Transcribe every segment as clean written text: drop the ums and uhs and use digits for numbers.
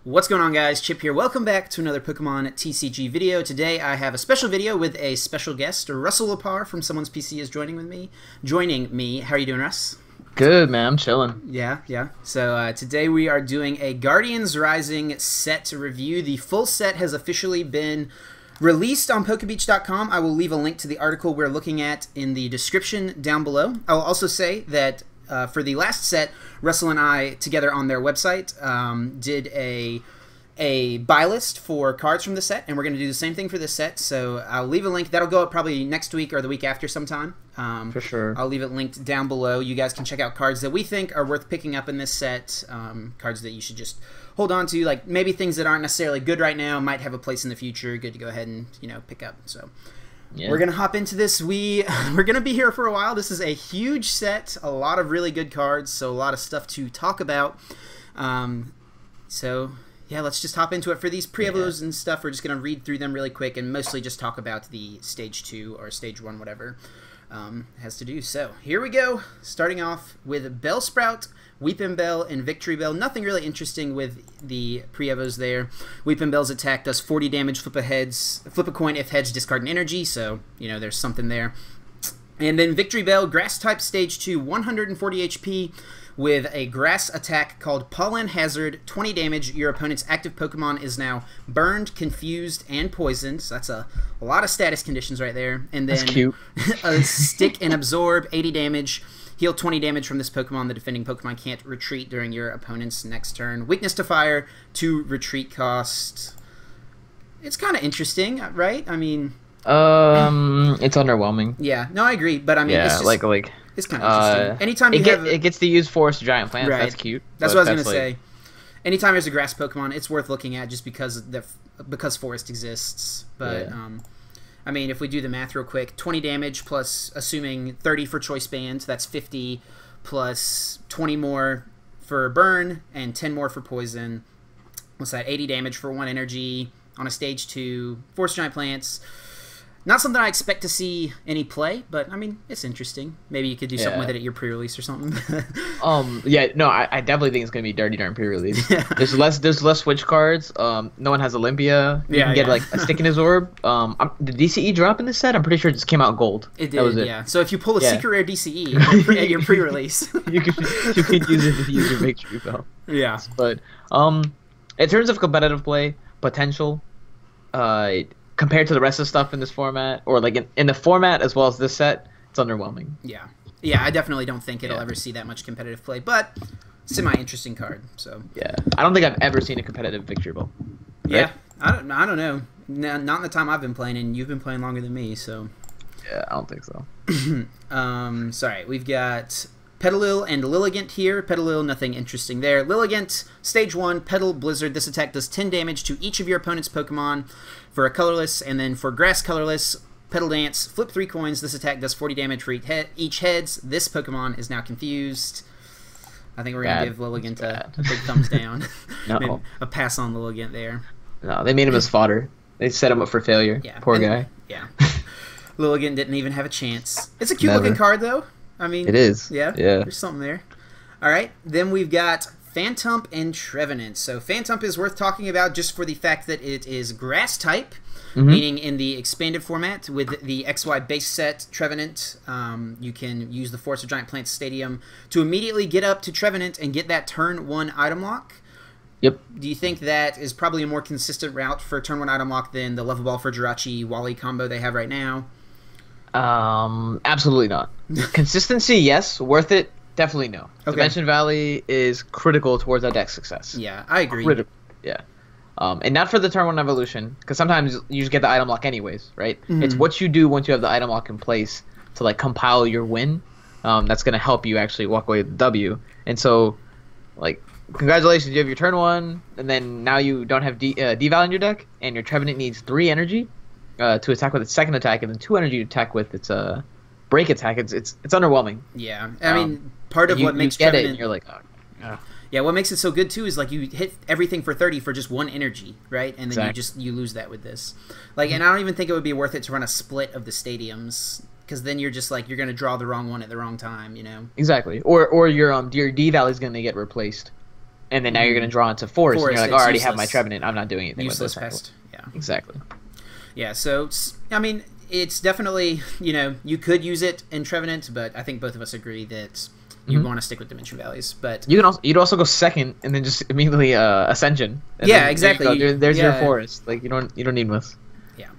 What's going on, guys? Chip here. Welcome back to another Pokemon TCG video. Today I have a special video with a special guest. Russell LaParre from Someone's PC is joining me. How are you doing, Russ? Good, man. I'm chilling. Yeah. So today we are doing a Guardians Rising set review. The full set has officially been released on Pokebeach.com. I will leave a link to the article we're looking at in the description down below. I will also say that for the last set, Russell and I, together on their website, did a buy list for cards from the set, and we're going to do the same thing for this set. So I'll leave a link. That'll go up probably next week or the week after sometime. For sure. I'll leave it linked down below. You guys can check out cards that we think are worth picking up in this set, cards that you should just hold on to, like maybe things that aren't necessarily good right now, might have a place in the future, good to go ahead and, pick up. So yeah. We're going to hop into this. We're going to be here for a while. This is a huge set, a lot of really good cards, so a lot of stuff to talk about. So yeah, let's just hop into it. For these pre-evos and stuff, we're just going to read through them really quick and mostly just talk about the Stage 2 or Stage 1, whatever it has to do. So here we go, starting off with Bellsprout, Weepinbell, and Victory Bell. Nothing really interesting with the pre-evos there. Weepinbell's attack does 40 damage, flip a coin if heads, discard an energy, so, there's something there. And then Victory Bell, Grass-type Stage 2, 140 HP, with a grass attack called Pollen Hazard, 20 damage. Your opponent's active Pokemon is now burned, confused, and poisoned. So that's a lot of status conditions right there. And then that's cute. A Stick and Absorb, 80 damage. Heal 20 damage from this Pokemon. The defending Pokemon can't retreat during your opponent's next turn. Weakness to Fire, 2 retreat cost. It's kind of interesting, right? I mean, it's underwhelming. Yeah, no, I agree, but I mean, yeah, it's just, it's kind of interesting. Anytime it gets to use Forest Giant Plants, right. That's cute. That's what I was gonna say. Anytime there's a grass Pokemon, it's worth looking at just because Forest exists. But yeah. I mean, if we do the math real quick, 20 damage plus assuming 30 for Choice Band, that's 50 plus 20 more for Burn and 10 more for Poison. What's that? 80 damage for 1 energy on a Stage 2. Forest Giant Plants. Not something I expect to see any play, but I mean, it's interesting. Maybe you could do something with it at your pre-release or something. Yeah, no, I definitely think it's gonna be dirty during pre-release. Yeah. There's less switch cards. No one has Olympia. You can get like a Stick and Absorb. Did DCE drop in this set? I'm pretty sure it just came out gold. It did. That was it. Yeah. So if you pull a secret rare DCE at your pre-release, you could use it to use your Victory Bell. Yeah. But in terms of competitive play potential, compared to the rest of the stuff in this format, or like in the format as well as this set, it's underwhelming. Yeah, I definitely don't think it'll ever see that much competitive play, but semi-interesting card. So yeah, I don't think I've ever seen a competitive Victory Bell. Right? Yeah, I don't know. Not in the time I've been playing, and you've been playing longer than me, so. Yeah, I don't think so. Sorry, we've got Petalil and Lilligant here. Petalil, nothing interesting there. Lilligant, Stage 1, Petal Blizzard. This attack does 10 damage to each of your opponent's Pokemon for a colorless, and then for grass colorless, Petal Dance, flip 3 coins. This attack does 40 damage for each heads. This Pokemon is now confused. I think we're going to give Lilligant a big thumbs down. No. A pass on Lilligant there. No, they made him as fodder. They set him up for failure. Yeah. Poor guy. Yeah. Lilligant didn't even have a chance. It's a cute looking card, though. I mean, it is. Yeah. There's something there. All right. Then we've got Phantump and Trevenant. So Phantump is worth talking about just for the fact that it is grass type, meaning in the expanded format with the XY base set Trevenant, you can use the Force of Giant Plants Stadium to immediately get up to Trevenant and get that turn 1 item lock. Yep. Do you think that is probably a more consistent route for turn 1 item lock than the Level Ball for Jirachi Wally combo they have right now? Absolutely not. Consistency, yes. Worth it, definitely no. Okay. Dimension Valley is critical towards our deck success. Yeah, I agree. Critical. Yeah. And not for the turn 1 evolution, because sometimes you just get the item lock anyways, right? It's what you do once you have the item lock in place to like compile your win. That's gonna help you actually walk away with the W. And so, like, congratulations, you have your turn 1, and then now you don't have D-Val in your deck, and your Trevenant needs 3 energy to attack with its second attack, and then 2 energy to attack with its break attack. It's underwhelming. Yeah, I mean, part of what makes Trevenant, it, and you're like, yeah, what makes it so good too is like you hit everything for 30 for just 1 energy, right? And then you lose that with this. Like, and I don't even think it would be worth it to run a split of the stadiums, because then you're just like, you're gonna draw the wrong one at the wrong time, Exactly. Or your D Valley is gonna get replaced and then now you're going to draw into forest, and you're like, oh, I already have my useless. Trevenant. I'm not doing anything Useless with this. pest. Yeah. Exactly. Yeah, so, I mean, it's definitely, you could use it in Trevenant, but I think both of us agree that you want to stick with Dimension Valleys. But you'd also go second and then just immediately Ascension. Yeah, exactly. There's your forest. Like you don't need this. Yeah.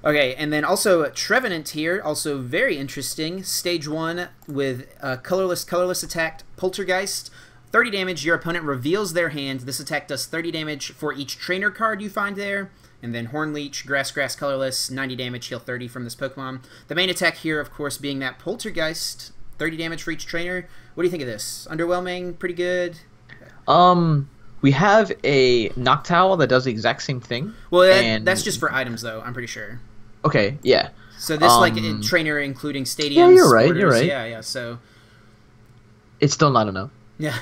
Okay, and then also Trevenant here, also very interesting. Stage 1 with colorless attack, Poltergeist. 30 damage, your opponent reveals their hand. This attack does 30 damage for each trainer card you find there. And then Hornleech, Grass, colorless, 90 damage, heal 30 from this Pokemon. The main attack here, of course, being that Poltergeist, 30 damage for each trainer. What do you think of this? Underwhelming? Pretty good? We have a Noctowl that does the exact same thing. Well, that's just for items, though, I'm pretty sure. Okay, yeah. So this, trainer including stadiums. Yeah, you're right. Yeah, so... It's still not enough. Yeah.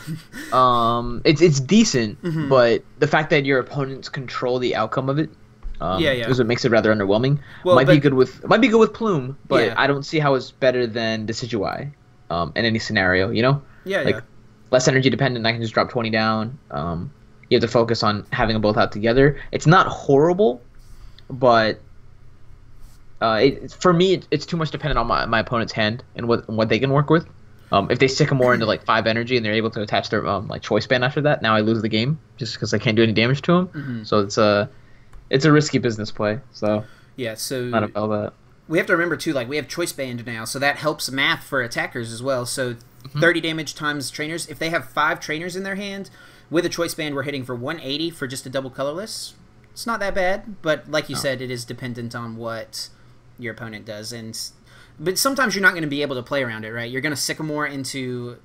It's decent, but the fact that your opponents control the outcome of it, is what makes it rather underwhelming. Well, might be good with Plume, but I don't see how it's better than Decidueye, in any scenario. Yeah. Less energy dependent. I can just drop 20 down. You have to focus on having them both out together. It's not horrible, but for me, it's too much dependent on my opponent's hand and what they can work with. If they stick more into 5 energy and they're able to attach their choice band after that, now I lose the game just because I can't do any damage to them. So it's a risky business play. So yeah, so not about that. We have to remember too, we have choice band now, so that helps math for attackers as well. So 30 damage times trainers. If they have 5 trainers in their hand with a choice band, we're hitting for 180 for just a double colorless. It's not that bad, but like you said, it is dependent on what your opponent does, but sometimes you're not going to be able to play around it, right? You're going to Sycamore into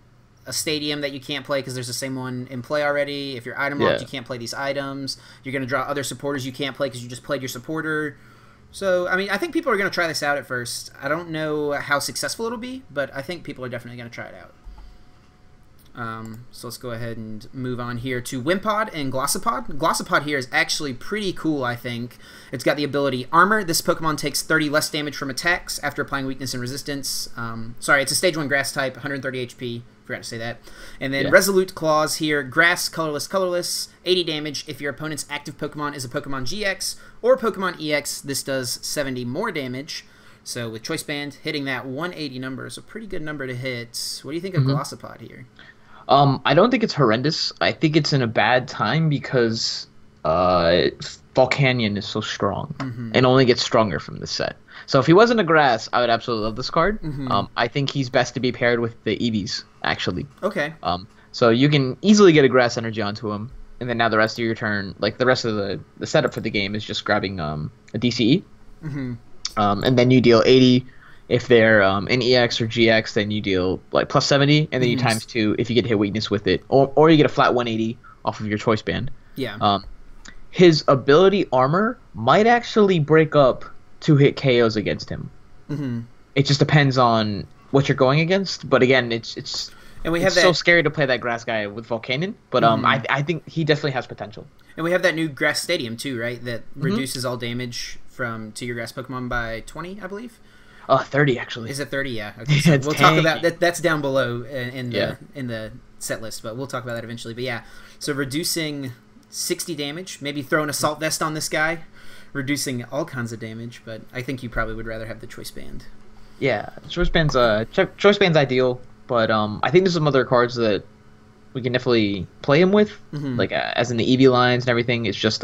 a stadium that you can't play because there's the same one in play already. If you're item locked, you can't play these items. You're going to draw other supporters you can't play because you just played your supporter. So, I mean, I think people are going to try this out at first. I don't know how successful it'll be, but I think people are definitely going to try it out. So let's go ahead and move on here to Wimpod and Glossopod. Glossopod here is actually pretty cool, I think. It's got the ability Armor. This Pokemon takes 30 less damage from attacks after applying weakness and resistance. Sorry, it's a Stage 1 Grass type, 130 HP. Forgot to say that. And then Resolute Claws here. Grass, colorless, 80 damage. If your opponent's active Pokemon is a Pokemon GX or Pokemon EX, this does 70 more damage. So with Choice Band, hitting that 180 number is a pretty good number to hit. What do you think of Glossopod here? I don't think it's horrendous. I think it's in a bad time because Volcanion is so strong and only gets stronger from this set. So if he wasn't a grass, I would absolutely love this card. I think he's best to be paired with the Eevees, actually. Okay. So you can easily get a grass energy onto him, and then now the rest of your turn, the rest of the setup for the game is just grabbing a DCE. And then you deal 80. If they're an EX or GX, then you deal plus 70, and then you times 2 if you get hit weakness with it, or you get a flat 180 off of your choice band. Yeah. His ability Armor might actually break up 2-hit KOs against him. It just depends on what you're going against. But again, it's so scary to play that grass guy with Volcanion. But I think he definitely has potential. And we have that new Grass Stadium too, right? That reduces all damage to your grass Pokemon by 20, I believe. 30 actually. Is it 30? Yeah. Okay. So we'll talk about that. That's down below in the set list, but we'll talk about that eventually. But yeah, so reducing 60 damage, maybe throwing Assault Vest on this guy, reducing all kinds of damage. But I think you probably would rather have the Choice Band. Yeah, Choice Band's ideal, but I think there's some other cards that we can definitely play him with, as in the Eevee lines and everything. It's just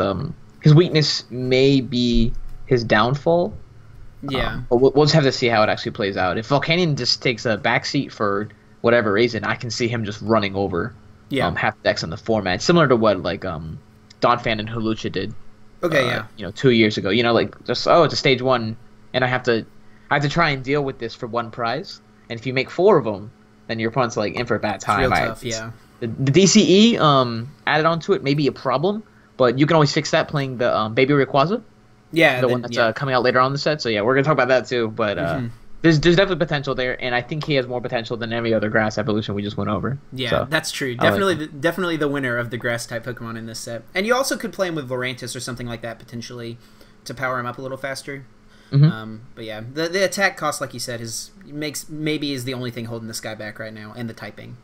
his weakness may be his downfall. Yeah. But we'll just have to see how it actually plays out. If Volcanion just takes a backseat for whatever reason, I can see him just running over half decks in the format, similar to what Donphan and Hawlucha did. Okay, 2 years ago. It's a Stage 1, and I have to try and deal with this for one prize. And if you make 4 of them, then your opponent's in for a bad time. It's real tough, yeah. The DCE added onto it may be a problem, but you can always fix that playing the Baby Rayquaza. Yeah, the one that's coming out later on in the set. So yeah, we're gonna talk about that too. But there's definitely potential there, and I think he has more potential than every other grass evolution we just went over. Yeah, so, that's true. Definitely the winner of the grass type Pokemon in this set. And you also could play him with Lurantis or something like that potentially to power him up a little faster. But yeah, the attack cost, like you said, is the only thing holding this guy back right now, and the typing.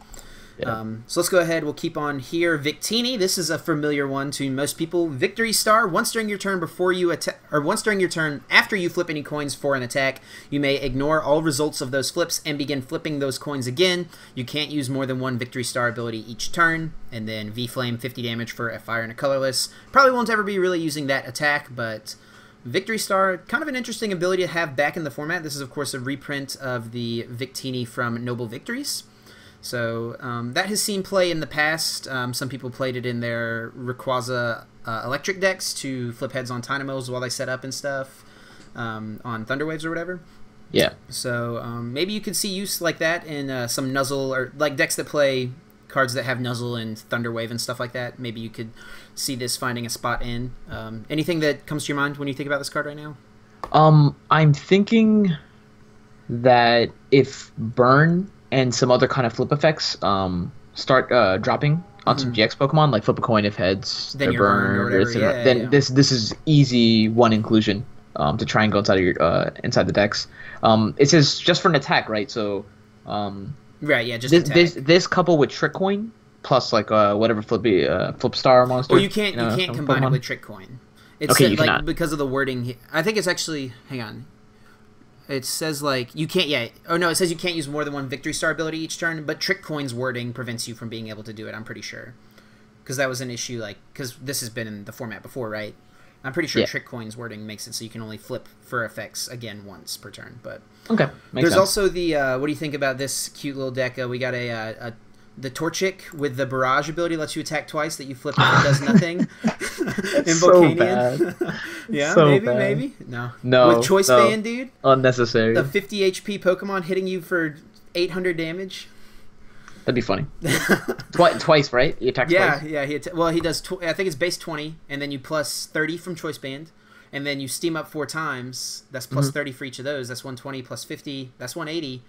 Yeah. So let's go ahead. We'll keep on here. Victini. This is a familiar one to most people. Victory Star. Once during your turn before you attack, or once during your turn after you flip any coins for an attack, you may ignore all results of those flips and begin flipping those coins again. You can't use more than one Victory Star ability each turn. And then V-Flame, 50 damage for a fire and a colorless. Probably won't ever be really using that attack, but Victory Star, kind of an interesting ability to have back in the format. This is, of course, a reprint of the Victini from Noble Victories. So that has seen play in the past. Some people played it in their Rayquaza electric decks to flip heads on Tynamos while they set up and stuff on Thunderwaves or whatever. Yeah. So maybe you could see use like that in some Nuzzle or like decks that play cards that have Nuzzle and Thunderwave and stuff like that. Maybe you could see this finding a spot in. Anything that comes to your mind when you think about this card right now? I'm thinking that if Burn and some other kind of flip effects start dropping on some GX Pokemon, like flip a coin if heads, then they're burned, or whatever, then this is easy one inclusion to try and go inside of your inside the decks. It says just for an attack, right? So right, yeah, just this couple with Trick Coin plus like whatever flip star monster. Well, you can't combine it with Trick Coin. It's okay, like cannot. Because of the wording. I think it's actually hang on. It says, like, you can't, yeah. Oh, no, it says you can't use more than one Victory Star ability each turn, but Trick Coin's wording prevents you from being able to do it, I'm pretty sure. Because that was an issue, like, because this has been in the format before, right? I'm pretty sure Trick Coin's wording makes it so you can only flip for effects again once per turn, but... Okay, There's sense. Also the, what do you think about this cute little deck? We got the Torchic with the Barrage ability lets you attack twice that you flip if it does nothing. In Volcanion. So Yeah, so maybe. No. No. With Choice Band, dude. Unnecessary. The 50 HP Pokemon hitting you for 800 damage. That'd be funny. Twice, right? He attacks twice? Yeah. He does, I think it's base 20, and then you plus 30 from Choice Band, and then you steam up 4 times. That's plus 30 for each of those. That's 120 plus 50. That's 180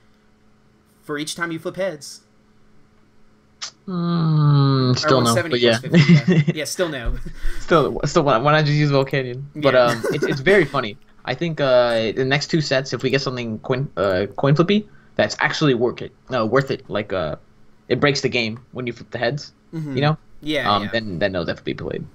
for each time you flip heads. Still no, but yeah. 50, yeah, still no. Still, why not just use Volcanion? But it's very funny. I think the next 2 sets, if we get something coin flippy, that's actually worth it. Like it breaks the game when you flip the heads. You know? Yeah. Then they'll definitely be played.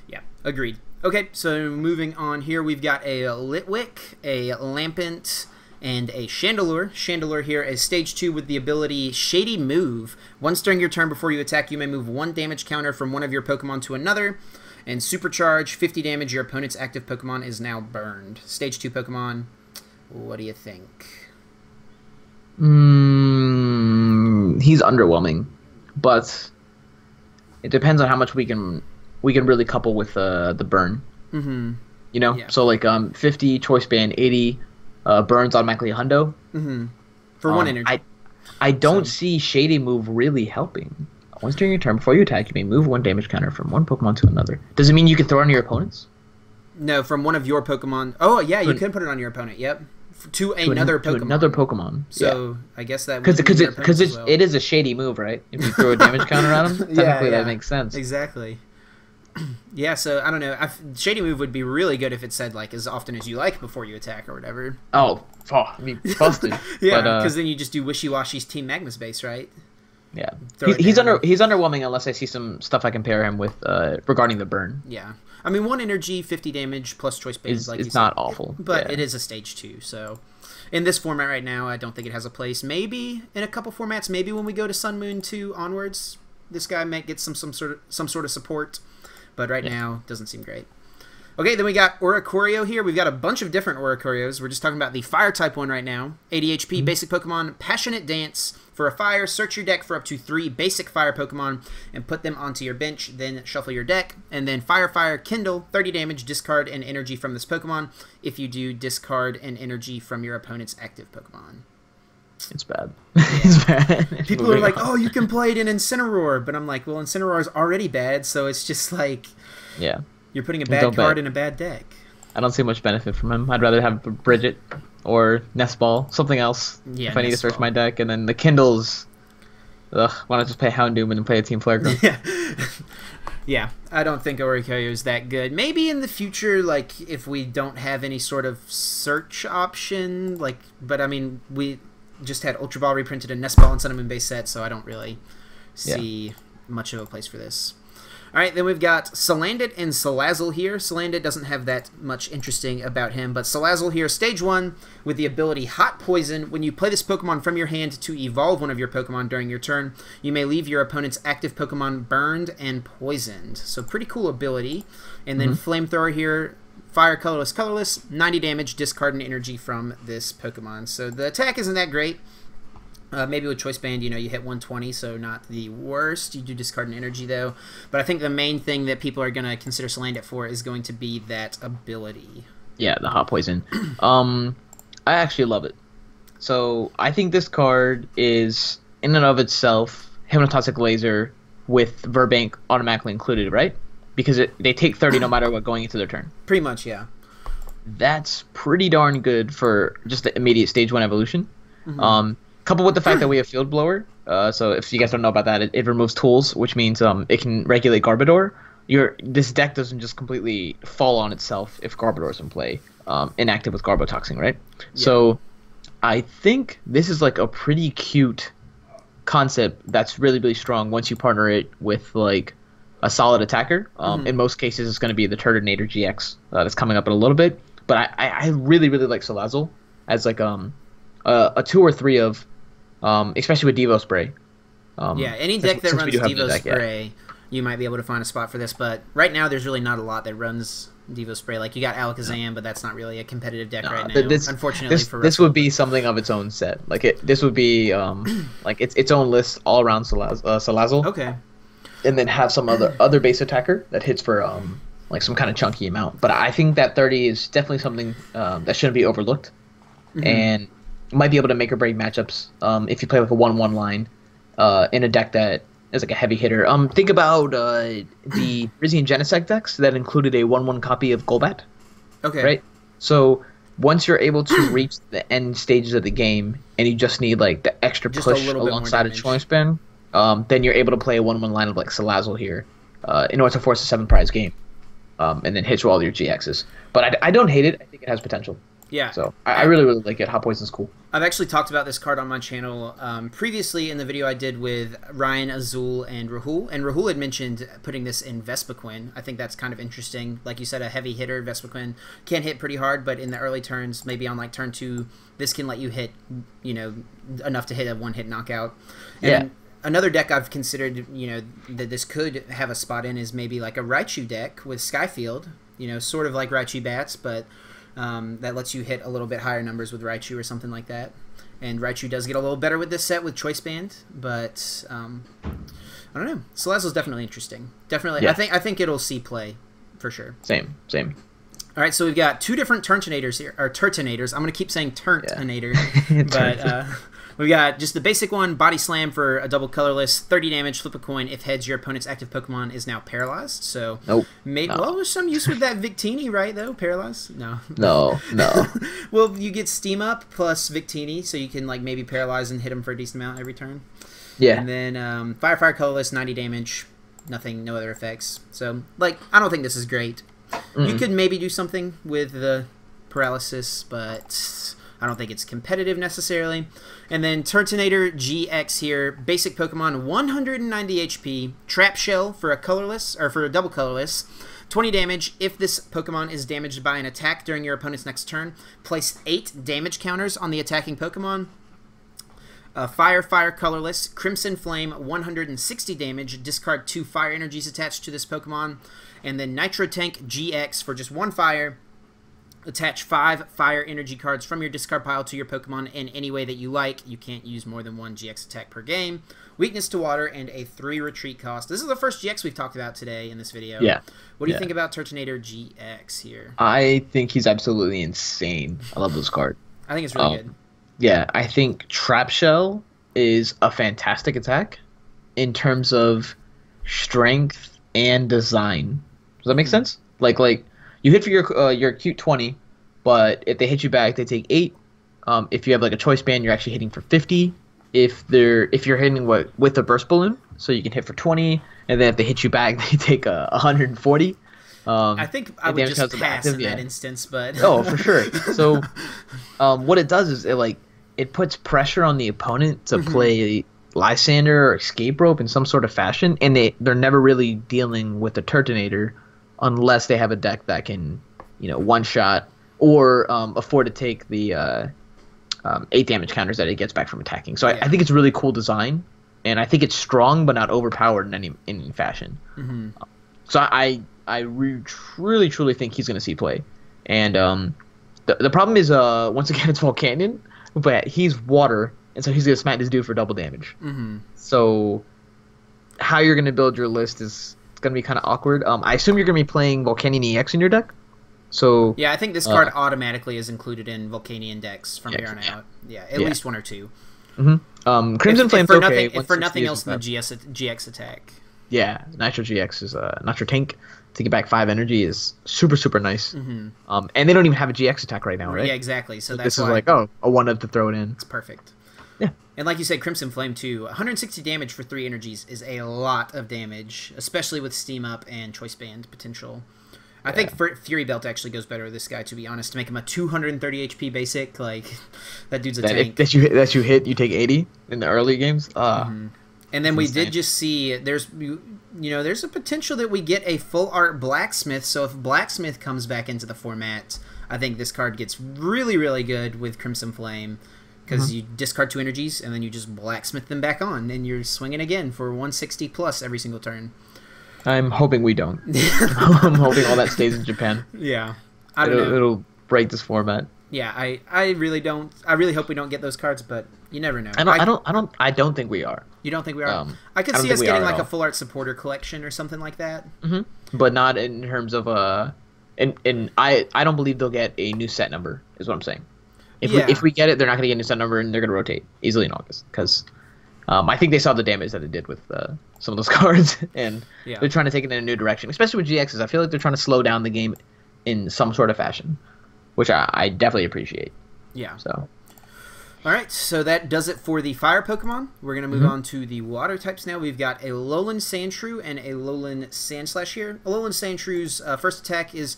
Yeah, agreed. Okay, so moving on here, we've got a Litwick, a Lampent, and a Chandelure. Chandelure here is stage 2 with the ability Shady Move. Once during your turn before you attack, you may move 1 damage counter from one of your Pokemon to another. And Supercharge, 50 damage. Your opponent's active Pokemon is now burned. Stage 2 Pokemon. What do you think? He's underwhelming, but it depends on how much we can really couple with the burn. You know, so like 50 Choice Band, 80. Burns automatically a hundo. For 1 energy. I don't see Shady Move really helping. Once during your turn, before you attack, you may move 1 damage counter from one Pokemon to another. Does it mean you can throw it on your opponents? No, from one of your Pokemon. Oh, yeah, you can put it on your opponent, yep. To another Pokemon. To another Pokemon. So, I guess that would because it is a Shady Move, right? If you throw a damage counter on him, technically that makes sense. Exactly. Yeah, so I don't know. Shady Move would be really good if it said like as often as you like before you attack or whatever. I mean, busted. Yeah, because then you just do Wishy Washy's Team Magnus base, right? Yeah, he's underwhelming unless I see some stuff I compare him with regarding the burn. Yeah, I mean 1 energy, 50 damage plus Choice Band. It's not awful, but it is a stage 2. So in this format right now, I don't think it has a place. Maybe in a couple formats, maybe when we go to Sun Moon 2 onwards, this guy might get some sort of support. But right now, doesn't seem great. Okay, then we got Oricorio here. We've got a bunch of different Oricorios. We're just talking about the Fire-type one right now. 80 HP, basic Pokemon, Passionate Dance. For a Fire, search your deck for up to 3 basic Fire Pokemon and put them onto your bench. Then shuffle your deck. And then Fire, Kindle, 30 damage, discard an energy from this Pokemon. If you do, discard an energy from your opponent's active Pokemon. It's bad. It's bad. People are like, oh, you can play it in Incineroar. But I'm like, well, Incineroar is already bad, so it's just like... Yeah. You're putting a bad card in a bad deck. I don't see much benefit from him. I'd rather have Bridget or Nest Ball, something else, if I need to search my deck. And then the Kindles... Ugh, why not just play Houndoom and then play a Team Flare Gun? Yeah, I don't think Oricorio is that good. Maybe in the future, like, if we don't have any sort of search option, like... But, I mean, we... just had Ultra Ball reprinted a Nest Ball and Sun and Moon base set, so I don't really see much of a place for this. All right, then we've got Salandit and Salazzle here. Salandit doesn't have that much interesting about him, but Salazzle here, Stage 1, with the ability Hot Poison. When you play this Pokemon from your hand to evolve one of your Pokemon during your turn, you may leave your opponent's active Pokemon burned and poisoned. So pretty cool ability. And then Flamethrower here, Fire, Colorless, Colorless, 90 damage, discard an energy from this Pokemon. So the attack isn't that great. Maybe with Choice Band, you hit 120, so not the worst. You do discard an energy, though. But I think the main thing that people are going to consider Salandit for is going to be that ability. Yeah, the Hot Poison. I actually love it. So I think this card is, in and of itself, Hypnotoxic Laser with Verbank automatically included, right? Because they take 30 no matter what going into their turn. Pretty much, yeah. That's pretty darn good for just the immediate Stage 1 evolution. Coupled with the fact that we have Field Blower, so if you guys don't know about that, it removes tools, which means it can regulate Garbodor. This deck doesn't just completely fall on itself if Garbodor's in play, inactive with Garbotoxing, right? Yeah. So I think this is like a pretty cute concept that's really, really strong once you partner it with like a solid attacker. In most cases, it's going to be the Turtonator GX that's coming up in a little bit. But I really, really like Salazzle as like a 2 or 3 of, especially with Devo Spray. Yeah, any deck that runs Devo Spray, you might be able to find a spot for this. But right now, there's really not a lot that runs Devo Spray. Like, you got Alakazam, but that's not really a competitive deck right now, unfortunately for Russell. This would be something of its own set. Like, this would be like its own list all around Salazzle. Okay. And then have some other base attacker that hits for like some kind of chunky amount. But I think that 30 is definitely something that shouldn't be overlooked. And might be able to make or break matchups if you play like a 1-1 line in a deck that is like a heavy hitter. Think about the Rizzy and Genesect decks that included a 1-1 copy of Golbat. Okay. Right? So once you're able to reach the end stages of the game and you just need like the extra push alongside a Choice Band, then you're able to play a 1-1 line of like Salazzle here in order to force a 7-prize game and then hit you all your GXs. But I don't hate it. I think it has potential. Yeah. So I really, really like it. Hot Poison's cool. I've actually talked about this card on my channel previously in the video I did with Ryan, Azul, and Rahul. And Rahul had mentioned putting this in Vespiquen. I think that's kind of interesting. Like you said, a heavy hitter. Vespiquen can hit pretty hard, but in the early turns, maybe on like turn 2, this can let you hit, enough to hit a 1-hit knockout. And another deck I've considered, that this could have a spot in is maybe like a Raichu deck with Skyfield. Sort of like Raichu Bats, but that lets you hit a little bit higher numbers with Raichu or something like that. And Raichu does get a little better with this set with Choice Band, but I don't know. Salazzle's definitely interesting. Definitely, yeah. I think it'll see play for sure. Same. All right, so we've got 2 different Turtonators here, or Turtonators. I'm going to keep saying Turtonator, but we've got just the basic one, Body Slam for a double colorless, 30 damage, flip a coin. If heads, your opponent's active Pokemon is now paralyzed. So, nope. Well, there's some use with that Victini, right, though? Paralyzed? No. Well, you get Steam Up plus Victini, so you can, like, maybe paralyze and hit him for a decent amount every turn. Yeah. And then Fire, colorless, 90 damage, nothing, no other effects. So, like, I don't think this is great. You could maybe do something with the paralysis, but I don't think it's competitive necessarily. And then Turtonator GX here, basic Pokemon, 190 HP, Trap Shell for a colorless, or for a double colorless, 20 damage. If this Pokemon is damaged by an attack during your opponent's next turn, place 8 damage counters on the attacking Pokemon. Fire, colorless, Crimson Flame, 160 damage. Discard 2 fire energies attached to this Pokemon. And then Nitro Tank GX for just 1 fire. Attach 5 fire energy cards from your discard pile to your Pokemon in any way that you like. You can't use more than 1 GX attack per game. Weakness to water and a 3 retreat cost. This is the first GX we've talked about today in this video. Yeah. What do you think about Turtonator GX here? I think he's absolutely insane. I love this card. I think it's really good. Yeah, I think Trap Shell is a fantastic attack in terms of strength and design. Does that make sense? Like you hit for your cute 20, but if they hit you back, they take 8. If you have like a Choice Band, you're actually hitting for 50. If you're hitting with a Burst Balloon, so you can hit for 20, and then if they hit you back, they take 140. I think I would just pass in that instance, but oh, for sure. So what it does is it puts pressure on the opponent to play Lysander or Escape Rope in some sort of fashion, and they're never really dealing with the Turtonator unless they have a deck that can, one shot or afford to take the 8 damage counters that it gets back from attacking. So I think it's a really cool design, and I think it's strong but not overpowered in any fashion. Mm-hmm. So I really truly think he's going to see play, and the problem is once again it's Volcanion, but he's water, and so he's going to smack this dude for double damage. Mm-hmm. So how you're going to build your list is going to be kind of awkward. I assume you're going to be playing Volcanion EX in your deck. So yeah, I think this card automatically is included in Volcanion decks from here on out. Yeah, at least 1 or 2. Mm-hmm. Crimson Flame's okay. If for nothing else than the GX attack. Yeah, Nitro GX is Nitro Tank to get back 5 energy is super nice. Mm-hmm. And they don't even have a GX attack right now, right? Yeah, exactly. So that's this is why like a 1-up to throw it in. It's perfect. Yeah. And like you said, Crimson Flame too. 160 damage for 3 energies is a lot of damage, especially with Steam Up and Choice Band potential. I think Fury Belt actually goes better with this guy, to be honest. To make him a 230 HP basic, like that dude's a tank. That you hit, you take 80 in the early games. And then we did just see there's a potential that we get a full art Blacksmith. So if Blacksmith comes back into the format, I think this card gets really good with Crimson Flame, because you discard 2 energies and then you just Blacksmith them back on, and you're swinging again for 160 plus every single turn. I'm hoping we don't. I'm hoping all that stays in Japan. Yeah, I don't know. It'll break this format. Yeah, I really don't. I really hope we don't get those cards, but you never know. I don't think we are. You don't think we are? I could see us getting like a full art supporter collection or something like that. Mm-hmm. But not in terms of and I don't believe they'll get a new set number. Is what I'm saying. If we get it, they're not going to get a new set number, and they're going to rotate easily in August, because I think they saw the damage that it did with some of those cards, and they're trying to take it in a new direction, especially with GXs. I feel like they're trying to slow down the game in some sort of fashion, which I definitely appreciate. Yeah. So. All right, so that does it for the fire Pokemon. We're going to move on to the water types now. We've got a Alolan Sandshrew and a Alolan Sandslash here. Alolan Sandshrew's first attack is,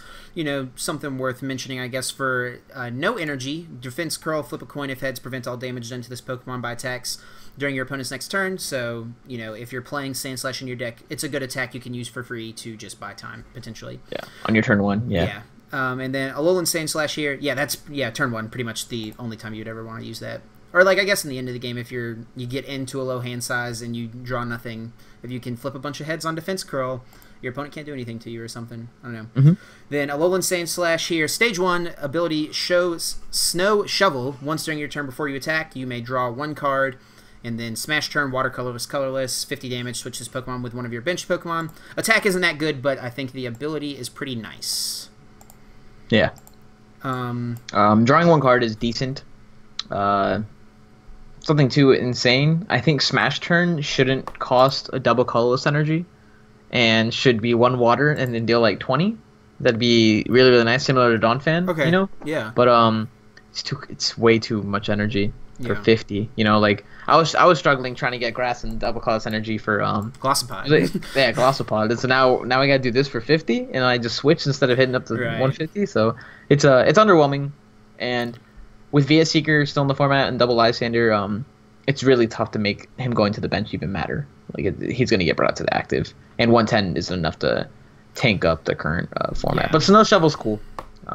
something worth mentioning, I guess, for no energy. Defense Curl, flip a coin if heads, prevent all damage done to this Pokemon by attacks during your opponent's next turn. So, if you're playing Sandslash in your deck, it's a good attack you can use for free to just buy time, potentially. Yeah, on your turn 1, yeah. And then Alolan Sandslash here, that's turn 1, pretty much the only time you'd ever want to use that. Or I guess in the end of the game, if you get into a low hand size and you draw nothing, if you can flip a bunch of heads on Defense Curl, your opponent can't do anything to you or something. I don't know. Mm-hmm. Then Alolan Sandslash here, stage 1, ability shows Snow Shovel. Once during your turn before you attack, you may draw 1 card. And then Smash Turn, Watercolorless, Colorless, 50 damage, switches Pokemon with one of your bench Pokemon. Attack isn't that good, but I think the ability is pretty nice. Yeah. Drawing 1 card is decent. Something too insane. I think Smash Turn shouldn't cost a double colorless energy, and should be 1 water and then deal like 20. That'd be really nice, similar to Donphan. Okay. Yeah. But it's way too much energy for 50. I was struggling trying to get Grass and double colorless energy for Glossopod. Yeah, Glossopod. And so now I gotta do this for 50, and I just switch instead of hitting up to 150. So it's underwhelming, and with Via Seeker still in the format and double Lysander, it's really tough to make him going to the bench even matter. He's going to get brought to the active, and 110 isn't enough to tank up the current format. Yeah. But Snow Shovel's cool.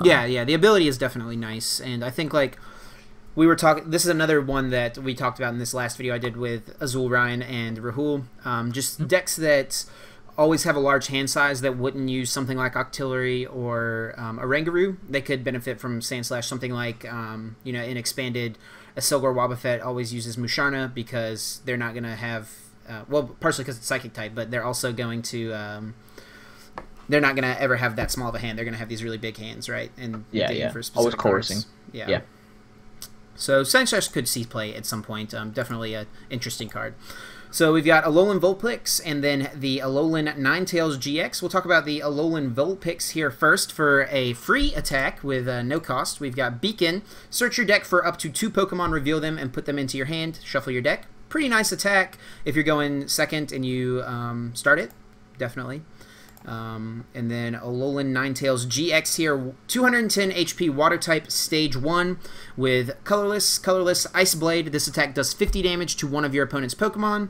The ability is definitely nice, and I think we were talking. This is another one that we talked about in this last video I did with Azul Ryan and Rahul. Just decks that always have a large hand size that wouldn't use something like Octillery or Oranguru. They could benefit from Sandslash. Something like, in expanded, a Silgar Wobbuffet always uses Musharna, because they're not going to have, partially because it's Psychic type, but they're also going to, they're not going to ever have that small of a hand. They're going to have these really big hands, right? And for specific always coercing. Yeah. So Sandslash could see play at some point. Definitely an interesting card. So we've got Alolan Vulpix and then the Alolan Ninetales GX. We'll talk about the Alolan Vulpix here first for a free attack with no cost. We've got Beacon. Search your deck for up to 2 Pokemon, reveal them, and put them into your hand. Shuffle your deck. Pretty nice attack if you're going second and you start it. Definitely. And then Alolan Ninetales GX here, 210 HP Water type, Stage 1 with Colorless. Colorless Ice Blade. This attack does 50 damage to one of your opponent's Pokemon.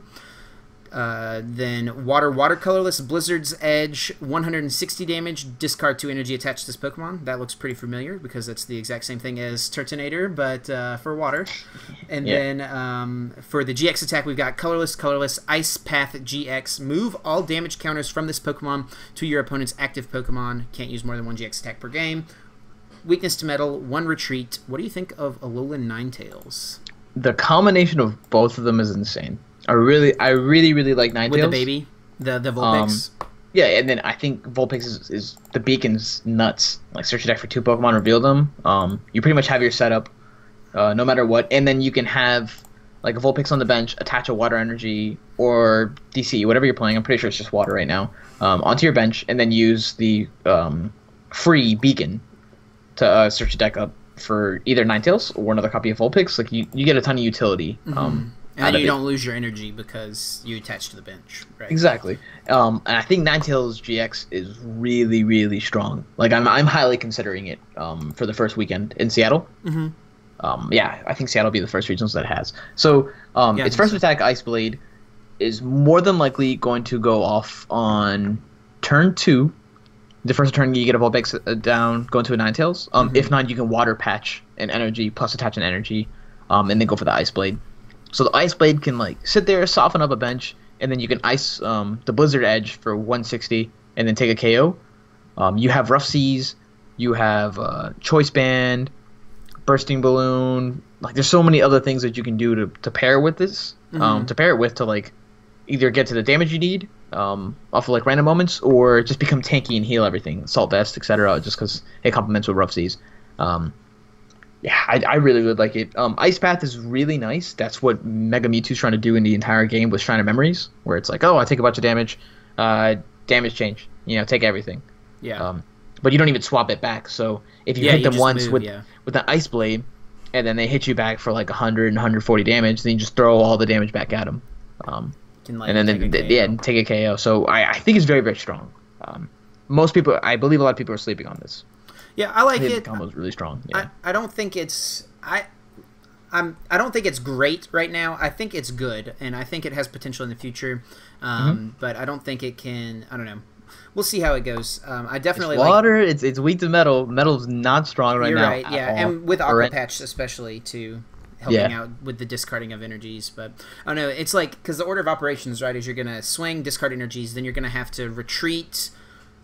Then Water Colorless Blizzard's Edge, 160 damage, discard 2 energy attached to this Pokemon. That looks pretty familiar because that's the exact same thing as Turtonator, but for water. And then for the GX attack, we've got Colorless Ice Path GX. Move all damage counters from this Pokemon to your opponent's active Pokemon. Can't use more than 1 GX attack per game. Weakness to Metal, 1 Retreat. What do you think of Alolan Ninetales? The combination of both of them is insane. I really like Ninetales. With the baby, the Vulpix. Yeah, and then I think Vulpix is the beacon's nuts. Like, search your deck for 2 Pokemon, reveal them. You pretty much have your setup, no matter what. And then you can have like a Vulpix on the bench, attach a Water Energy or DC, whatever you're playing. I'm pretty sure it's just Water right now. Onto your bench, and then use the free beacon to search your deck up for either Ninetales or another copy of Vulpix. Like, you get a ton of utility. And you don't lose your energy because you attach to the bench, right? Exactly. And I think Ninetales GX is really, really strong. Like, I'm highly considering it for the first weekend in Seattle. Yeah, I think Seattle will be the first regionals that it has. So its first attack, Ice Blade, is more than likely going to go off on turn 2. The first turn you get a Vulpix down, go into a Ninetales. If not, you can Water Patch an energy plus attach an energy, and then go for the Ice Blade. So the Ice Blade can like sit there, soften up a bench, and then you can ice the Blizzard Edge for 160, and then take a KO. You have Rough Seas, you have Choice Band, Bursting Balloon. Like, there's so many other things that you can do to pair with this. To pair it with to like either get to the damage you need off of like random moments, or just become tanky and heal everything, Assault Vest, etc. Just because it complements with Rough Seas. Yeah, I really would like it. Ice Path is really nice. That's what Mega Mewtwo's trying to do in the entire game with Shrine of Memories, where it's like, oh, I take a bunch of damage, damage change, take everything. Yeah. But you don't even swap it back. So if you hit them once with the Ice Blade, and then they hit you back for like 100 and 140 damage, then you just throw all the damage back at them. And then take a KO. So I think it's very, very strong. Most people, I believe a lot of people are sleeping on this. Yeah, I like it. The combo's really strong. Yeah. I don't think it's I don't think it's great right now. I think it's good, and I think it has potential in the future. But I don't think it can. I don't know. We'll see how it goes. I definitely it's water. It's weak to metal. Metal's not strong right now. You're right. Yeah, and with Aqua Patch especially too, helping out with the discarding of energies. But I don't know. It's like, because the order of operations, right, is you're gonna swing, discard energies, then you're gonna have to retreat,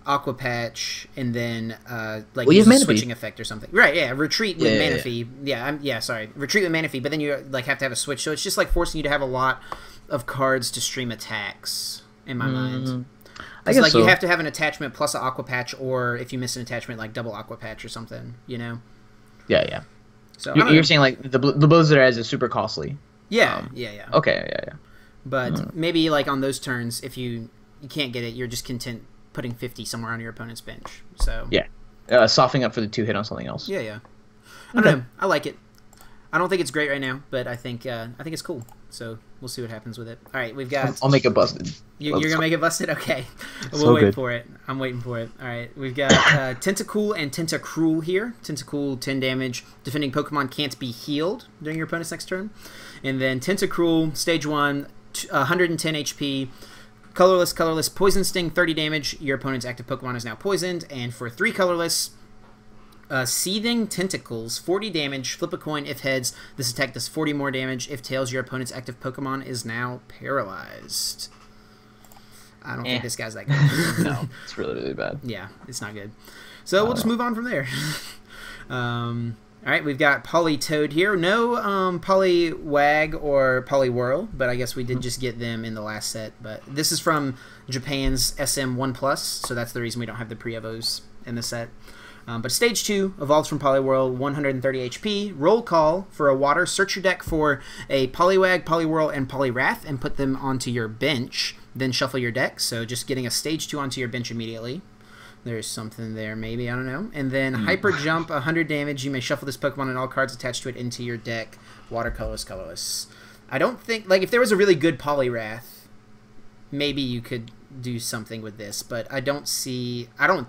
Aqua Patch, and then use a switching effect or something. Right, yeah, retreat with Manaphy. Retreat with Manaphy, but then you like have to have a switch. So it's just like forcing you to have a lot of cards to stream attacks in my mind. I guess you have to have an attachment plus an Aqua Patch, or if you miss an attachment, like double Aqua Patch or something, Yeah, yeah. So you're saying like the Blizzard Edge is super costly. Yeah, Okay, yeah. But maybe like on those turns, if you can't get it, you're just content putting 50 somewhere on your opponent's bench. So yeah, softening up for the 2 hit on something else. Yeah. I don't know. I like it. I don't think it's great right now, but I think it's cool. So we'll see what happens with it. All right, we've got. I'll make it busted. You're gonna make it busted? Okay, we'll wait for it. I'm waiting for it. All right, we've got Tentacool and Tentacruel here. Tentacool 10 damage. Defending Pokemon can't be healed during your opponent's next turn. And then Tentacruel, Stage 1, 110 HP. Colorless, Poison Sting, 30 damage. Your opponent's active Pokemon is now poisoned. And for 3 colorless, Seething Tentacles, 40 damage. Flip a coin if heads. This attack does 40 more damage. If tails, your opponent's active Pokemon is now paralyzed. I don't think this guy's that good. No, it's really, really bad. Yeah, it's not good. So we'll just move on from there. All right, we've got Politoed here. No Poliwag or Poliwhirl, but I guess we did just get them in the last set. But this is from Japan's SM1+, so that's the reason we don't have the pre-evos in the set. But Stage 2 evolves from Poliwhirl, 130 HP. Roll call for a water. Search your deck for a Poliwag, Poliwhirl, and Poliwrath and put them onto your bench. Then shuffle your deck, so just getting a Stage 2 onto your bench immediately. There's something there, maybe, I don't know. And then Hyper Jump, 100 damage. You may shuffle this Pokemon and all cards attached to it into your deck. Water, colorless. I don't think, like, if there was a really good Poliwrath, maybe you could do something with this, but I don't see. I don't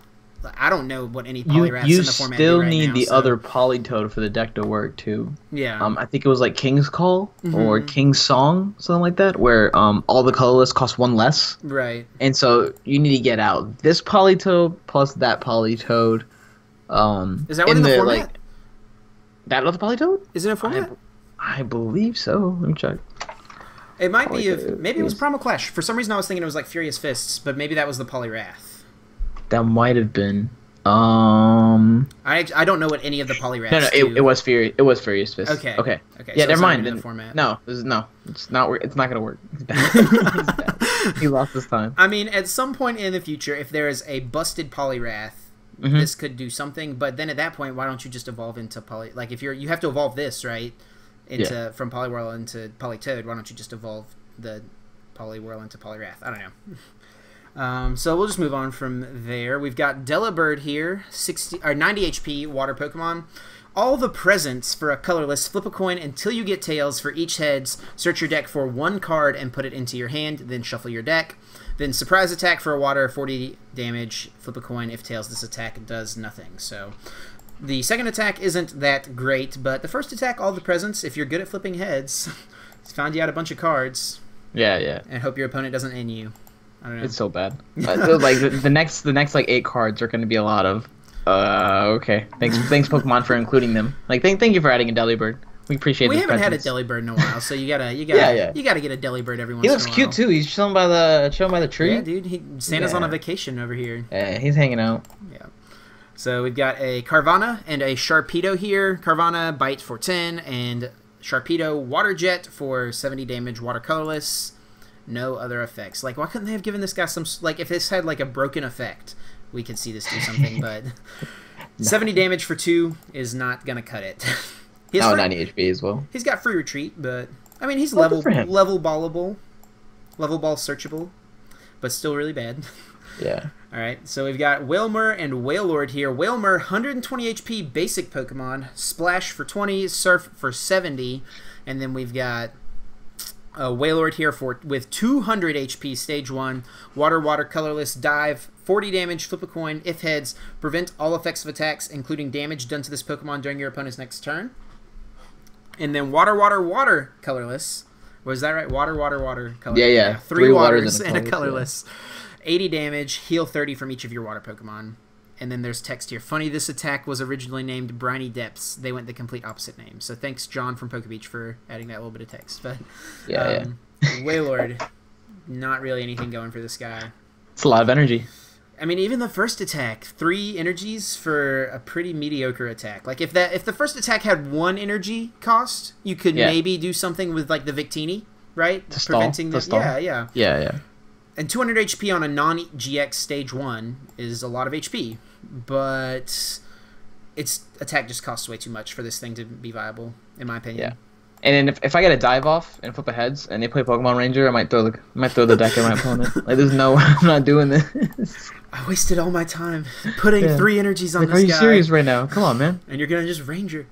know what any Poliwraths You in the format still do right need now, the so. other Politoed for the deck to work too. Yeah. I think it was like King's Call or King's Song, something like that, where all the colorless cost one less. Right. And so you need to get out this Politoed plus that Politoed. Is that one in the format? Like, that other Politoed? Is it a format? I believe so. Let me check. It might be. Maybe it was Primal Clash. For some reason, I was thinking it was like Furious Fists, but maybe that was the Poliwrath. That might have been. I don't know what any of the Poliwraths No, do. it was Furious Fist. Okay. Okay. so Yeah, never mind. In the format. No, it's not. It's not gonna work. It's bad. It's bad. He lost his time. I mean, at some point in the future, if there is a busted Poliwrath, this could do something. But then at that point, why don't you just evolve into Like if you have to evolve this right from Poliwhirl into Politoed, why don't you just evolve the Poliwhirl into Poliwrath? I don't know. So we'll just move on from there. We've got Delibird here, 90 HP water Pokemon. All the presents for a colorless. Flip a coin until you get tails for each heads. Search your deck for one card and put it into your hand. Then shuffle your deck. Then surprise attack for a water, 40 damage. Flip a coin. If tails, this attack does nothing. So the second attack isn't that great, but the first attack, all the presents. If you're good at flipping heads, it's found you out a bunch of cards. Yeah. And hope your opponent doesn't end you. I don't know. It's so bad. Like the next like 8 cards are going to be a lot of. Okay. Thanks Pokemon for including them. Like thank you for adding a Delibird. We appreciate. We haven't presence. had a Delibird in a while, so you gotta get a Delibird every once in a while. He looks cute too. He's chilling by the tree. Yeah, dude. Santa's on a vacation over here. Yeah, he's hanging out. Yeah. So we've got a Carvanha and a Sharpedo here. Carvanha bite for 10 and Sharpedo Water Jet for 70 damage. Water colorless. No other effects. Like, why couldn't they have given this guy some... Like, if this had, like, a broken effect, we could see this do something, but... 70 damage for 2 is not going to cut it. 90 HP as well. He's got free retreat, but... I mean, he's level ballable. Level ball searchable. But still really bad. Yeah. Alright, so we've got Wailmer and Wailord here. Wailmer, 120 HP basic Pokemon. Splash for 20, Surf for 70. And then we've got... Wailord here with 200 HP, stage 1, water, colorless, dive, 40 damage, flip a coin, if heads, prevent all effects of attacks, including damage done to this Pokemon during your opponent's next turn. And then water, colorless. Was that right? Water, colorless. Yeah. 3 waters and a colorless. 80 damage, heal 30 from each of your water Pokemon. And then there's text here. Funny, this attack was originally named Briny Depths. They went the complete opposite name. So thanks, John from Pokebeach, for adding that little bit of text. But Wailord, not really anything going for this guy. It's a lot of energy. I mean, even the first attack, 3 energies for a pretty mediocre attack. Like if the first attack had 1 energy cost, you could maybe do something with like the Victini, right? Preventing the stall. Yeah. And 200 HP on a non-GX stage 1 is a lot of HP, but its attack just costs way too much for this thing to be viable, in my opinion. Yeah. And then if I get a dive off and flip a heads and they play Pokemon Ranger, I might throw the deck at my opponent. Like there's no, I'm not doing this. I wasted all my time putting 3 energies on this guy. Are you serious right now? Come on, man. And you're gonna just Ranger.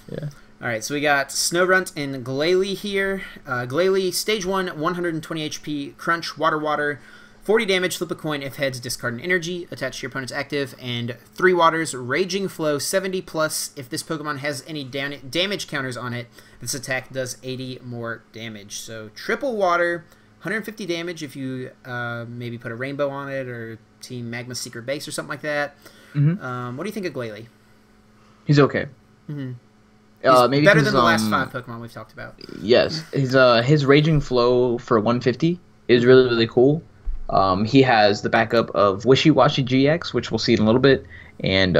Yeah. Alright, so we got Snorunt and Glalie here. Glalie, stage 1, 120 HP, crunch, water, 40 damage, flip a coin, if heads, discard an energy, attach to your opponent's active, and 3 waters, raging flow, 70 plus. If this Pokemon has any damage counters on it, this attack does 80 more damage. So triple water, 150 damage if you maybe put a rainbow on it, or Team Magma Secret Base or something like that. What do you think of Glalie? He's okay. Maybe better than the last 5 Pokemon we've talked about. Yes, his Raging Flow for 150 is really, really cool. He has the backup of Wishy Washy GX, which we'll see in a little bit, and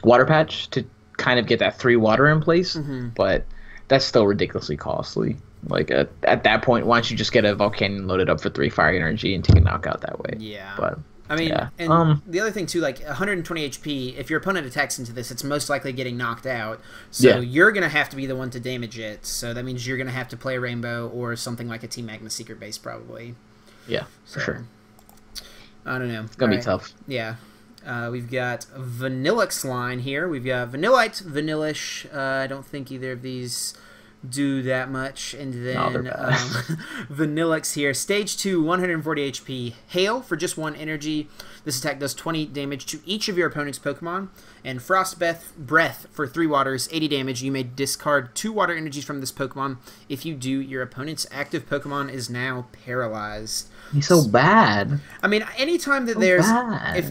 Water Patch to kind of get that 3 water in place, but that's still ridiculously costly. Like at that point, why don't you just get a Volcanion loaded up for 3 fire energy and take a knockout that way? Yeah. But I mean, and the other thing too, like 120 HP, if your opponent attacks into this, it's most likely getting knocked out. So you're going to have to be the one to damage it. So that means you're going to have to play a Rainbow or something like a Team Magma Secret Base probably. Yeah, for sure. I don't know. It's going to be tough. Yeah. We've got Vanillix line here. We've got Vanillite, Vanillish. I don't think either of these do that much. And No, they're then bad. Vanillix here. Stage 2, 140 HP. Hail for just 1 energy. This attack does 20 damage to each of your opponent's Pokemon. And Frost Breath for 3 waters, 80 damage. You may discard 2 water energies from this Pokemon. If you do, your opponent's active Pokemon is now paralyzed. He's so bad. I mean, anytime that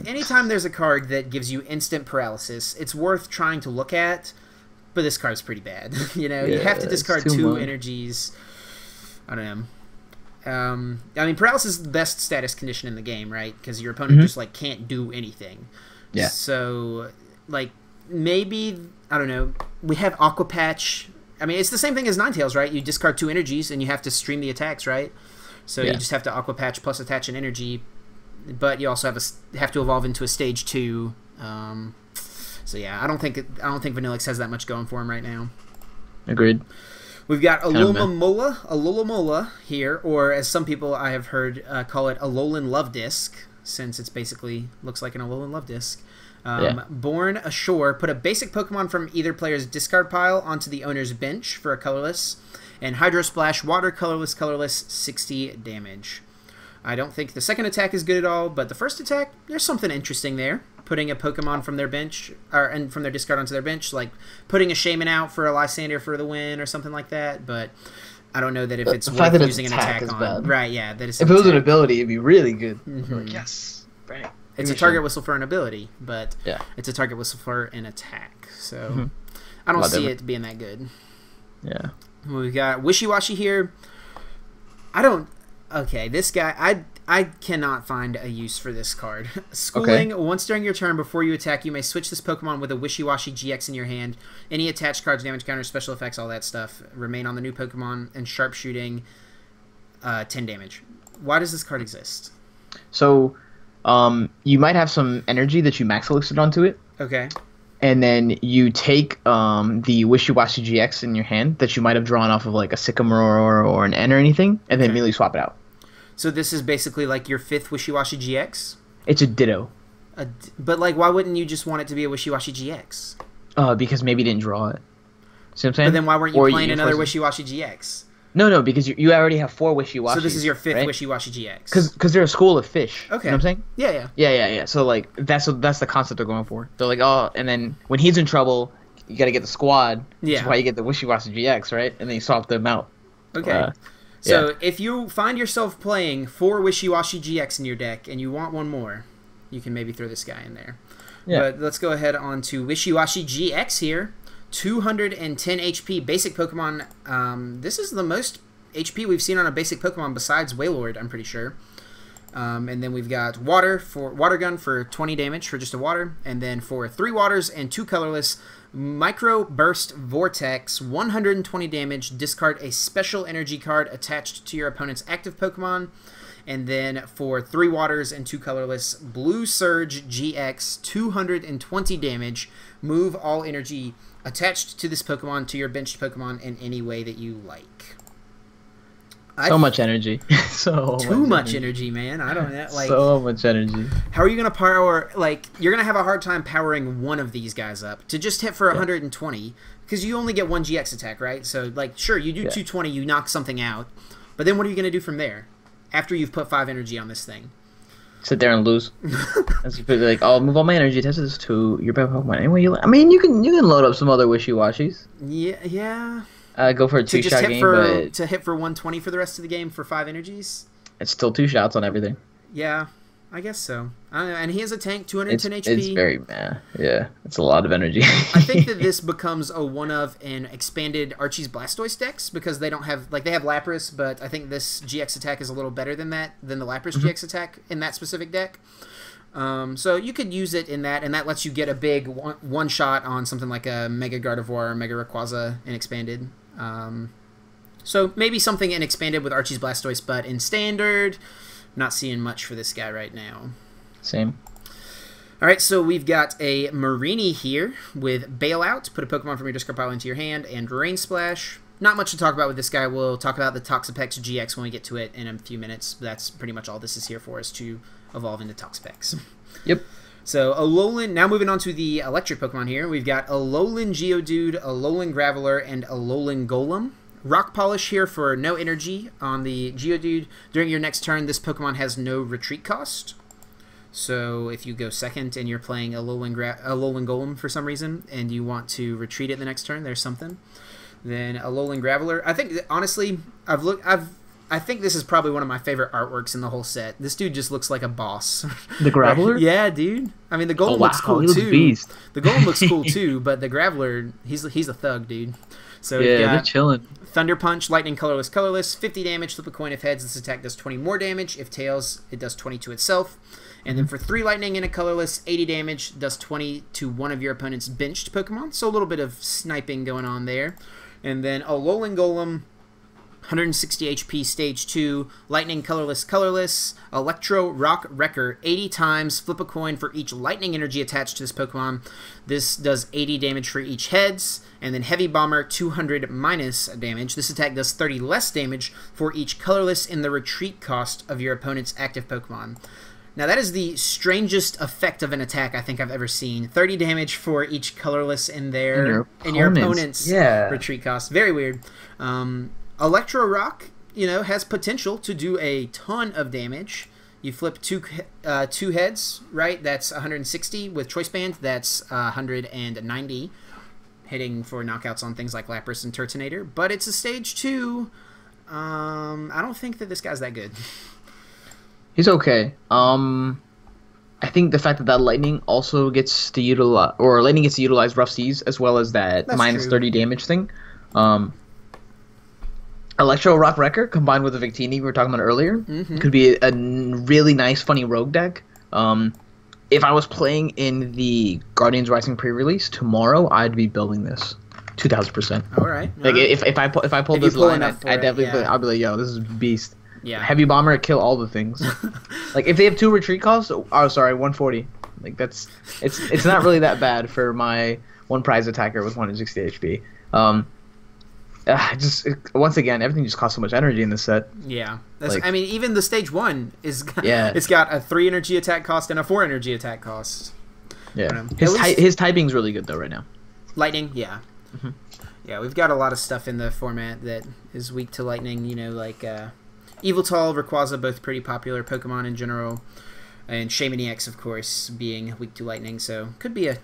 anytime there's a card that gives you instant paralysis, it's worth trying to look at. But this card's pretty bad. You know, you have to discard 2 energies. I don't know. I mean, paralysis is the best status condition in the game, right? Because your opponent just like can't do anything. Yeah. So, like, maybe I don't know. We have Aqua Patch. I mean, it's the same thing as Ninetales, right? You discard 2 energies and you have to stream the attacks, right? So you just have to Aqua Patch plus attach an energy, but you also have to evolve into a stage 2. So yeah, I don't think Vanillix has that much going for him right now. Agreed. We've got Alomomola here, or as some people I have heard call it Alolan Love Disc, since it's basically looks like an Alolan Love Disc. Born ashore, put a basic Pokemon from either player's discard pile onto the owner's bench for a colorless, and Hydro Splash, water, colorless, 60 damage. I don't think the second attack is good at all, but the first attack, there's something interesting there. Putting a Pokemon from their bench, and from their discard onto their bench, like putting a Shaman out for a Lysander for the win or something like that, but I don't know that if it's worth using an attack on. Bad. Right, yeah. That is. If it was an ability, it'd be really good. Like, yes. Right. It's a target whistle for an ability, but it's a target whistle for an attack. So I don't see it being that good. Yeah. We've got Wishy-Washy here. Okay, this guy, I cannot find a use for this card. Schooling, once during your turn before you attack, you may switch this Pokemon with a Wishy-Washy GX in your hand. Any attached cards, damage counters, special effects, all that stuff remain on the new Pokemon, and Sharpshooting, 10 damage. Why does this card exist? So, you might have some energy that you max elixir onto it. Okay. And then you take the Wishy-Washy GX in your hand that you might have drawn off of like a Sycamore or an N or anything, and then immediately swap it out. So this is basically like your 5th Wishy-Washy GX? It's a Ditto. But like, why wouldn't you just want it to be a Wishy-Washy GX? Because maybe you didn't draw it. See what I'm saying? But then why weren't you playing another Wishy-Washy GX? No, because you already have 4 Wishy-Washy. So this is your 5th Wishy-Washy GX. Because they're a school of fish. Okay. You know what I'm saying? Yeah. So like that's the concept they're going for. They're like, oh, and then when he's in trouble, you got to get the squad. Yeah. Which is why you get the Wishy-Washy GX, right? And then you swap them out. Okay. So if you find yourself playing 4 Wishy-Washy GX in your deck and you want one more, you can maybe throw this guy in there. Yeah. But let's go ahead on to Wishy-Washy GX here. 210 HP, basic Pokemon. This is the most HP we've seen on a basic Pokemon besides Wailord, I'm pretty sure. And then we've got Water Gun for 20 damage for just a water. And then for 3 waters and 2 colorless, Micro Burst Vortex, 120 damage. Discard a special energy card attached to your opponent's active Pokemon. And then for 3 waters and 2 colorless, Blue Surge GX, 220 damage. Move all energy attached to this Pokemon to your benched Pokemon in any way that you like. So much energy. Too much energy, man. I don't know. Like, so much energy. How are you going to power... Like, you're going to have a hard time powering one of these guys up. To just hit for 120, because you only get 1 GX attack, right? So, like, sure, you do 220, you knock something out. But then what are you going to do from there? After you've put 5 energy on this thing. Sit there and lose. As you put like, I'll move all my energy attached to your Pokemon. Anyway, you can load up some other Wishy-Washies. Yeah. Go for a 2-shot game, but... To hit for 120 for the rest of the game for 5 energies? It's still 2 shots on everything. Yeah, I guess so. I don't know. And he has a tank, 210 HP. It's very, yeah, it's a lot of energy. I think that this becomes a one-of in expanded Archie's Blastoise decks, because they don't have... Like, they have Lapras, but I think this GX attack is a little better than the Lapras GX attack in that specific deck. So you could use it in that, and that lets you get a big one-shot on something like a Mega Gardevoir or Mega Rayquaza in expanded. So maybe something in expanded with Archie's Blastoise, but in standard, not seeing much for this guy right now. Same. Alright, so we've got a Marini here with Bailout. Put a Pokemon from your discard pile into your hand, and Rain Splash. Not much to talk about with this guy. We'll talk about the Toxapex GX when we get to it in a few minutes. That's pretty much all this is here for, is to evolve into Toxapex. Yep. So, Alolan, now moving on to the electric Pokemon here. We've got Alolan Geodude, Alolan Graveler, and Alolan Golem. Rock Polish here for no energy on the Geodude. During your next turn, this Pokemon has no retreat cost. So if you go second and you're playing a Alolan Golem for some reason and you want to retreat it the next turn, there's something. Then Alolan Graveler. I think honestly, I think this is probably one of my favorite artworks in the whole set. This dude just looks like a boss. The Graveler? Yeah, dude. I mean, the Golem looks cool he looks too. Beast. The Golem looks cool too, but the Graveler, he's a thug, dude. So yeah, they're chilling. Thunder Punch, Lightning, colorless, 50 damage. Flip a coin if heads. This attack does 20 more damage. If tails, it does 20 to itself. And then for 3 Lightning and a colorless, 80 damage, does 20 to one of your opponent's benched Pokemon. So a little bit of sniping going on there. And then Alolan Golem, 160 HP, Stage 2, Lightning, colorless, Electro, Rock, Wrecker, 80 times, flip a coin for each Lightning energy attached to this Pokemon. This does 80 damage for each heads, and then Heavy Bomber, 200 minus damage. This attack does 30 less damage for each colorless in the retreat cost of your opponent's active Pokemon. Now that is the strangest effect of an attack I think I've ever seen. 30 damage for each colorless in your opponent's retreat cost. Very weird. Electro Rock, has potential to do a ton of damage. You flip two heads, right? That's 160. With Choice Band, that's 190. Hitting for knockouts on things like Lapras and Turtonator. But it's a Stage 2. I don't think that this guy's that good. He's okay. I think the fact that Lightning also gets to utilize Rough Seas as well as that minus 30 damage thing. Electro Rock Wrecker combined with the Victini we were talking about earlier could be a really nice, funny rogue deck. If I was playing in the Guardians Rising pre-release tomorrow, I'd be building this 2,000%. All right. Like if I pulled this line, I'd definitely I'd be like, yo, this is beast. Yeah. Heavy Bomber, kill all the things. Like if they have 2 retreat costs, 140. Like it's not really that bad for my one prize attacker with 160 HP. Once again, everything just costs so much energy in this set. Yeah, even the Stage 1 it's got a 3 energy attack cost and a 4 energy attack cost. Yeah, his typing's really good though right now. Lightning, yeah. Yeah, we've got a lot of stuff in the format that is weak to Lightning. Like Yveltal, Rayquaza, both pretty popular Pokemon in general. And Shaman EX, of course, being weak to Lightning. So could be a,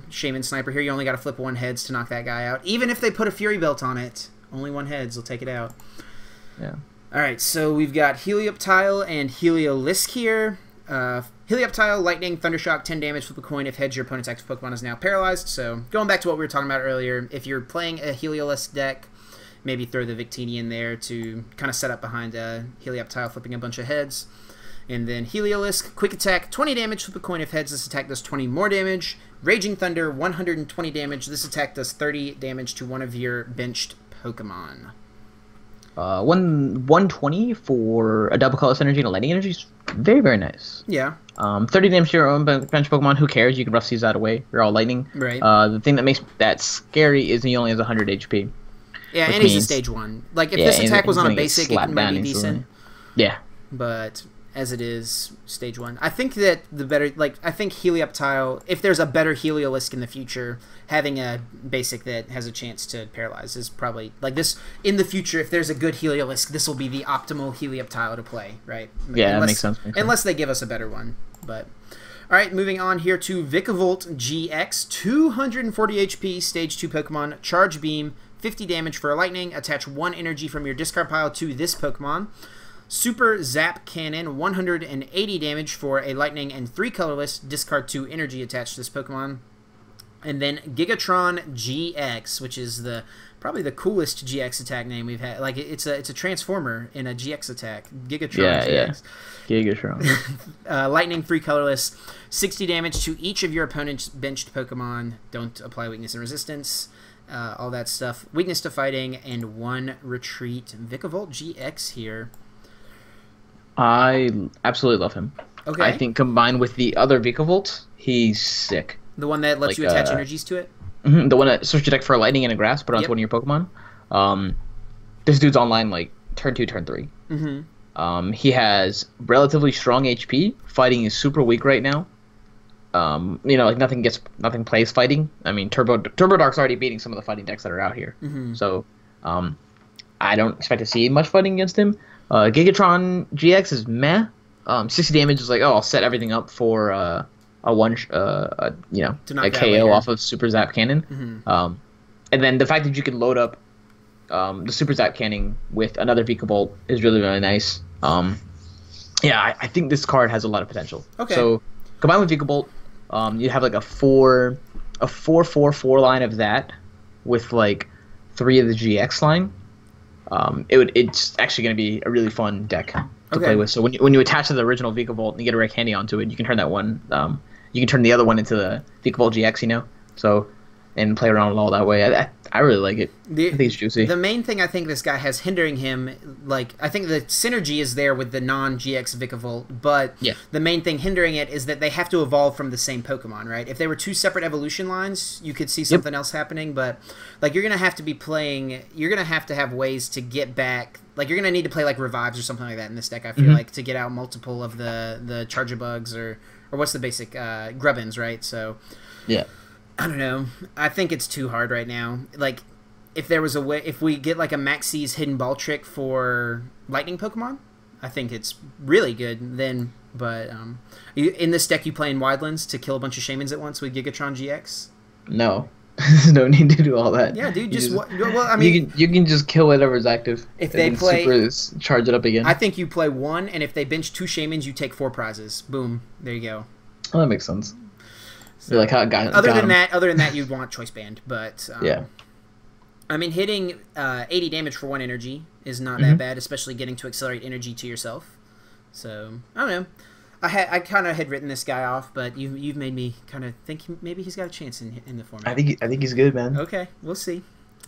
Shaman Sniper here. You only got to flip 1 heads to knock that guy out. Even if they put a Fury Belt on it, only 1 heads will take it out. Yeah. Alright, so we've got Helioptile and Heliolisk here. Helioptile, Lightning, Thundershock, 10 damage, flip a coin. If heads, your opponent's active Pokemon is now paralyzed. So going back to what we were talking about earlier, if you're playing a Heliolisk deck, maybe throw the Victini in there to kind of set up behind Helioptile, flipping a bunch of heads. And then Heliolisk, quick attack, 20 damage, flip a coin if heads. This attack does 20 more damage. Raging Thunder, 120 damage. This attack does 30 damage to one of your benched Pokemon. 120 for a double colorless energy and a lightning energy is very, very nice. Yeah. 30 damage to your own bench Pokemon. Who cares? You can Rough Seas that away. You're all lightning. Right. The thing that makes that scary is he only has 100 HP. Yeah, and he's a Stage 1. Like, if this attack was on a basic, it might be decent. Yeah. But as it is, Stage 1. I think that I think Helioptile, if there's a better Heliolisk in the future, having a basic that has a chance to paralyze is probably, this, in the future, if there's a good Heliolisk, this will be the optimal Helioptile to play, right? Yeah, that makes sense. Unless they give us a better one, but... Alright, moving on here to Vikavolt GX, 240 HP, Stage 2 Pokemon, Charge Beam, 50 damage for a Lightning, attach 1 energy from your discard pile to this Pokemon. Super Zap Cannon, 180 damage for a Lightning and 3 colorless, discard 2 energy attached to this Pokemon. And then Gigatron GX, which is probably the coolest GX attack name we've had. Like, it's a Transformer in a GX attack. Gigatron GX. Yeah, Gigatron. Lightning, 3 colorless, 60 damage to each of your opponent's benched Pokemon. Don't apply weakness and resistance. All that stuff. Weakness to fighting and 1 retreat. Vikavolt GX here. I absolutely love him. Okay. I think combined with the other Vikavolt, he's sick. The one that lets you attach energies to it? The one that search your deck for a lightning and a grass, put onto one of your Pokemon. This dude's online turn 2, turn 3. He has relatively strong HP. Fighting is super weak right now. Nothing plays fighting. I mean, Turbo Dark's already beating some of the fighting decks that are out here. So I don't expect to see much fighting against him. Gigatron GX is meh. 60 damage is like, oh, I'll set everything up for a KO off of Super Zap Cannon. And then the fact that you can load up the Super Zap Cannon with another Vika Bolt is really, really nice. I think this card has a lot of potential. Okay. So combined with Vika Bolt, you have like a 4/4/4 line of that with like 3 of the GX line. It's actually going to be a really fun deck to play with. So when you attach to the original Vika Bolt and you get a rare candy onto it, you can turn that one. You can turn the other one into the Vika Bolt GX. So and play around with all that way. I really like it. I think it's juicy. The main thing I think this guy has hindering him, like, I think the synergy is there with the non-GX Vikavolt, but the main thing hindering it is that they have to evolve from the same Pokemon, right? If they were 2 separate evolution lines, you could see something else happening, but, like, you're going to have to be playing, you're going to have ways to get back, like, you're going to need to play, like, Revives or something like that in this deck, I feel like, to get out multiple of the Chargebugs or what's the basic, Grubbins, right? So, yeah. I don't know. I think it's too hard right now. Like, if there was a way, if we get like a Maxie's Hidden Ball trick for Lightning Pokemon, I think it's really good then. But in this deck, you play in Wildlands to kill a bunch of Shaymins at once with Gigatron GX? No. There's no need to do all that. Yeah, dude. Well, I mean, you can just kill whatever's active. If they play, charge it up again. I think you play 1, and if they bench 2 Shaymins, you take 4 prizes. Boom. There you go. Oh, that makes sense. So, like how other than that, you'd want Choice Band, but yeah. I mean, hitting 80 damage for 1 energy is not that bad, especially getting to accelerate energy to yourself. So I don't know. I kind of had written this guy off, but you've made me kind of think maybe he's got a chance in the format. I think he's good, man. Okay, we'll see.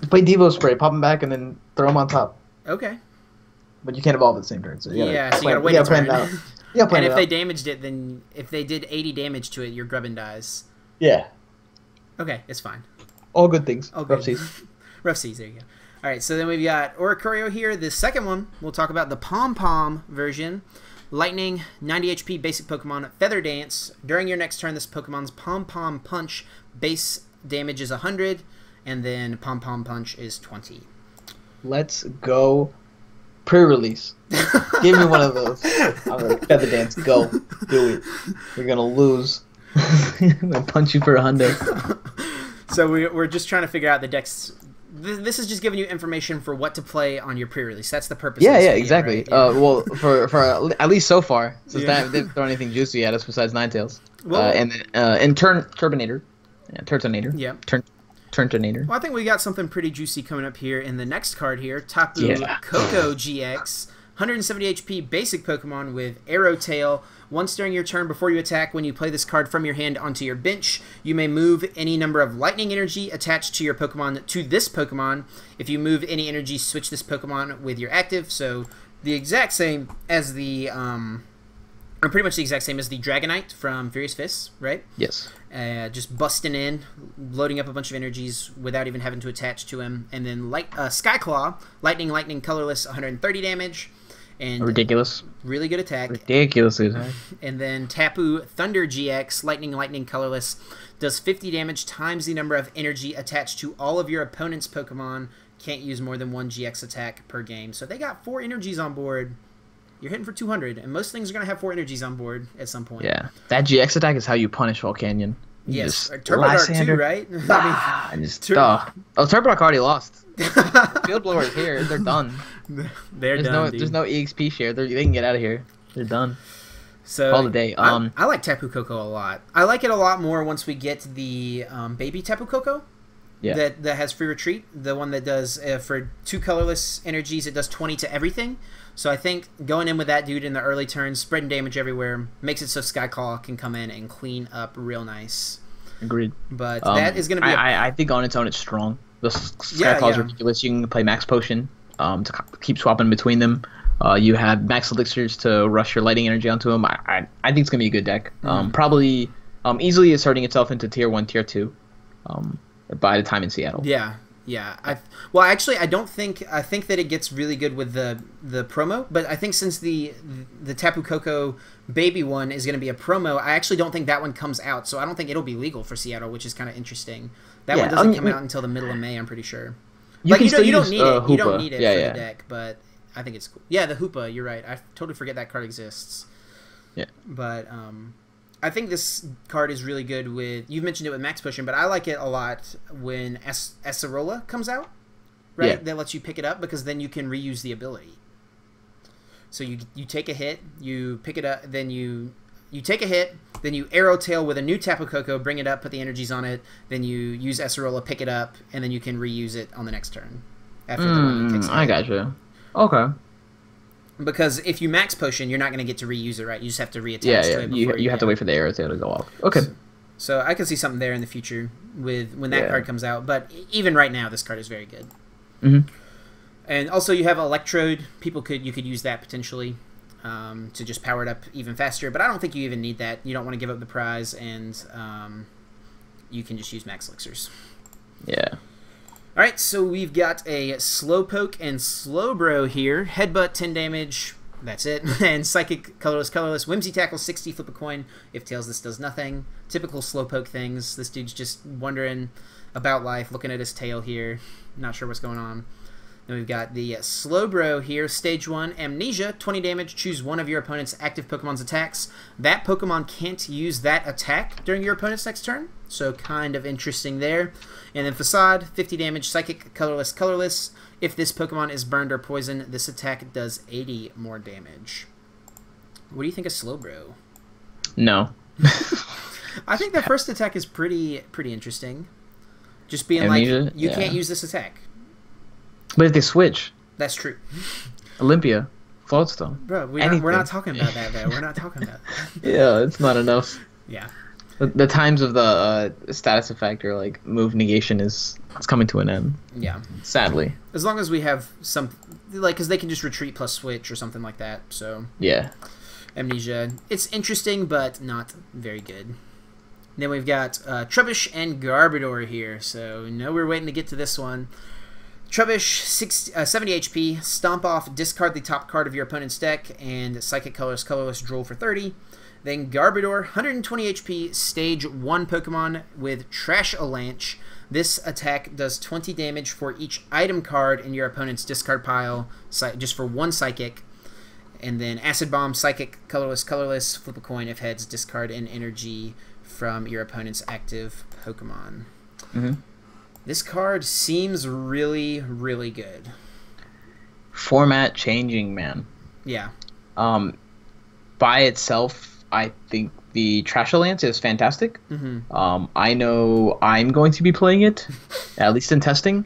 Play Devo Spray, pop him back, and then throw him on top. Okay. But you can't evolve at the same turn, so you gotta wait a turn. And if they damaged it, then if they did 80 damage to it, your Grubbin dies. Yeah. Okay, it's fine. All good things. All good. Rough seas. Rough seas, there you go. All right, so then we've got Oricorio here. The second one, we'll talk about the Pom-Pom version. Lightning, 90 HP basic Pokemon, Feather Dance. During your next turn, this Pokemon's Pom-Pom Punch base damage is 100, and then Pom-Pom Punch is 20. Let's go. Pre-release. Give me one of those. I'm like, Feather Dance, go. Do it. You're going to lose. I'm going to punch you for 100. So we're just trying to figure out the decks. This is just giving you information for what to play on your pre-release. That's the purpose. Yeah, of this yeah, video, exactly. Right? Yeah. Well, for at least so far, since they didn't throw anything juicy at us besides Ninetales. Well, and Turbinator. Yeah, Turtonator. Yeah. Turtonator. Well, I think we got something pretty juicy coming up here in the next card here. Tapu Koko GX. 170 HP basic Pokemon with Arrow Tail. Once during your turn before you attack, when you play this card from your hand onto your bench, you may move any number of lightning energy attached to your Pokemon to this Pokemon. If you move any energy, switch this Pokemon with your active. So the exact same as the, or pretty much the exact same as the Dragonite from Furious Fists, right? Yes. Just busting in, loading up a bunch of energies without even having to attach to him. And then Skyclaw, Lightning, colorless, 130 damage. And ridiculous. Really good attack. Ridiculous attack. And then Tapu Thunder GX, Lightning, colorless, does 50 damage times the number of energy attached to all of your opponent's Pokemon. Can't use more than 1 GX attack per game. So they got 4 energies on board. You're hitting for 200, and most things are going to have 4 energies on board at some point. Yeah. That GX attack is how you punish Volcanion. Yes. Turbo Dark too, right? Turbo Dark already lost. Field Blower is here. They're done. There's done. There's no EXP share. They can get out of here. They're done. So all the day. I like Tapu Koko a lot. I like it a lot more once we get the baby Tapu Koko. Yeah. That has free retreat. The one that does for 2 colorless energies, it does 20 to everything. So I think going in with that dude in the early turns, spreading damage everywhere, makes it so Skyclaw can come in and clean up real nice. Agreed. But that is going to be. I think on its own it's strong. The Skyclaw is ridiculous. You can play Max Potion to keep swapping between them. You have Max Elixirs to rush your lighting energy onto them. I think it's going to be a good deck. Probably easily asserting itself into Tier 1, Tier 2 by the time in Seattle. Yeah. Yeah, I don't think I think that it gets really good with the promo, but I think since the Tapu Koko baby one is going to be a promo, I actually don't think that one comes out, so I don't think it'll be legal for Seattle, which is kind of interesting. That one doesn't come out until the middle of May, I'm pretty sure. You can still you use don't need it. You don't Hoopa. need it Yeah, for yeah. the deck, but I think it's cool. Yeah, the Hoopa. You're right. I totally forget that card exists. Yeah. But I think this card is really good with. You've mentioned it with Max Potion, but I like it a lot when Acerola comes out. Right. Yeah. That lets you pick it up because then you can reuse the ability. So you take a hit, you pick it up, then you take a hit, then you Arrow Tail with a new Tapu Koko, bring it up, put the energies on it, then you use Acerola, pick it up, and then you can reuse it on the next turn. After the one that takes a hit. I gotcha. Okay. Because if you Max Potion, you're not going to get to reuse it, right? You just have to reattach Yeah, to yeah. it before You have to wait for the arrow tail to go off. Okay. So I can see something there in the future with when that Yeah. card comes out. But even right now, this card is very good. Mm-hmm. And also, you have Electrode. You could use that potentially to just power it up even faster. But I don't think you even need that. You don't want to give up the prize, and you can just use Max Elixirs. Yeah. All right, so we've got a Slowpoke and Slowbro here. Headbutt, 10 damage. That's it. And Psychic, colorless. Whimsy Tackle, 60. Flip a coin. If tails, this does nothing. Typical Slowpoke things. This dude's just wondering about life, looking at his tail here. Not sure what's going on. Then we've got the Slowbro here. Stage 1, Amnesia, 20 damage. Choose one of your opponent's active Pokemon's attacks. That Pokemon can't use that attack during your opponent's next turn. So kind of interesting there. And then Facade, 50 damage. Psychic, colorless. If this Pokemon is burned or poisoned, this attack does 80 more damage. What do you think of Slowbro? No. I think the first attack is pretty interesting. Just being Amnesia? like, you Yeah. can't use this attack. But if they switch, That's true. Olympia, Floatstone. Bro, we're Anything. not talking about that, though. We're not talking about that. Yeah, it's not enough. Yeah. The times of the status effect or like move negation it's coming to an end. Yeah. Sadly. As long as we have some, like, because they can just retreat plus switch or something like that. So, Yeah. Amnesia. It's interesting, but not very good. Then we've got Trubbish and Garbodor here. So, no, we're waiting to get to this one. Trubbish, 70 HP. Stomp off, discard the top card of your opponent's deck, and Psychic, colorless, Drool for 30. Then Garbodor, 120 HP, stage 1 Pokemon with Trash Avalanche. This attack does 20 damage for each item card in your opponent's discard pile, just for one Psychic. And then Acid Bomb, Psychic, colorless, flip a coin. If heads, discard an energy from your opponent's active Pokemon. Mm-hmm. This card seems really, really good. Format changing, man. Yeah. By itself, I think the Trash Lance is fantastic. Mm-hmm. I know I'm going to be playing it, at least in testing,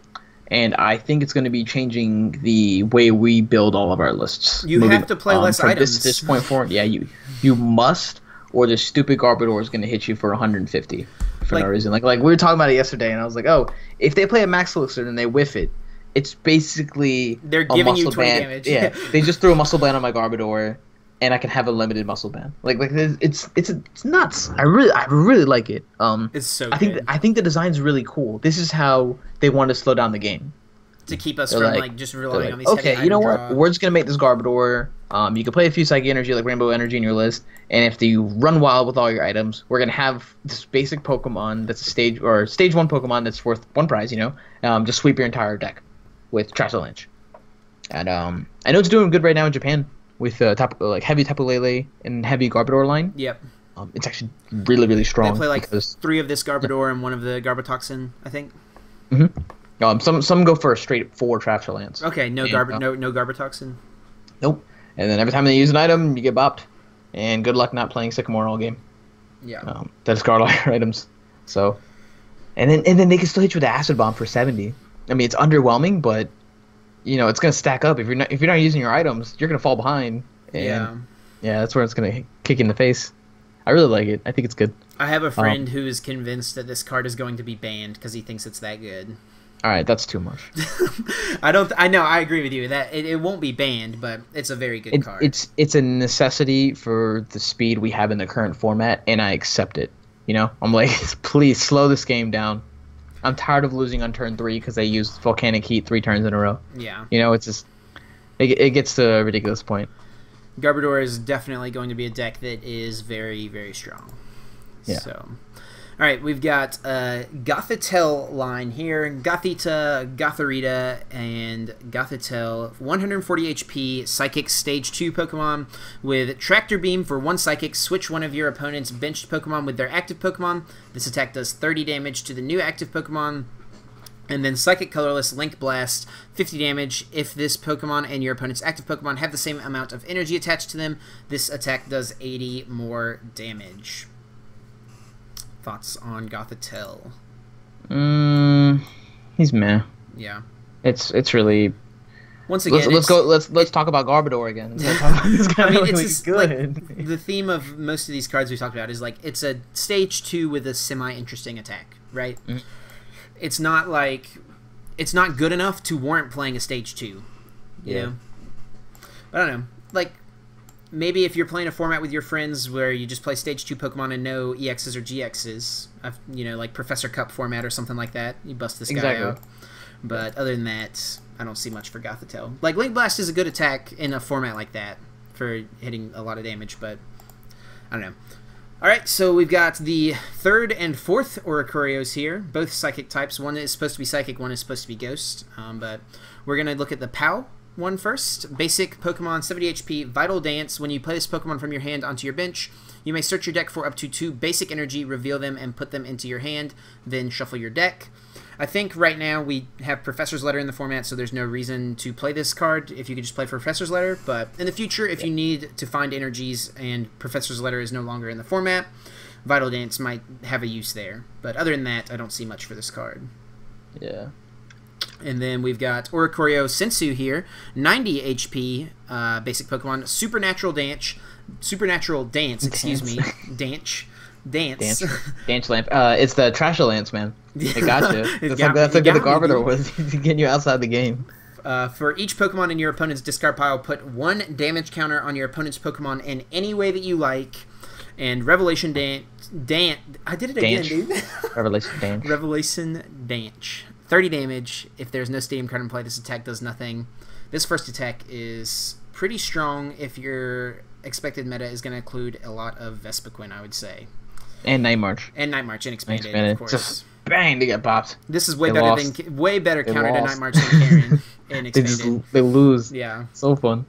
and I think it's going to be changing the way we build all of our lists. You have to play less from items. This point forward, yeah, you must, or the stupid Garbodor is going to hit you for 150 for no reason. Like we were talking about it yesterday, and I was like, oh, if they play a Max Elixir and they whiff it, it's basically they're a giving you muscle 20 band. damage. Yeah, they just threw a muscle band on my Garbodor, and I can have a limited muscle band. Like it's nuts. I really like it. It's so I good. think the design's really cool. This is how they want to slow down the game. To keep us They're from like- just relying on these okay, heavy you know item what? draw. We're just gonna make this Garbodor. You can play a few Psychic Energy, like Rainbow Energy, in your list, and if you run wild with all your items, we're gonna have this basic Pokemon that's a stage 1 Pokemon that's worth one prize. Just sweep your entire deck with Trash Avalanche. And I know it's doing good right now in Japan with heavy Tapu Lele and heavy Garbodor line. Yep. It's actually really, really strong. They play like because, 3 of this Garbodor and 1 of the Garbotoxin, I think. some go for a straight 4 Trash Lance. Okay, no Garbotoxin. Nope. And then every time they use an item, you get bopped. And good luck not playing Sycamore all game. Yeah. Discard all your items. So, and then they can still hit you with the Acid Bomb for 70. I mean, it's underwhelming, but it's gonna stack up. If you're not using your items, you're gonna fall behind. And yeah, that's where it's gonna kick you in the face. I really like it. I think it's good. I have a friend who is convinced that this card is going to be banned because he thinks it's that good. All right, that's too much. I know. I agree with you that it won't be banned, but it's a very good card. It's a necessity for the speed we have in the current format, and I accept it. I'm like, please slow this game down. I'm tired of losing on turn 3 because they used Volcanic Heat 3 turns in a row. Yeah. It's just it gets to a ridiculous point. Garbodor is definitely going to be a deck that is very, very strong. Yeah. So, All right, we've got Gothitelle line here. Gothita, Gothorita, and Gothitelle. 140 HP, Psychic Stage 2 Pokemon with Tractor Beam for 1 Psychic. Switch one of your opponent's benched Pokemon with their active Pokemon. This attack does 30 damage to the new active Pokemon. And then Psychic Colorless, Link Blast, 50 damage. If this Pokemon and your opponent's active Pokemon have the same amount of energy attached to them, this attack does 80 more damage. Thoughts on Gothitelle? He's meh. Yeah. It's really. Once again, let's talk about Garbodor again. I mean, it's just, good. Like, the theme of most of these cards we talked about is like it's a stage 2 with a semi-interesting attack, right? Mm-hmm. It's not like it's not good enough to warrant playing a stage 2. You know? But I don't know. Like, maybe if you're playing a format with your friends where you just play stage 2 Pokemon and no EXs or GXs, you know, like Professor Cup format or something like that, you bust this guy out. But other than that, I don't see much for Gothitelle. Like, Link Blast is a good attack in a format like that for hitting a lot of damage, but I don't know. Alright, so we've got the 3rd and 4th Oricorios here, both Psychic types. One is supposed to be Psychic, one is supposed to be Ghost, but we're going to look at the POW one first. Basic Pokemon, 70 HP, Vital Dance. When you play this Pokemon from your hand onto your bench, you may search your deck for up to 2 basic energy, reveal them, and put them into your hand, then shuffle your deck. I think right now we have Professor's Letter in the format, so there's no reason to play this card if you could just play Professor's Letter. But in the future, if you need to find energies and Professor's Letter is no longer in the format, Vital Dance might have a use there. But other than that, I don't see much for this card. Yeah. And then we've got Oricorio Sensu here, 90 HP, basic Pokemon, Supernatural Dance, excuse me, Dance. Dance Lamp. It's the Trasher Lance, man. It got you. That's how good the Garbodor was, getting you outside the game. For each Pokemon in your opponent's discard pile, put 1 damage counter on your opponent's Pokemon in any way that you like. And Revelation Dance. I did it again, dude. Revelation Dance. 30 damage. If there's no Stadium card in play, this attack does nothing. This first attack is pretty strong if your expected meta is going to include a lot of Vespiquen, I would say. And Night March. And Night March and Expanded, of course. Just bang, they get popped. This is way better counter to Night March than Karen and Expanded. They lose. Yeah. So fun.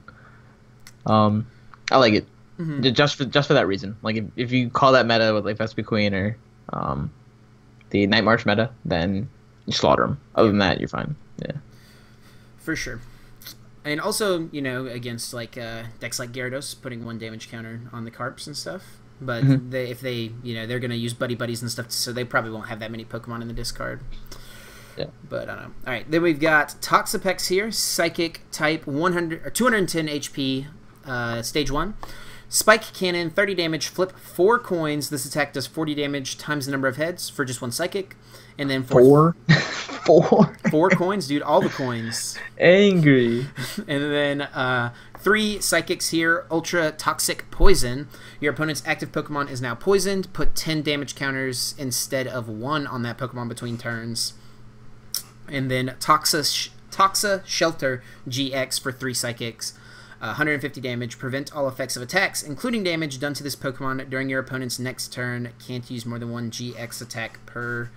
I like it. Mm-hmm. Just for that reason. Like if you call that meta with like Vespiquen or the Night March meta, then you slaughter them. Other than that, you're fine. Yeah. For sure. And also, you know, against like decks like Gyarados, putting 1 damage counter on the Carps and stuff. But if they, you know, they're going to use Buddy Buddies and stuff, so they probably won't have that many Pokemon in the discard. Yeah. But I don't know. All right, then we've got Toxapex here, Psychic type, 210 HP, stage 1. Spike Cannon, 30 damage, flip 4 coins. This attack does 40 damage times the number of heads for just 1 Psychic. And then four coins, dude, all the coins. Angry. And then 3 Psychics here, Ultra Toxic Poison. Your opponent's active Pokemon is now poisoned. Put 10 damage counters instead of 1 on that Pokemon between turns. And then Toxa Shelter GX for 3 Psychics. 150 damage. Prevent all effects of attacks, including damage done to this Pokemon during your opponent's next turn. Can't use more than 1 GX attack per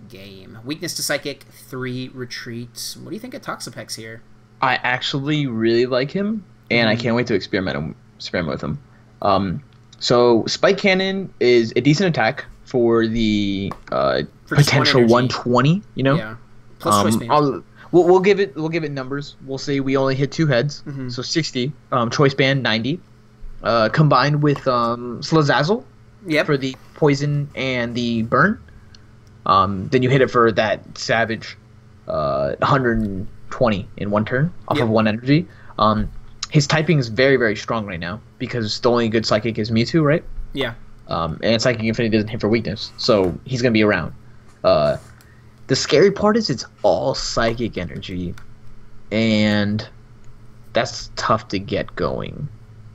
game. Weakness to Psychic, 3 Retreat. What do you think of Toxapex here? I actually really like him, and I can't wait to experiment with him. So Spike Cannon is a decent attack for the potential 120. You know, yeah. Plus choice band. We'll give it numbers. We'll say we only hit 2 heads, so 60. Choice band 90. Combined with Slazazzle for the poison and the burn. Then you hit it for that savage 120 in 1 turn off of 1 energy. His typing is very, very strong right now because the only good Psychic is Mewtwo, right? Yeah. And Psychic Infinity doesn't hit for weakness, so he's going to be around. The scary part is it's all Psychic energy, and that's tough to get going.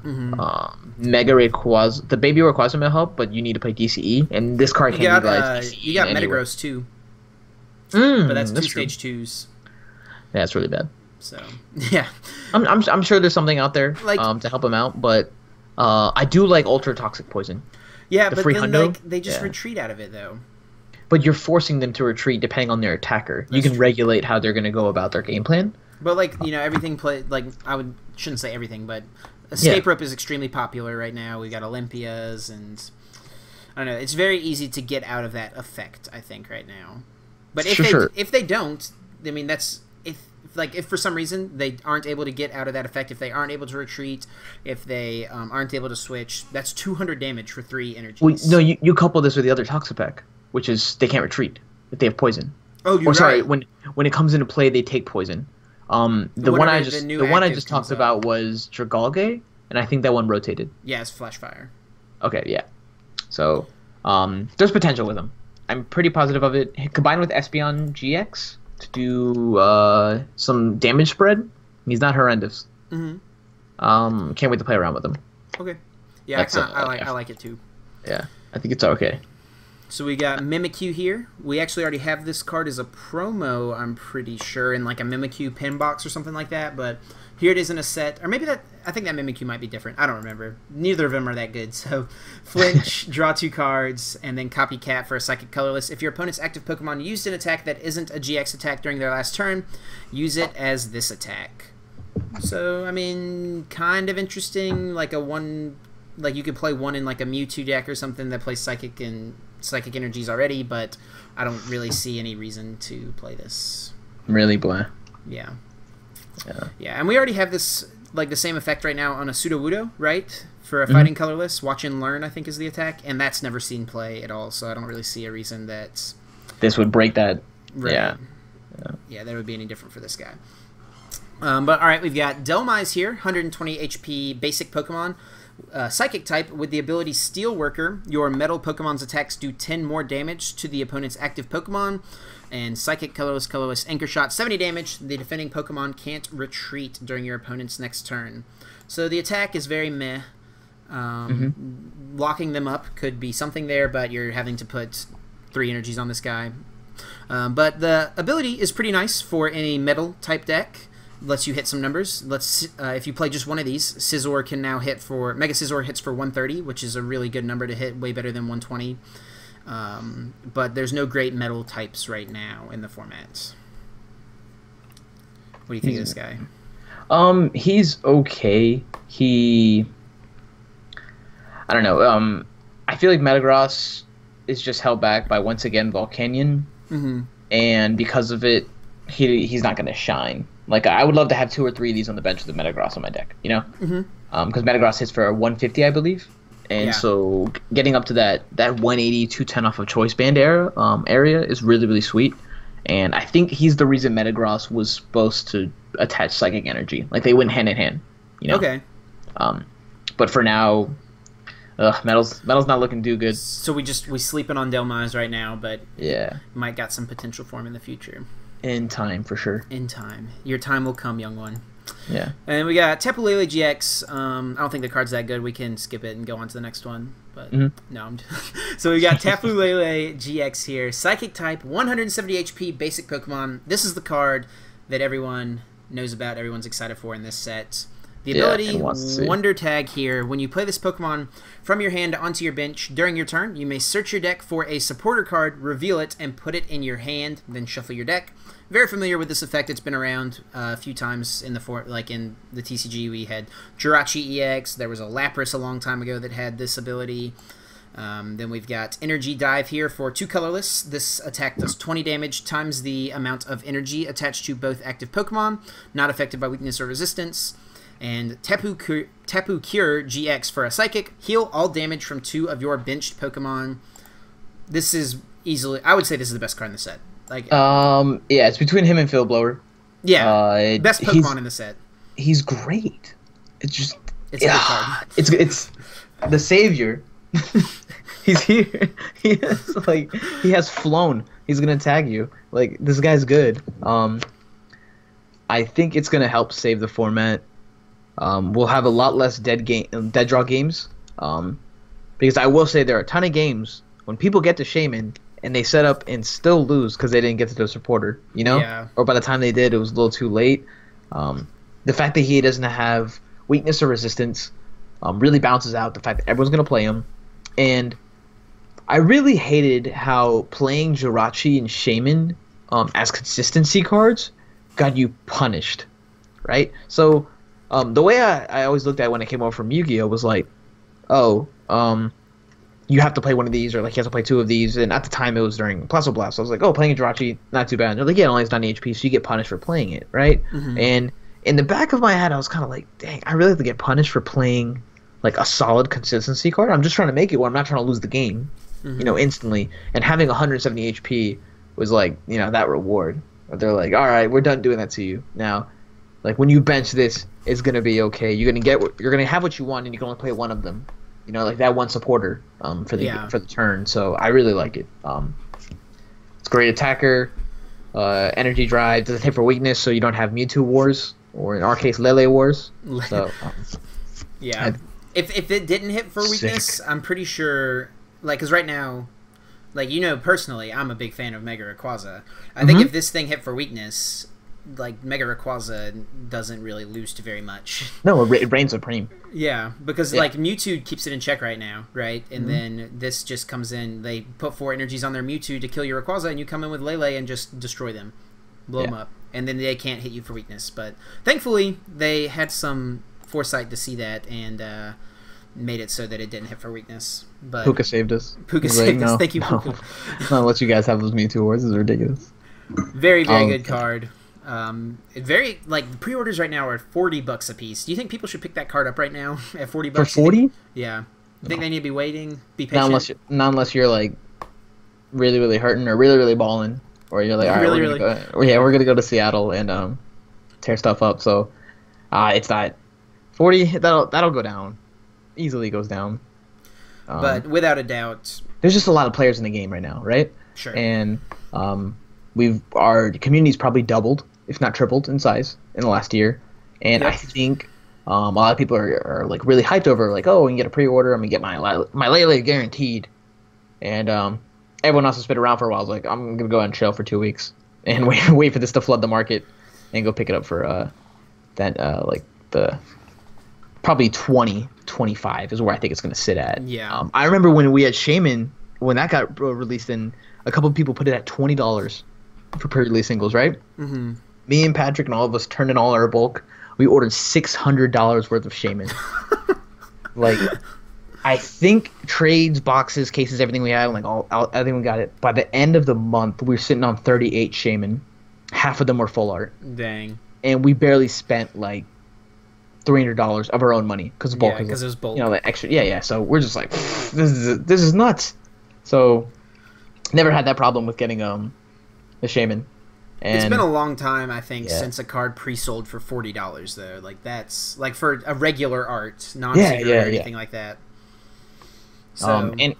Mega Rayquaza, the Baby Rayquaza may help, but you need to play DCE, and this card can't utilize DCE. You got Metagross too, but that's 2 stage 2s. Yeah, that's really bad. So yeah, I'm sure there's something out there to help him out, but I do like Ultra Toxic Poison. Yeah, but then they just retreat out of it though. but you're forcing them to retreat depending on their attacker. You can regulate how they're going to go about their game plan. But like, you know, everything shouldn't say everything, but escape rope is extremely popular right now. We got Olympias, and I don't know. It's very easy to get out of that effect, I think, right now. But if they don't, I mean, that's if for some reason they aren't able to get out of that effect, if they aren't able to retreat, if they aren't able to switch, that's 200 damage for 3 energies. Well, no, you couple this with the other Toxapex, which is they can't retreat if they have poison. Oh, you're right. Sorry, when it comes into play, they take poison. The one I just talked about was Dragalge, and I think that one rotated. Yeah, it's Flash Fire. Okay, yeah. So there's potential with him. I'm pretty positive of it. Combined with Espeon GX to do some damage spread, he's not horrendous. Mm-hmm. Can't wait to play around with him. Okay. Yeah, I like it too. Yeah, I think it's okay. So we got Mimikyu here. We actually already have this card as a promo, I'm pretty sure, in like a Mimikyu pin box or something like that, but here it is in a set. Or maybe I think that Mimikyu might be different. I don't remember. Neither of them are that good. So flinch, draw 2 cards, and then Copycat for a Psychic Colorless. If your opponent's active Pokemon used an attack that isn't a GX attack during their last turn, use it as this attack. So, I mean, kind of interesting. Like you could play one in like a Mewtwo deck or something that plays Psychic and Psychic Energies already, but I don't really see any reason to play this. Really, boy. Yeah. Yeah, and we already have this, like, the same effect right now on a Sudowoodo, right? For a Fighting Colorless. Watch and Learn, I think, is the attack, and that's never seen play at all, so I don't really see a reason that this would break that. Right. Yeah, that would be any different for this guy. But, alright, we've got Delmise here, 120 HP basic Pokemon. Psychic type with the ability Steelworker. Your metal Pokemon's attacks do 10 more damage to the opponent's active Pokemon. And Psychic Colorless Anchor Shot, 70 damage. The defending Pokemon can't retreat during your opponent's next turn. So the attack is very meh. Locking them up could be something there, but you're having to put 3 energies on this guy. But the ability is pretty nice for any metal type deck. Lets you hit some numbers. If you play just one of these, Scizor can now hit for... Mega Scizor hits for 130, which is a really good number to hit, way better than 120. But there's no great metal types right now in the format. What do you think of this guy? He's okay. I don't know. I feel like Metagross is just held back by, once again, Volcanion. And because of it, he's not going to shine. Like, I would love to have 2 or 3 of these on the bench with the Metagross on my deck, you know? Because Metagross hits for 150, I believe. And so getting up to that 180, 210 off of Choice Band area is really, really sweet. And I think he's the reason Metagross was supposed to attach Psychic Energy. Like, they went hand in hand, you know? Okay. But for now, Metal's not looking too good. So we sleeping on Delmise right now, but yeah, might got some potential for him in the future. In time, for sure. In time. Your time will come, young one. Yeah. And we got Tapu Lele GX. I don't think the card's that good. We can skip it and go on to the next one. But no. So we got Tapu Lele GX here. Psychic type, 170 HP, basic Pokemon. This is the card that everyone knows about, everyone's excited for in this set. The ability, Wonder Tag here. When you play this Pokemon from your hand onto your bench during your turn, you may search your deck for a supporter card, reveal it, and put it in your hand, then shuffle your deck. Very familiar with this effect. It's been around a few times in in the TCG. We had Jirachi EX. There was a Lapras a long time ago that had this ability. Then we've got Energy Dive here for 2 colorless. This attack does 20 damage times the amount of energy attached to both active Pokemon, not affected by weakness or resistance. And Tapu Cure GX for a Psychic. Heal all damage from 2 of your benched Pokemon. This is easily... I would say this is the best card in the set. Like, yeah, it's between him and Phil Blower. Yeah, best Pokemon in the set. He's great. It's just... It's a good card. It's the savior. He's here. He has flown. He's going to tag you. Like, this guy's good. I think it's going to help save the format. We'll have a lot less dead draw games, because I will say there are a ton of games when people get to Shaman and they set up and still lose because they didn't get to the supporter, you know? Yeah. Or by the time they did, it was a little too late. The fact that he doesn't have weakness or resistance really balances out the fact that everyone's going to play him. And I really hated how playing Jirachi and Shaman as consistency cards got you punished, right? So the way I always looked at it when I came over from Yu-Gi-Oh was like, oh, you have to play one of these, or like you have to play two of these. And at the time, it was during Plus Blast. So I was like, oh, playing a Jirachi, not too bad. And they're like, yeah, it only has 90 HP, so you get punished for playing it, right? And in the back of my head, I was kind of like, dang, I really have to get punished for playing like a solid consistency card. I'm just trying to make it where I'm not trying to lose the game, instantly. And having 170 HP was like, that reward. But they're like, all right, we're done doing that to you now. Like when you bench this, it's gonna be okay. You're gonna have what you want, and you can only play one of them. Like that one supporter for the turn. So I really like it. It's a great attacker. Energy drive doesn't hit for weakness, so you don't have Mewtwo wars, or in our case, Lele wars. So yeah, if it didn't hit for weakness, I'm pretty sure. Like, because right now, like personally, I'm a big fan of Mega Rayquaza. I think if this thing hit for weakness, like Mega Rayquaza doesn't really lose to very much. No, it reigns supreme. Yeah, because like Mewtwo keeps it in check right now, right? And then this just comes in. They put 4 energies on their Mewtwo to kill your Rayquaza, and you come in with Lele and just destroy them, blow them up, and then they can't hit you for weakness. But thankfully, they had some foresight to see that and made it so that it didn't hit for weakness. But Puka saved us. Puka saved us. Thank you, Puka. Not let you guys have those Mewtwo wars. This is ridiculous. Very, very good card. Very the pre-orders right now are $40 a piece. Do you think people should pick that card up right now at $40? For 40? Yeah. You think they need to be waiting? Be patient. Not unless you're like really, really hurting or really, really balling, or you're like, all right, we're gonna go to Seattle and tear stuff up. So it's not 40. That'll go down. Easily goes down. But without a doubt, there's just a lot of players in the game right now, right? Sure. And our community's probably doubled, if not tripled, in size in the last year. And I think a lot of people are like really hyped over, like, oh, we can get a pre-order. I'm gonna get my Lele guaranteed. And everyone else has been around for a while. I was like, I'm gonna go out and chill for 2 weeks and wait for this to flood the market and go pick it up for the probably 25 is where I think it's gonna sit at. Yeah. I remember when we had Shaman, when that got released, and a couple of people put it at $20 for pre-release singles, right? Me and Patrick and all of us turned in all our bulk. We ordered $600 worth of Shaman. Like, I think trades, boxes, cases, everything we had, like I think we got it. By the end of the month, we were sitting on 38 Shaman. Half of them were full art. Dang. And we barely spent like $300 of our own money because bulk. Yeah, because it was bulk. The extra. Yeah. So we're just like, this is nuts. So never had that problem with getting the Shaman. And it's been a long time, I think, since a card pre-sold for $40 though. Like that's like for a regular art, non-secret or anything like that. So and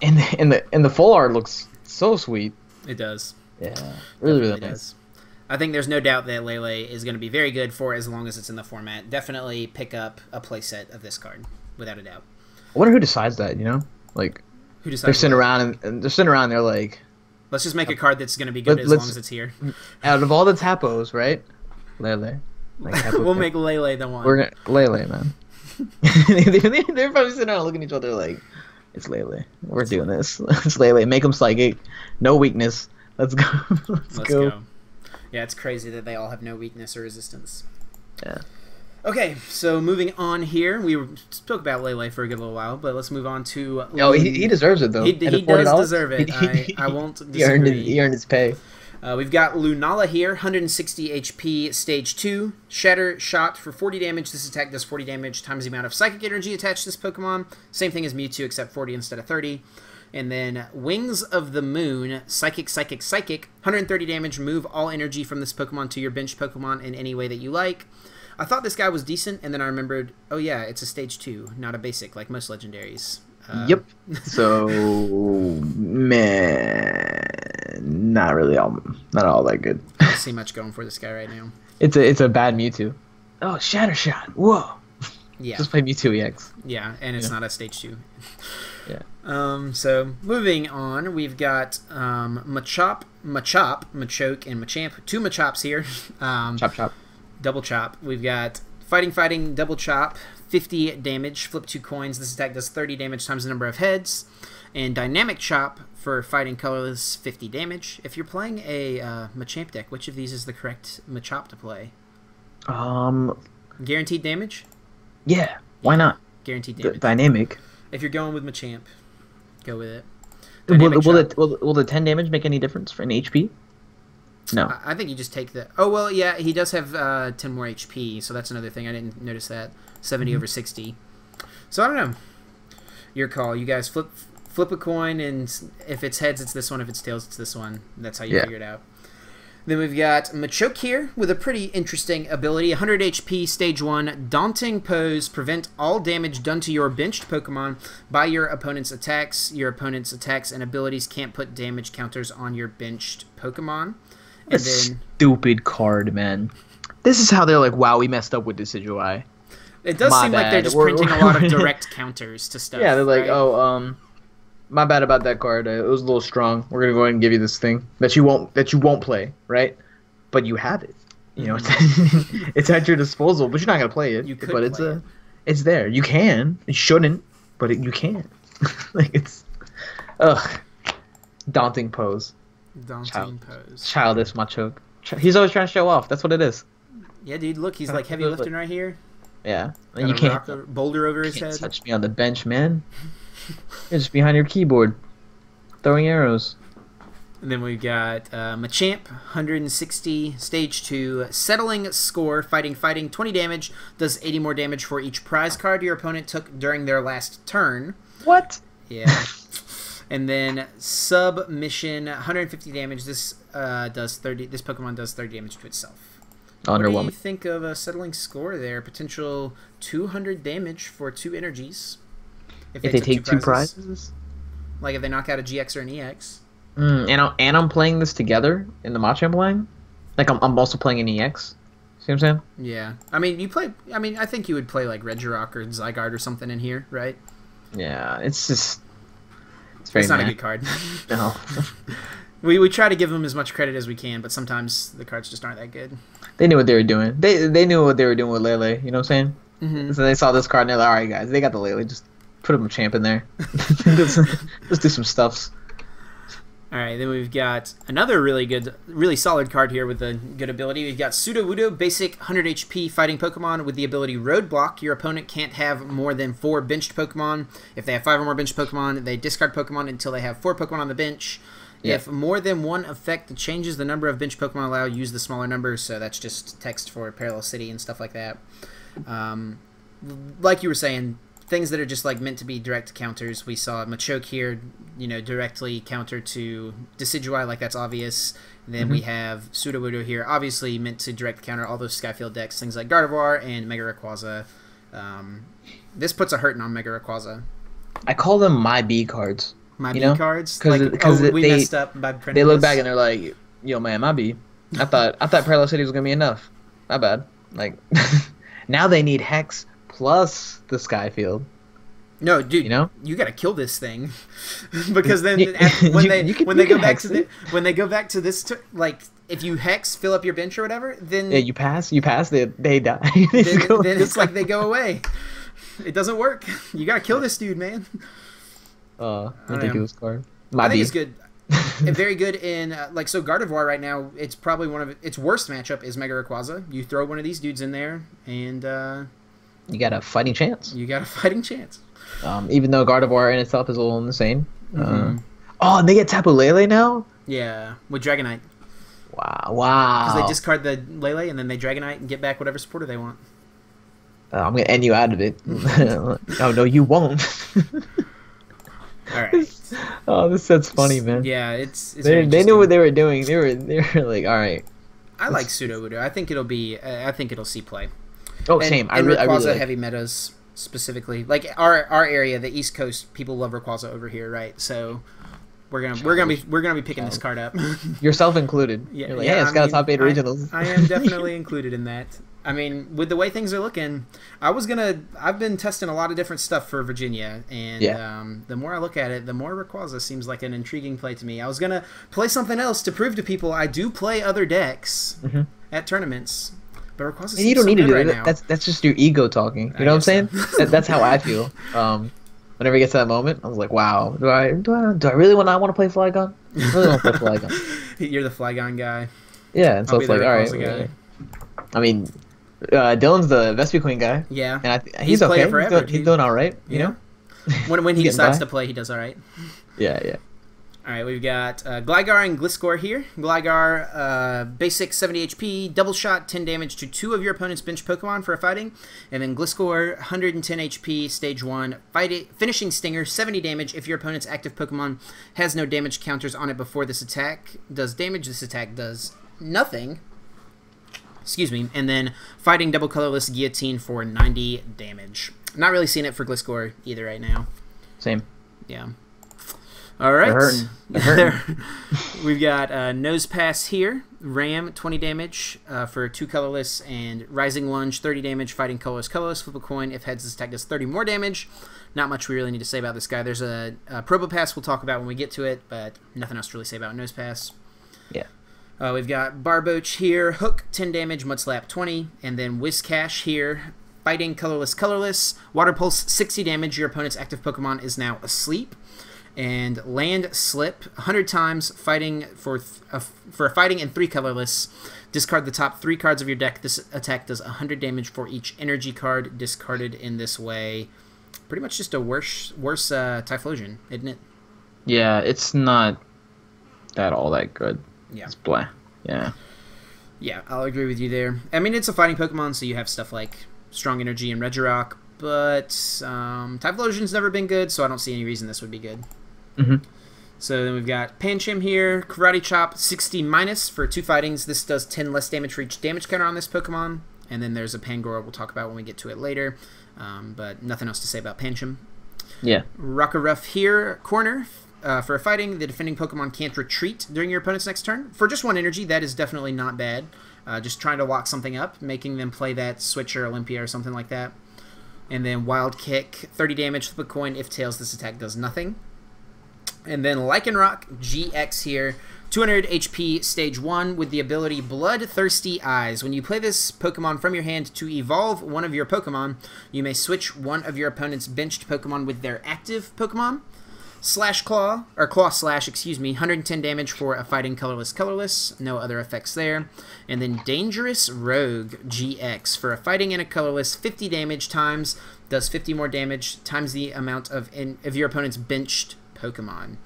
the full art looks so sweet. It does. Yeah, really does. I think there's no doubt that Lele is going to be very good for as long as it's in the format. Definitely pick up a playset of this card, without a doubt. I wonder who decides that. Like who decides? They're sitting around and they're sitting around. They're like, let's just make a card that's going to be good as long as it's here. Out of all the Tapos, right? Lele. We'll make Lele the one. We're Lele, man. They're probably sitting around looking at each other like, it's Lele. We're doing this. It's Lele. Make him psychic. No weakness. Let's go. Let's go. Yeah, it's crazy that they all have no weakness or resistance. Yeah. Okay, so moving on here, we spoke about Lele for a good little while, but let's move on to... Oh, he deserves it, though. He does deserve it. I won't disagree. He earned his pay. We've got Lunala here, 160 HP, Stage 2. Shatter Shot for 40 damage. This attack does 40 damage times the amount of Psychic Energy attached to this Pokemon. Same thing as Mewtwo, except 40 instead of 30. And then Wings of the Moon, Psychic, 130 damage. Move all energy from this Pokemon to your bench Pokemon in any way that you like. I thought this guy was decent, and then I remembered, oh yeah, it's a Stage 2, not a basic, like most legendaries. Yep. So, man, not all that good. I don't see much going for this guy right now. It's a bad Mewtwo. Oh, Shatter Shot. Whoa. Yeah. Just play Mewtwo EX. Yeah, and it's not a Stage 2. Yeah. So moving on, we've got Machoke, and Machamp. 2 Machops here. Chop. Double Chop. We've got Fighting, Double Chop, 50 damage, flip 2 coins. This attack does 30 damage times the number of heads. And Dynamic Chop for fighting colorless, 50 damage. If you're playing a Machamp deck, which of these is the correct Machop to play? Guaranteed damage? Yeah, why not? Guaranteed damage. Dynamic. If you're going with Machamp, go with it. Will the 10 damage make any difference for an HP? No. I think you just take the... Oh, well, yeah, he does have 10 more HP, so that's another thing. I didn't notice that. 70 over 60. So, I don't know. Your call. You guys flip a coin, and if it's heads, it's this one. If it's tails, it's this one. That's how you figure it out. Then we've got Machoke here with a pretty interesting ability. 100 HP, Stage 1, Daunting Pose. Prevent all damage done to your benched Pokemon by your opponent's attacks. Your opponent's attacks and abilities can't put damage counters on your benched Pokemon. And then, stupid card, man. This is how they're like, wow, we messed up with Decidueye. It does seem like they're just printing a lot of direct counters to stuff. Yeah, they're like, right? oh, my bad about that card. It was a little strong. We're gonna go ahead and give you this thing that you won't play, right? But you have it. You know, it's at your disposal, but you're not gonna play it. You could but play it. It's there. You can. You shouldn't, but you can. Like it's, daunting pose. Daunting Pose. Childish Machoke. He's always trying to show off. That's what it is. Yeah, dude. Look, he's like heavy lifting right here. Yeah, and you can't boulder over his head. Touch me on the bench, man. You're just behind your keyboard, throwing arrows. And then we've got Machamp, 160, Stage 2, Settling Score, Fighting, 20 damage, does 80 more damage for each prize card your opponent took during their last turn. What? Yeah. And then Submission, 150 damage. This does 30. This Pokemon does 30 damage to itself. What do you think of a Settling Score there? Potential 200 damage for 2 energies. If they take 2 prizes? Like if they knock out a GX or an EX. And I'm playing this together in the Machamp line? Like I'm also playing an EX? See what I'm saying? Yeah. I mean, I think you would play like Regirock or Zygarde or something in here, right? Yeah, it's just... It's not a good card. No. We try to give them as much credit as we can, but sometimes the cards just aren't that good. They knew what they were doing. They knew what they were doing with Lele, you know what I'm saying? Mm-hmm. So they saw this card and they're like, alright guys, they got the Lele, just put a champ in there. Just do some stuffs. Alright, then we've got another really solid card here with a good ability. We've got Sudowoodo, basic 100 HP fighting Pokemon with the ability Roadblock. Your opponent can't have more than 4 benched Pokemon. If they have 5 or more benched Pokemon, they discard Pokemon until they have 4 Pokemon on the bench. Yeah. If more than one effect that changes the number of bench Pokemon allowed, use the smaller number. So that's just text for Parallel City and stuff like that. Like you were saying, things that are just like meant to be direct counters. We saw Machoke here, directly counter to Decidueye, like that's obvious. And then we have Sudowoodo here, obviously meant to direct counter all those Skyfield decks, things like Gardevoir and Mega Rayquaza. This puts a hurting on Mega Rayquaza. I call them my B cards. My B cards? Because we messed up by printing they look this. back and they're like, yo man, my B. I thought Parallel City was gonna be enough. My bad. Like now they need Hex plus the Skyfield. No, dude, you gotta kill this thing, because then when they go back to this, like if you Hex, fill up your bench or whatever, then yeah, you pass, they die. then it's like they go away. It doesn't work. You gotta kill this dude, man. Ridiculous card. I think it's good. Very good in so Gardevoir right now. It's probably one of its worst matchup is Mega Rayquaza. You throw one of these dudes in there, and you got a fighting chance. Even though Gardevoir in itself is a little insane. And they get Tapu Lele now? Yeah, with Dragonite. Wow. Because they discard the Lele and then they Dragonite and get back whatever supporter they want. I'm going to end you out of it. Oh, no, you won't. Alright. Oh, this set's funny, man. Yeah, it's they knew what they were doing. They were like, alright. I like Sudowoodo. I think it'll see play. Oh, same. I really like heavy metas. Specifically, like our area, the East Coast, people love Rayquaza over here, right? So we're gonna be picking this card up. Yourself included. Yeah, you're like, it's got a top 8 regionals. I am definitely included in that. I mean, with the way things are looking, I've been testing a lot of different stuff for Virginia, and the more I look at it, the more Rayquaza seems like an intriguing play to me. I was gonna play something else to prove to people I do play other decks at tournaments. But Rayquaza seems you don't need to do right it. now. That's just your ego talking. You know what I'm saying? That's how I feel. When whenever he gets to that moment, I was like, wow, do I really want to play Flygon? I really want to play Flygon. You're the Flygon guy. Yeah, and so I'll it's be like, the all right. Rayquaza guy. I mean, Dylan's the Vespi Queen guy. Yeah. And He's he's played okay. it forever, He's doing all right, you know? When he He's getting decides by. to play, he does all right. Yeah. All right, we've got Gligar and Gliscor here. Gligar, basic 70 HP, double shot, 10 damage to 2 of your opponent's bench Pokemon for a fighting. And then Gliscor, 110 HP, stage 1, finishing Stinger, 70 damage. If your opponent's active Pokemon has no damage counters on it before this attack does damage, this attack does nothing. Excuse me. And then fighting double colorless Guillotine for 90 damage. Not really seeing it for Gliscor either right now. Same. Yeah. All right. They're hurting. We've got Nose Pass here. Ram, 20 damage for 2 colorless. And Rising Lunge, 30 damage. Fighting colorless, colorless. Flip a coin. If heads, this attack does 30 more damage. Not much we really need to say about this guy. There's a Probopass we'll talk about when we get to it, but nothing else to really say about Nose Pass. Yeah. We've got Barboach here. Hook, 10 damage. Mud Slap, 20. And then Whiscash here. Fighting colorless, colorless. Water Pulse, 60 damage. Your opponent's active Pokemon is now asleep. And Land Slip, 100 times, fighting for a fighting and 3 colorless. Discard the top 3 cards of your deck. This attack does 100 damage for each energy card discarded in this way. Pretty much just a worse Typhlosion, isn't it? Yeah, it's not all that good. Yeah. It's blah. Yeah. Yeah, I'll agree with you there. I mean, it's a fighting Pokemon, so you have stuff like Strong Energy and Regirock, but Typhlosion's never been good, so I don't see any reason this would be good. Mm-hmm. So then we've got Pancham here, Karate Chop, 60 minus for 2 fightings. This does 10 less damage for each damage counter on this Pokemon. And then there's a Pangoro we'll talk about when we get to it later. But nothing else to say about Pancham. Yeah. Rockruff here, corner. For a fighting, the defending Pokemon can't retreat during your opponent's next turn. For just 1 energy, that is definitely not bad. Just trying to lock something up, making them play that Switch or Olympia or something like that. And then Wild Kick, 30 damage, flip a coin. If tails, this attack does nothing. And then Lycanroc GX here, 200 HP, stage 1, with the ability Bloodthirsty Eyes. When you play this Pokemon from your hand to evolve one of your Pokemon, you may switch one of your opponent's benched Pokemon with their active Pokemon. Claw Slash, excuse me, 110 damage for a fighting colorless, no other effects there. And then Dangerous Rogue GX for a fighting and a colorless, 50 damage times, does 50 more damage times the amount of your opponent's benched Pokemon.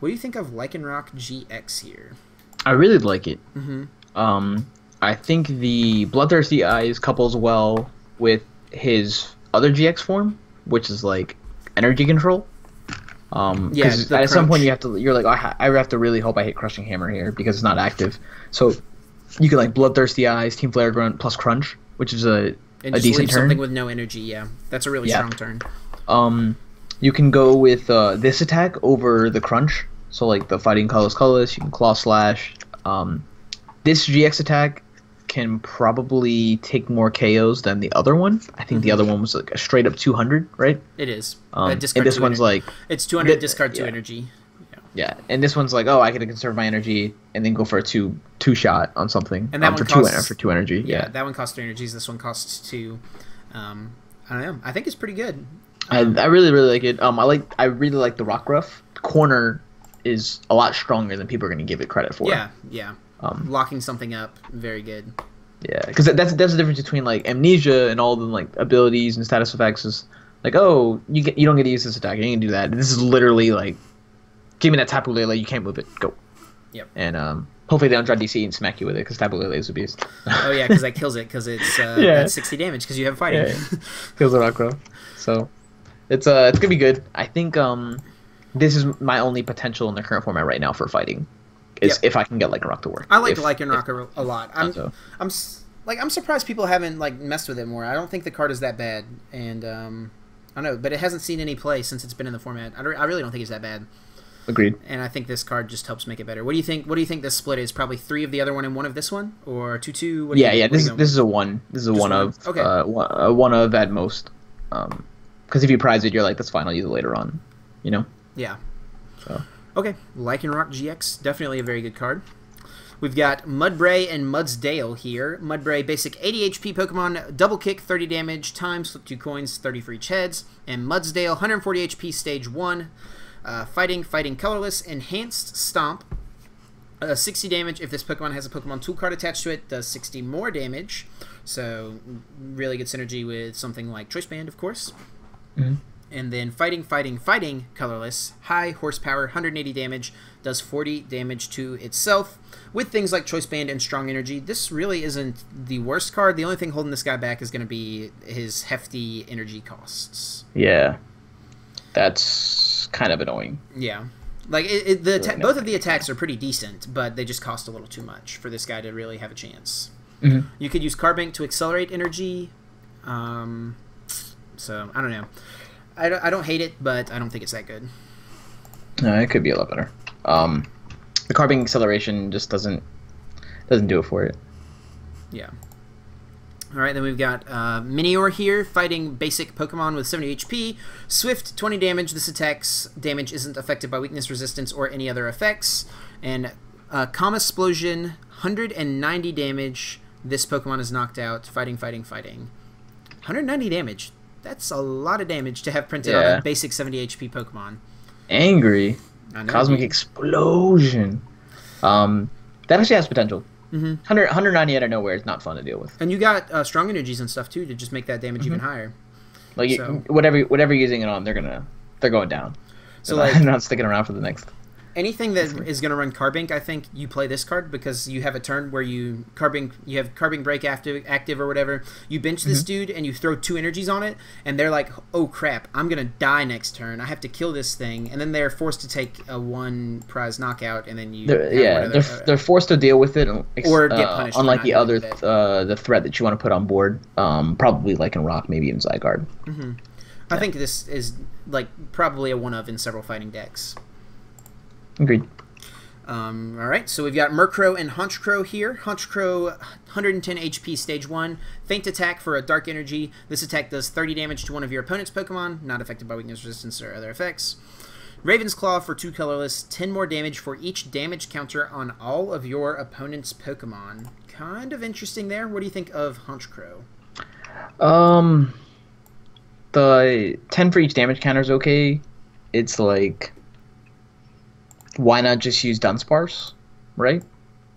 What do you think of Lycanroc GX here? I really like it. Mm-hmm. I think the Bloodthirsty Eyes couples well with his other GX form, which is like energy control. Because at some point you're like, I have to really hope I hit Crushing Hammer here because it's not active. So you can like Bloodthirsty Eyes, Team Flare Grunt plus Crunch, which is a decent turn. Something with no energy, yeah, that's a really strong turn. You can go with this attack over the Crunch. So like the Fighting colorless, you can Claw Slash. This GX attack can probably take more KOs than the other one. I think the other one was like a straight up 200, right? It is. And this one's like it's 200 discard 2 energy. Yeah, and this one's like, I could conserve my energy and then go for a two shot on something. And that one for 2 energy. Yeah, that one costs 3 energies. This one costs 2. I don't know. I think it's pretty good. I really like it. I really like the Rockruff. Corner is a lot stronger than people are going to give it credit for. Yeah. Locking something up, very good. Yeah, because that's the difference between like Amnesia and all the like abilities and status effects is like, you don't get to use this attack, you can do that. This is literally like, give me that Tapu Lele, you can't move it, go. Yep. And hopefully they don't draw DC and smack you with it because Tapu Lele is a beast. Oh yeah, because that kills it because it's that's 60 damage because you have fighting. Yeah. Kills the Rockruff. So it's gonna be good. I think this is my only potential in the current format right now for fighting. If I can get Lycanroc to work. I like Lycanroc a lot. I'm surprised people haven't like messed with it more. I don't think the card is that bad, and I don't know, but it hasn't seen any play since it's been in the format. I really don't think it's that bad. Agreed. And I think this card just helps make it better. What do you think? What do you think this split is? Probably 3 of the other one and 1 of this one, or 2-2? This is a 1. This is a 1 of. Okay. 1 of at most. Because if you prize it, you're like, that's fine. I'll use it later on. You know. Yeah. So. Okay, Lycanroc GX, definitely a very good card. We've got Mudbray and Mudsdale here. Mudbray, basic 80 HP Pokemon, double kick, 30 damage, times, flip 2 coins, 30 for each heads. And Mudsdale, 140 HP, stage 1. Fighting colorless, enhanced stomp. 60 damage if this Pokemon has a Pokemon tool card attached to it, does 60 more damage. So, really good synergy with something like Choice Band, of course. Mm-hmm. And then fighting colorless, high horsepower, 180 damage, does 40 damage to itself. With things like Choice Band and Strong Energy, this really isn't the worst card. The only thing holding this guy back is going to be his hefty energy costs. Yeah. That's kind of annoying. Yeah. Like, both of the attacks are pretty decent, but they just cost a little too much for this guy to really have a chance. Mm-hmm. You could use Carbink to accelerate energy. So, I don't know. I don't hate it, but I don't think it's that good. No, it could be a lot better. The Carbink acceleration just doesn't do it for it. Yeah. All right, then we've got Minior here, fighting basic Pokemon with 70 HP. Swift, 20 damage. This attack's damage isn't affected by weakness, resistance, or any other effects. And Calm Explosion, 190 damage. This Pokemon is knocked out. Fighting. 190 damage. That's a lot of damage to have printed on a basic 70 HP Pokemon. Angry. Cosmic Explosion. That actually has potential. 190 out of nowhere is not fun to deal with. And you got strong energies and stuff too to just make that damage even higher. Like whatever you're using it on, they're going down. So they're not sticking around for the next. Anything that is going to run Carbink, I think you play this card because you have a turn where you have Carbink Break active or whatever. You bench this dude and you throw 2 energies on it, and they're like, "Oh crap, I'm going to die next turn. I have to kill this thing," and then they're forced to take a 1 prize knockout, and then they're forced to deal with it or get punished. Unlike the other the threat that you want to put on board, probably like in Rock, maybe in Zygarde. I think this is like probably a one of in several fighting decks. Agreed. All right, so we've got Murkrow and Honchkrow here. Honchkrow, 110 HP, stage 1. Faint attack for a Dark Energy. This attack does 30 damage to one of your opponent's Pokemon, not affected by weakness, resistance, or other effects. Raven's Claw for 2 colorless, 10 more damage for each damage counter on all of your opponent's Pokemon. Kind of interesting there. What do you think of Honchkrow? The 10 for each damage counter is okay. It's like, why not just use Dunsparce, right?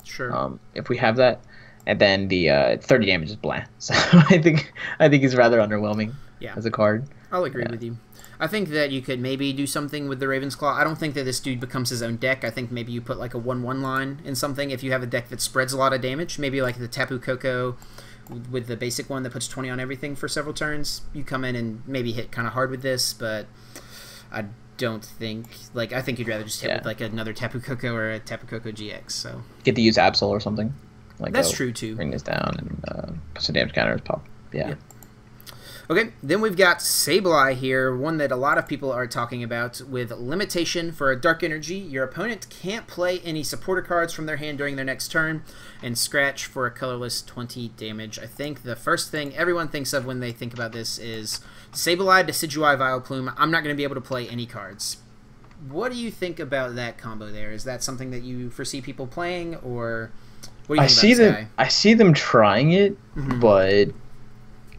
Sure. If we have that, and then the 30 damage is blah. So I think it's rather underwhelming as a card. I'll agree with you. I think that you could maybe do something with the Raven's Claw. I don't think that this dude becomes his own deck. I think maybe you put like a 1/1 line in something if you have a deck that spreads a lot of damage. Maybe like the Tapu Koko with the basic one that puts 20 on everything for several turns. You come in and maybe hit kind of hard with this, but I don't think, like, I think you'd rather just hit with like another Tapu Koko or a Tapu Koko GX. So get to use Absol or something. Like, that's true too. Bring this down and put some damage counters pop. Yeah. Okay, then we've got Sableye here, one that a lot of people are talking about with limitation for a Dark Energy. Your opponent can't play any supporter cards from their hand during their next turn, and scratch for a colorless 20 damage. I think the first thing everyone thinks of when they think about this is Sableye, Decidueye, Vileplume. I'm not going to be able to play any cards. What do you think about that combo there? Is that something that you foresee people playing, or what do you think about this guy? I see them trying it, but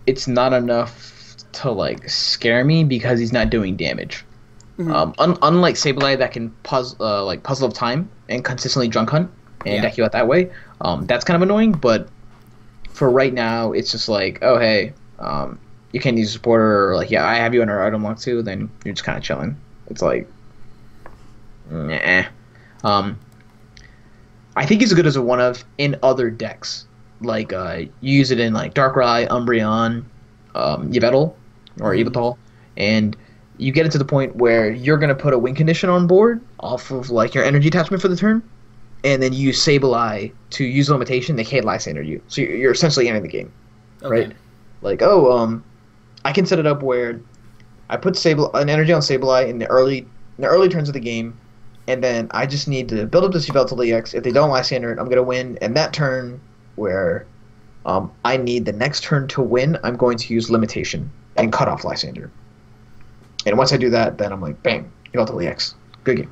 it's not enough to like scare me because he's not doing damage. Unlike Sableye that can Puzzle of Time and consistently Drunk Hunt and deck you out that way, that's kind of annoying. But for right now, it's just like, oh hey, you can't use a supporter, or like, I have you under item lock too. Then you're just kind of chilling. It's like, nah. I think he's as good as a one of in other decks. Like, you use it in, like, Darkrai, Umbreon, Yveltal, or Yveltal, and you get it to the point where you're going to put a win condition on board off of, like, your energy attachment for the turn, and then you use Sableye to use limitation. They can't Lysander you. So you're essentially ending the game, right? Like, I can set it up where I put an energy on Sableye in the early turns of the game, and then I just need to build up this Yveltal EX. If they don't Lysander it, I'm going to win, and that turn where I need the next turn to win, I'm going to use limitation and cut off Lysander. And once I do that, then I'm like, bang, Yveltal EX. Good game.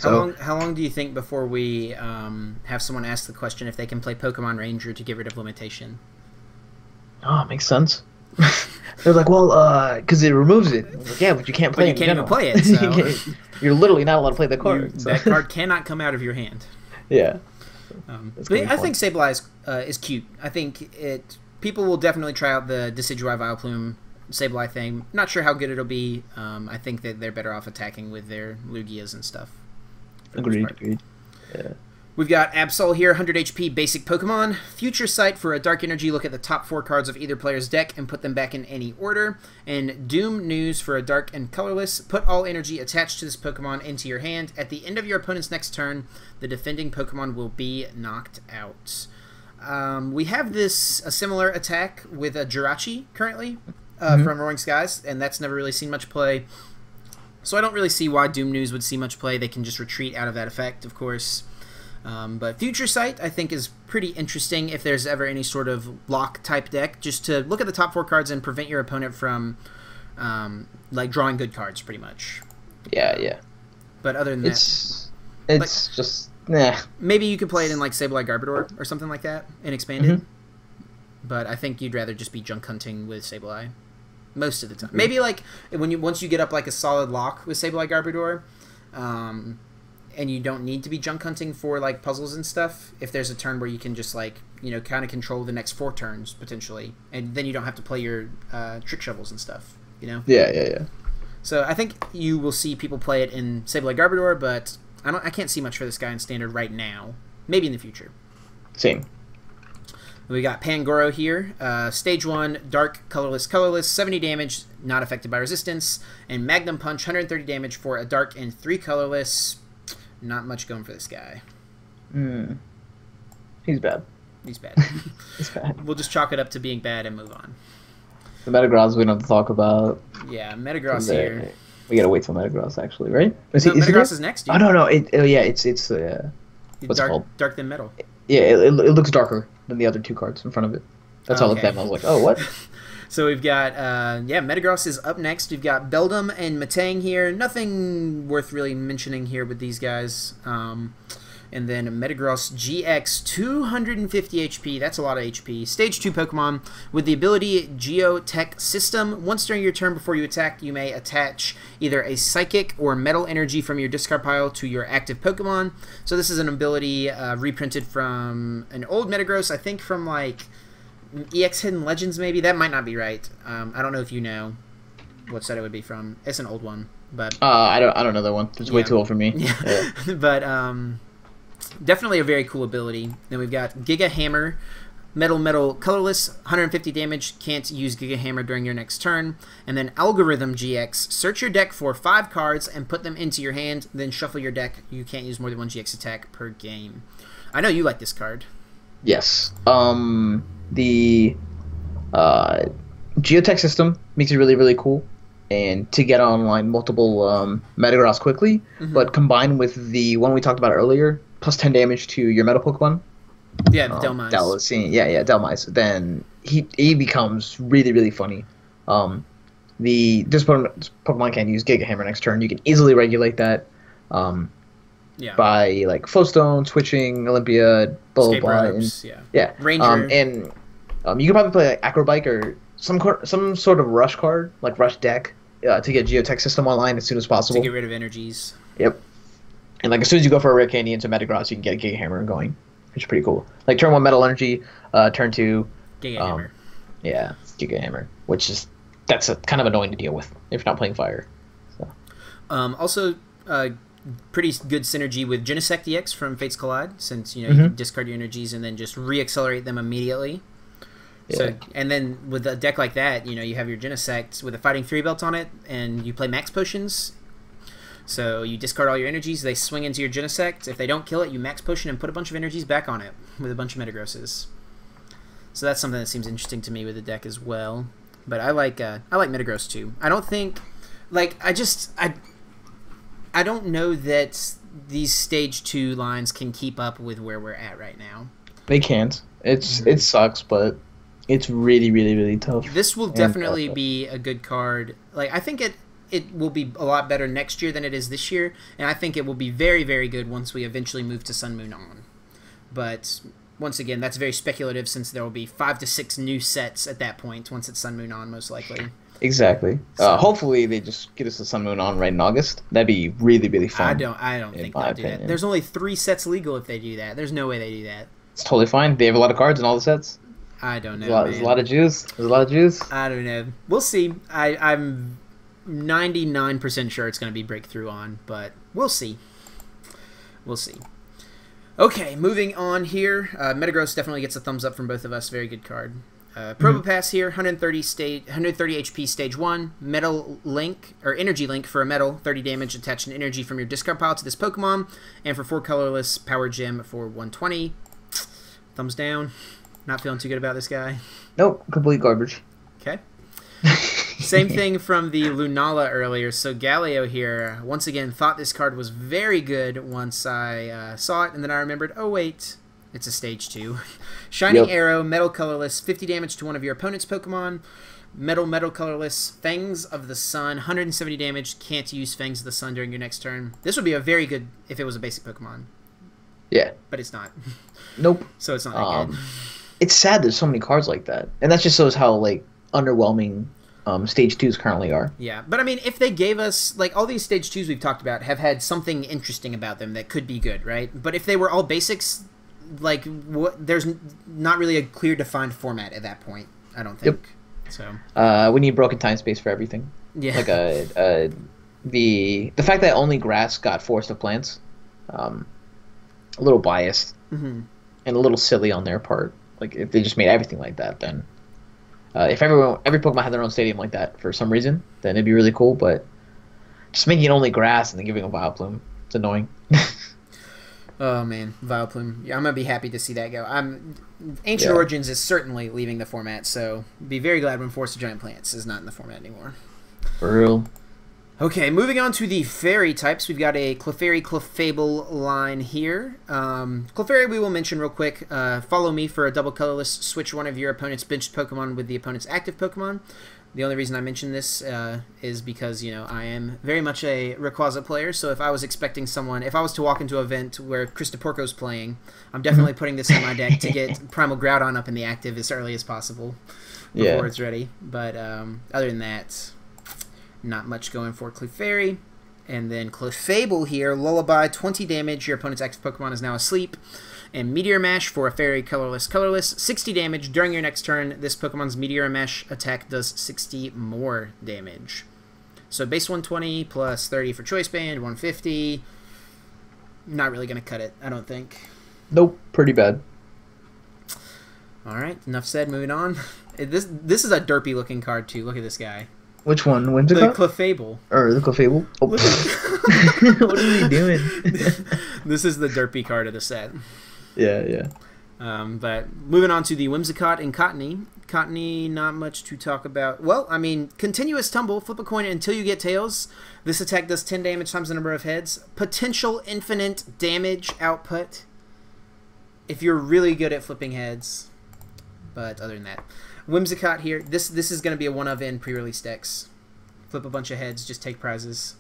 So How long do you think before we have someone ask the question if they can play Pokemon Ranger to get rid of limitation? oh, it makes sense. They're like, well, because it removes it. I'm like, yeah, but you can't play it. You can't even play it. So. You're literally not allowed to play the card. That card cannot come out of your hand. Yeah. But I think Sableye is cute. I think people will definitely try out the Decidueye Vileplume Sableye thing. Not sure how good it'll be. I think that they're better off attacking with their Lugias and stuff. Agreed. Yeah. We've got Absol here, 100 HP basic Pokemon. Future Sight for a Dark Energy. Look at the top 4 cards of either player's deck and put them back in any order. And Doom News for a Dark and Colorless. Put all energy attached to this Pokemon into your hand. At the end of your opponent's next turn, the defending Pokemon will be knocked out. We have a similar attack with a Jirachi currently from Roaring Skies, and that's never really seen much play. So I don't really see why Doom News would see much play. They can just retreat out of that effect, of course. But Future Sight, I think, is pretty interesting if there's ever any sort of lock-type deck, just to look at the top 4 cards and prevent your opponent from, drawing good cards, pretty much. Yeah. But other than that... It's just... Nah. Maybe you could play it in, Sableye Garbodor or something like that, and expanded. But I think you'd rather just be junk hunting with Sableye. Most of the time. Maybe, once you get up, a solid lock with Sableye Garbodor, and you don't need to be junk hunting for puzzles and stuff, if there's a turn where you can just kind of control the next 4 turns potentially, and then you don't have to play your trick shovels and stuff, Yeah. So I think you will see people play it in Sableye Garbodor, but I can't see much for this guy in standard right now. Maybe in the future. Same. We got Pangoro here. Stage 1, Dark, Colorless, 70 damage, not affected by resistance, and Magnum Punch, 130 damage for a Dark and 3 Colorless. Not much going for this guy. He's bad. He's bad. He's bad. We'll just chalk it up to being bad and move on. The Metagross we don't have to talk about. Yeah, Metagross here. We gotta wait till Metagross, actually, right? Metagross is next. Dude. Oh, no. It's what's it called? Dark than Metal. Yeah, it looks darker than the other 2 cards in front of it. That's all I looked at and I was like, oh, what? So we've got, Metagross is up next. We've got Beldum and Matang here. Nothing worth really mentioning here with these guys. And then Metagross GX, 250 HP. That's a lot of HP. Stage 2 Pokemon with the ability Geotech System. Once during your turn before you attack, you may attach either a Psychic or Metal Energy from your discard pile to your active Pokemon. So this is an ability reprinted from an old Metagross, I think from EX Hidden Legends, maybe. That might not be right. I don't know if you know what set it would be from. It's an old one, but I don't know that one. It's way too old for me. Yeah. But definitely a very cool ability. Then we've got Giga Hammer, Metal, Colorless, 150 damage. Can't use Giga Hammer during your next turn. And then Algorithm GX. Search your deck for 5 cards and put them into your hand. Then shuffle your deck. You can't use more than 1 GX attack per game. I know you like this card. Yes. The Geotech System makes it really, really cool. And to get online multiple Metagross quickly, but combined with the one we talked about earlier, plus 10 damage to your Metal Pokemon. Yeah, Delmise. Delmise. Then he becomes really, really funny. This Pokemon can't use Giga Hammer next turn. You can easily regulate that by Flow Stone, switching, Olympia, blah, blah, blah. Ranger. And you could probably play Acrobike or some sort of Rush card, Rush deck, to get Geotech System online as soon as possible. To get rid of energies. Yep. And as soon as you go for a Rare Candy into Metagross, you can get a Giga Hammer going, which is pretty cool. Turn 1 Metal Energy, turn 2 Giga Hammer. Yeah, Giga Hammer, which is that's kind of annoying to deal with if you're not playing Fire. So. Also, pretty good synergy with Genesect EX from Fates Collide, since you can discard your energies and then just re-accelerate them immediately. Yeah. So, and then with a deck like that, you have your Genesect with a Fighting Fury Belt on it, and you play Max Potions. So you discard all your energies, they swing into your Genesect. If they don't kill it, you Max Potion and put a bunch of energies back on it with a bunch of Metagrosses. So that's something that seems interesting to me with the deck as well. But I like Metagross too. I don't think, I don't know that these Stage 2 lines can keep up with where we're at right now. They can't. It sucks, but it's really, really, really tough. This will definitely be a good card. I think it will be a lot better next year than it is this year, and I think it will be very, very good once we eventually move to Sun, Moon, On. But once again, that's very speculative since there will be 5 to 6 new sets at that point once it's Sun, Moon, On, most likely. Exactly. So, hopefully they just get us the Sun, Moon, On right in August. That'd be really, really fun. I don't think they'll do that. There's only 3 sets legal if they do that. There's no way they do that. It's totally fine. They have a lot of cards in all the sets. I don't know. There's a lot of Jews. I don't know. We'll see. I'm 99% sure it's going to be Breakthrough On, but we'll see. We'll see. Okay, moving on here. Metagross definitely gets a thumbs up from both of us. Very good card. Probopass here, 130 HP stage 1, Metal Link, or Energy Link for a metal, 30 damage, attach an energy from your discard pile to this Pokemon, and for 4 colorless, Power Gem for 120. Thumbs down. Not feeling too good about this guy. Nope, complete garbage. Okay. Same thing from the Lunala earlier. So Galio here, once again, thought this card was very good once I saw it, and then I remembered, oh wait, it's a stage 2. Shining Arrow, metal colorless, 50 damage to one of your opponent's Pokemon. Metal colorless, Fangs of the Sun, 170 damage, can't use Fangs of the Sun during your next turn. This would be a very good if it was a basic Pokemon. Yeah. But it's not. Nope. So it's not that good. It's sad there's so many cards like that. And that just shows how, like, underwhelming stage 2s currently are. Yeah, but I mean, if they gave us, like, all these stage 2s we've talked about have had something interesting about them that could be good, right? But if they were all basics, like, there's not really a clear defined format at that point, I don't think. Yep. So we need Broken Time Space for everything. Yeah. Like the fact that only grass got Forest of Plants, a little biased and a little silly on their part. Like, if they just made everything like that, then if every Pokemon had their own stadium like that for some reason, then it'd be really cool. But just making it only grass and then giving a Vileplume, it's annoying. Oh man, Vileplume. Yeah, I'm gonna be happy to see that go. Ancient Origins is certainly leaving the format, so be very glad when Forest of Giant Plants is not in the format anymore. For real. Okay, moving on to the fairy types. We've got a Clefairy Clefable line here. Clefairy we will mention real quick. Follow me for a double colorless. Switch one of your opponent's benched Pokemon with the opponent's active Pokemon. The only reason I mention this is because, you know, I am very much a Rayquaza player, so if I was expecting someone, if I was to walk into an event where Krista Porco's playing, I'm definitely putting this in my deck to get Primal Groudon up in the active as early as possible before it's ready. But other than that, not much going for Clefairy. And then Clefable here, Lullaby, 20 damage, your opponent's active Pokemon is now asleep. And Meteor Mash for a Fairy colorless, 60 damage. During your next turn, this Pokemon's Meteor Mash attack does 60 more damage. So base 120 plus 30 for Choice Band, 150. Not really going to cut it, I don't think. Nope, pretty bad. Alright, enough said, moving on. This is a derpy looking card too, look at this guy. Which one? Whimsicott? The Clefable. Or the Clefable? Oh. What is he doing? This is the derpy card of the set. Yeah. But moving on to the Whimsicott and Cottony. Cottony, not much to talk about. Well, I mean, Continuous Tumble, flip a coin until you get tails. This attack does 10 damage times the number of heads. Potential infinite damage output if you're really good at flipping heads. But other than that, Whimsicott here. This is going to be a one of in pre-release decks. Flip a bunch of heads, just take prizes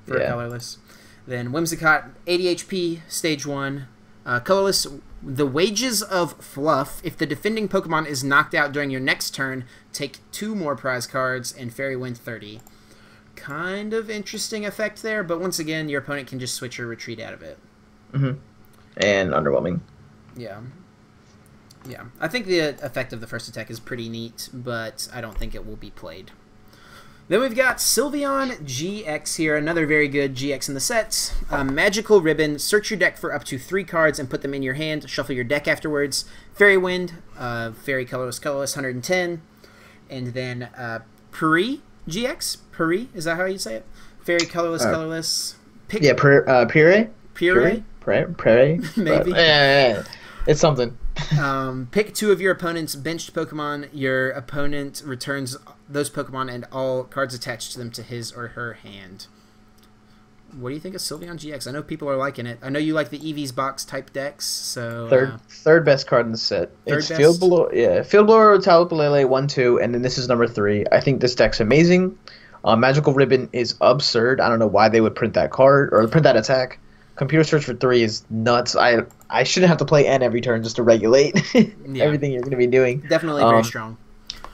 for a colorless. Then Whimsicott, 80 HP, stage 1. Colorless, the Wages of Fluff. If the defending Pokemon is knocked out during your next turn, take 2 more prize cards and Fairy Wind 30. Kind of interesting effect there, but once again, your opponent can just switch or retreat out of it. And underwhelming. Yeah. I think the effect of the first attack is pretty neat, but I don't think it will be played. Then we've got Sylveon GX here, another very good GX in the set. Magical Ribbon, search your deck for up to 3 cards and put them in your hand. Shuffle your deck afterwards. Fairy Wind, Fairy colorless, 110. And then Puri GX, Puri, is that how you say it? Fairy colorless. Puree? Puree? Maybe. It's something. Pick 2 of your opponent's benched Pokemon. Your opponent returns those Pokemon and all cards attached to them to his or her hand. What do you think of Sylveon GX? I know people are liking it. I know you like the Eevee's box type decks. So third best card in the set. It's Field Blower, Tapu Lele 1-2, and then this is number 3. I think this deck's amazing. Magical Ribbon is absurd. I don't know why they would print that card or print that attack. Computer Search for 3 is nuts. I shouldn't have to play N every turn just to regulate everything you're going to be doing. Definitely very strong.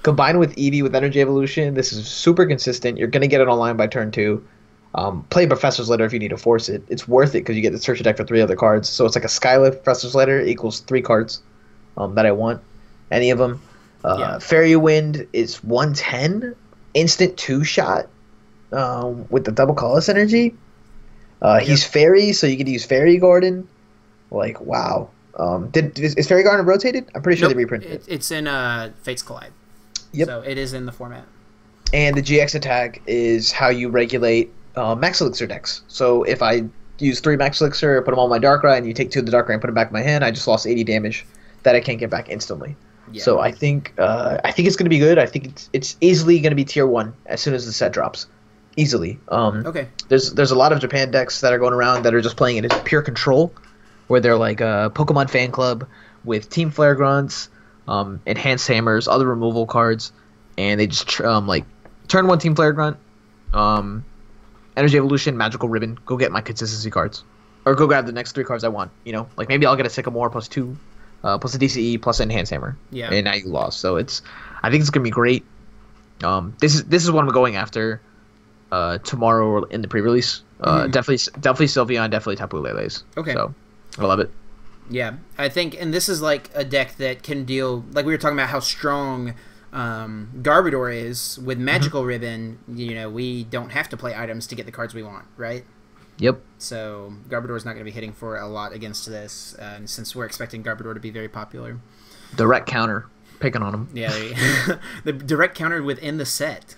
Combined with Eevee with Energy Evolution, this is super consistent. You're going to get it online by turn 2. Play Professor's Letter if you need to force it. It's worth it because you get to search your deck for 3 other cards. So it's like a Skylift Professor's Letter equals 3 cards that I want. Any of them. Fairy Wind is 110. Instant 2-shot with the double colorless energy. He's Fairy, so you can use Fairy Garden. Like, wow. Is Fairy Garden rotated? I'm pretty sure they reprinted it. It's in Fates Collide. Yep. So it is in the format. And the GX attack is how you regulate Max Elixir decks. So if I use 3 Max Elixir, put them on my Darkrai, and you take 2 of the Darkrai and put them back in my hand, I just lost 80 damage that I can't get back instantly. Yeah. So I think it's going to be good. I think it's easily going to be tier 1 as soon as the set drops. Easily. Okay. There's a lot of Japan decks that are going around that are just playing it as pure control, where they're like a Pokemon fan club with Team Flare Grunts, Enhanced Hammers, other removal cards, and they just like turn 1 Team Flare Grunt, Energy Evolution, Magical Ribbon, go get my consistency cards. Or go grab the next 3 cards I want, you know? Like maybe I'll get a Sycamore plus 2, plus a DCE, plus an Enhanced Hammer. Yeah. And now you lost. So I think it's gonna be great. This is what I'm going after tomorrow or in the pre-release. Definitely Sylveon, definitely Tapu Lele's. Okay. So I love it. Yeah. I think, and this is like a deck that can deal, like we were talking about how strong Garbodor is with Magical Ribbon. You know, we don't have to play items to get the cards we want, right? Yep. So Garbodor is not going to be hitting for a lot against this, and since we're expecting Garbodor to be very popular. Direct counter, picking on him. Yeah, the direct counter within the set.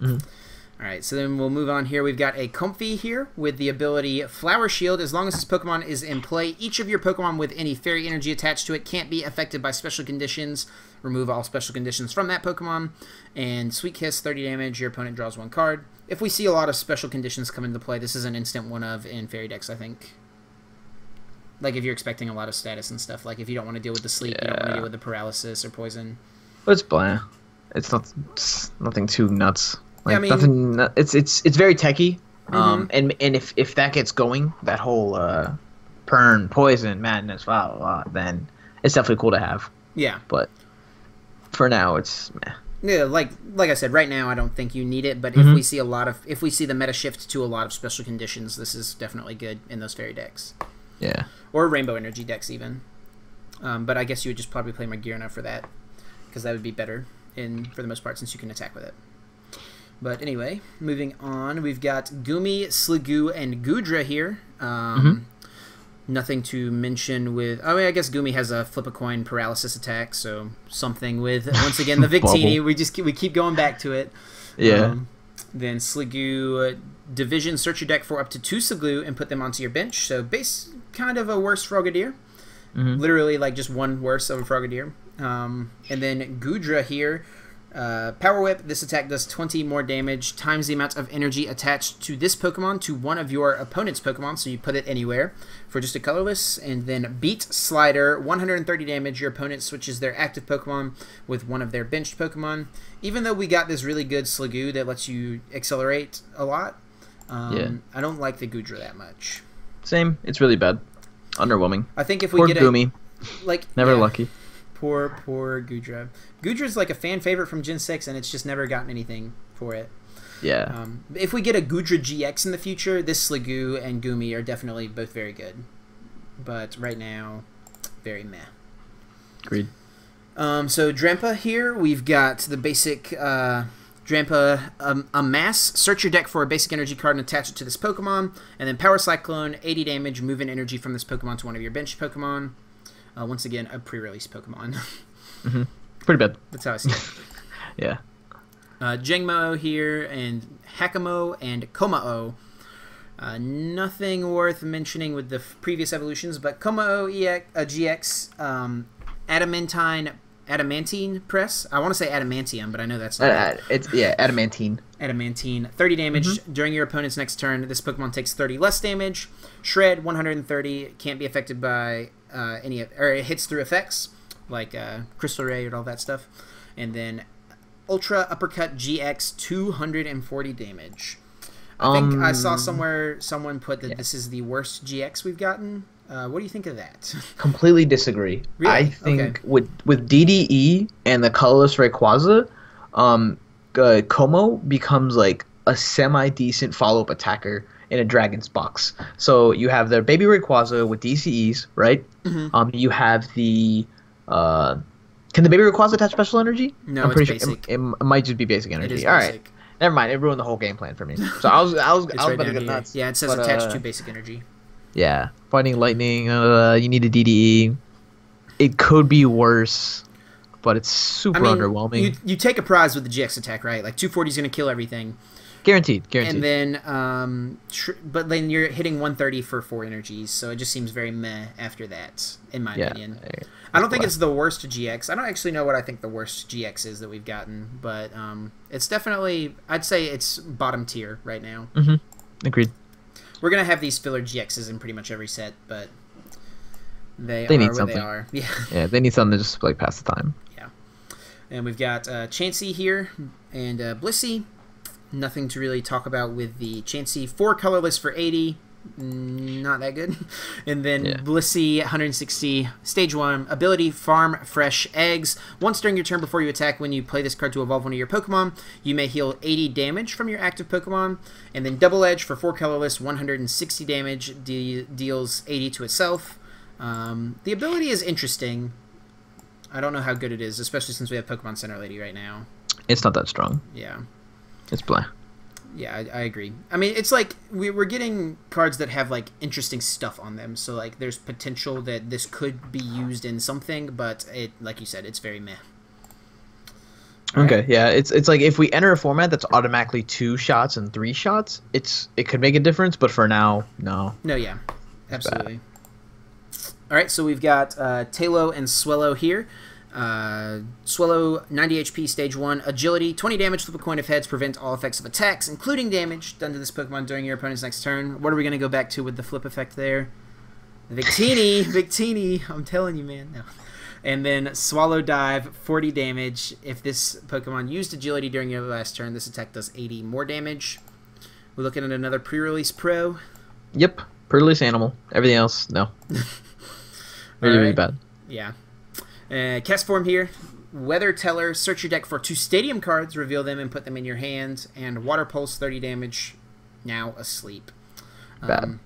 All right, so then we'll move on here. We've got a Comfey here with the ability Flower Shield. As long as this Pokemon is in play, each of your Pokemon with any fairy energy attached to it can't be affected by special conditions. Remove all special conditions from that Pokemon. And Sweet Kiss, 30 damage. Your opponent draws 1 card. If we see a lot of special conditions come into play, this is an instant one of in fairy decks, I think. Like if you're expecting a lot of status and stuff. Like if you don't want to deal with the sleep, you don't want to deal with the paralysis or poison. But it's bland. It's nothing too nuts. Like, yeah, I mean, nothing. It's very techy. And if that gets going, that whole Pern, Poison, Madness, then it's definitely cool to have. Yeah. But for now, it's meh. Yeah, like I said, right now I don't think you need it, but if we see the meta shift to a lot of special conditions, this is definitely good in those fairy decks. Yeah. Or rainbow energy decks even. But I guess you would just probably play Magearna for that, because that would be better for the most part since you can attack with it. But anyway, moving on, we've got Goomy, Sliggoo, and Goodra here. Nothing to mention with... Oh, I guess Goomy has a flip-a-coin paralysis attack, so something with, once again, the Victini. we keep going back to it. Yeah. Then Sliggoo, Division, search your deck for up to 2 Sliggoo and put them onto your bench. So base, kind of a worse Frogadier. Literally, like, just one worse of a Frogadier. And then Goodra here... Power Whip, this attack does 20 more damage times the amount of energy attached to this Pokemon to one of your opponent's Pokemon, so you put it anywhere for just a colorless. And then Beat Slider, 130 damage, your opponent switches their active Pokemon with one of their benched Pokemon. Even though we got this really good Sliggoo that lets you accelerate a lot, I don't like the Goodra that much. Same, it's really bad. Underwhelming. I think if we get Goomy. Never lucky. Poor Goodra. Goodra's like a fan favorite from Gen 6, and it's just never gotten anything for it. Yeah. If we get a Goodra GX in the future, this Sliggoo and Goomy are definitely both very good. But right now, very meh. Agreed. So Drampa here, we've got the basic Drampa Amass. Search your deck for a basic energy card and attach it to this Pokemon. And then Power Cyclone, 80 damage, move an energy from this Pokemon to one of your benched Pokemon. Once again, a pre-release Pokemon. Pretty bad. That's how I see it. Yeah. Jangmo here, and Hakamo, and Komao. Nothing worth mentioning with the previous evolutions, but Komao GX, Adamantine Press. I want to say Adamantium, but I know that's not it. Adamantine. Adamantine. 30 damage. During your opponent's next turn, this Pokemon takes 30 less damage. Shred, 130. Can't be affected by it hits through effects like Crystal Ray and all that stuff. And then Ultra Uppercut GX 240 damage. I think I saw somewhere someone put that this is the worst GX we've gotten. What do you think of that? Completely disagree. Really? I think with DDE and the colorless Rayquaza, Como becomes like a semi-decent follow-up attacker in a Dragon's box. So you have their baby Rayquaza with DCEs, right? Mm-hmm. You have the can the baby Rayquaza attach special energy? No, I'm pretty it's basic. Sure it might just be basic energy. It is All basic. right. Never mind. It ruined the whole game plan for me. So I was right about to go nuts. Yeah, it says attached to basic energy. Yeah, fighting lightning. You need a DDE. It could be worse, but it's super underwhelming. You take a prize with the GX attack, right? Like 240 is going to kill everything. Guaranteed. And then, but then you're hitting 130 for 4 energies, so it just seems very meh after that, in my opinion. I don't think it's the worst GX. I don't actually know what I think the worst GX is that we've gotten, but it's definitely, I'd say it's bottom tier right now. Mm-hmm. Agreed. We're going to have these filler GXs in pretty much every set, but they need what something. they are. Yeah. Yeah, they need something to just like pass the time. Yeah. And we've got Chansey here and Blissey. Nothing to really talk about with the Chansey. 4 colorless for 80. Not that good. And then Blissey, 160. Stage 1. Ability, farm fresh eggs. Once during your turn before you attack, when you play this card to evolve one of your Pokemon, you may heal 80 damage from your active Pokemon. And then Double Edge for 4 colorless, 160 damage, deals 80 to itself. The ability is interesting. I don't know how good it is, especially since we have Pokemon Center Lady right now. It's not that strong. Yeah. It's blah. Yeah, I agree. I mean, it's like we're getting cards that have like interesting stuff on them. So like, there's potential that this could be used in something, but it, like you said, it's very meh. Okay, yeah, it's like if we enter a format that's automatically 2 shots and 3 shots, it could make a difference, but for now, no. No, yeah, absolutely. All right, so we've got Talo and Swellow here. Swellow, 90 HP, stage 1, agility, 20 damage, flip a coin of heads, prevent all effects of attacks, including damage done to this Pokemon during your opponent's next turn. What are we going to go back to with the flip effect there? Victini, I'm telling you, man. No. And then Swallow Dive, 40 damage. If this Pokemon used agility during your last turn, this attack does 80 more damage. We're looking at another pre-release pro. Yep, pre-release animal. Everything else, no. Really bad. Yeah. Cast form here. Weather Teller. Search your deck for 2 stadium cards. Reveal them and put them in your hand. And Water Pulse, 30 damage. Now asleep. Bad.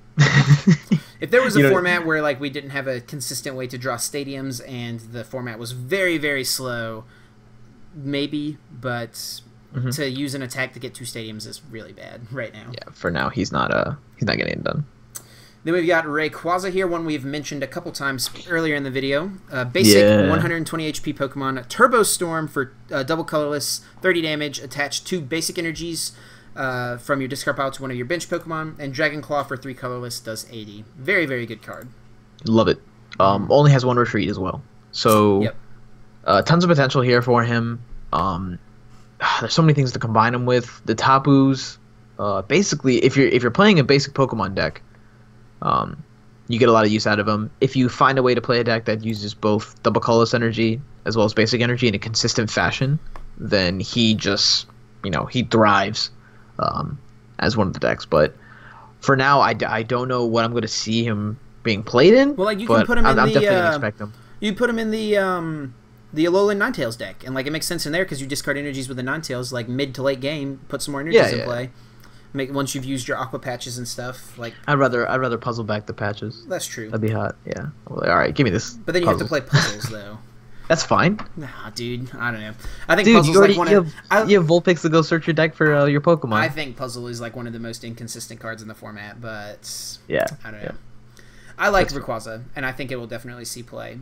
If there was a format where like we didn't have a consistent way to draw stadiums and the format was very, very slow, maybe. But to use an attack to get 2 stadiums is really bad right now. Yeah. For now, he's not getting it done. Then we've got Rayquaza here, one we've mentioned a couple times earlier in the video. Basic 120 HP Pokemon. Turbo Storm for double colorless, 30 damage. Attach 2 basic energies from your discard pile to one of your bench Pokemon. And Dragon Claw for 3 colorless does 80. Very, very good card. Love it. Only has 1 retreat as well. So tons of potential here for him. There's so many things to combine him with. The Tapus. Basically, if you're playing a basic Pokemon deck, you get a lot of use out of them. If you find a way to play a deck that uses both double colorless energy as well as basic energy in a consistent fashion, then he just, he thrives as one of the decks. But for now, I don't know what I'm going to see him being played in. Well, like you can put him in I'm definitely going to expect him. You put him in the Alolan Ninetales deck, and like it makes sense in there because you discard energies with the Ninetales, like mid to late game, put some more energies in play. Once you've used your aqua patches and stuff, like I'd rather puzzle back the patches. That's true. That'd be hot. Yeah. Well, all right, give me this. But then you have to play puzzles though. That's fine. Nah, dude. I don't know. I think puzzles like one you have Vulpix to go search your deck for your Pokemon. I think puzzle is like one of the most inconsistent cards in the format, but yeah, I don't know. I like Rayquaza, and I think it will definitely see play.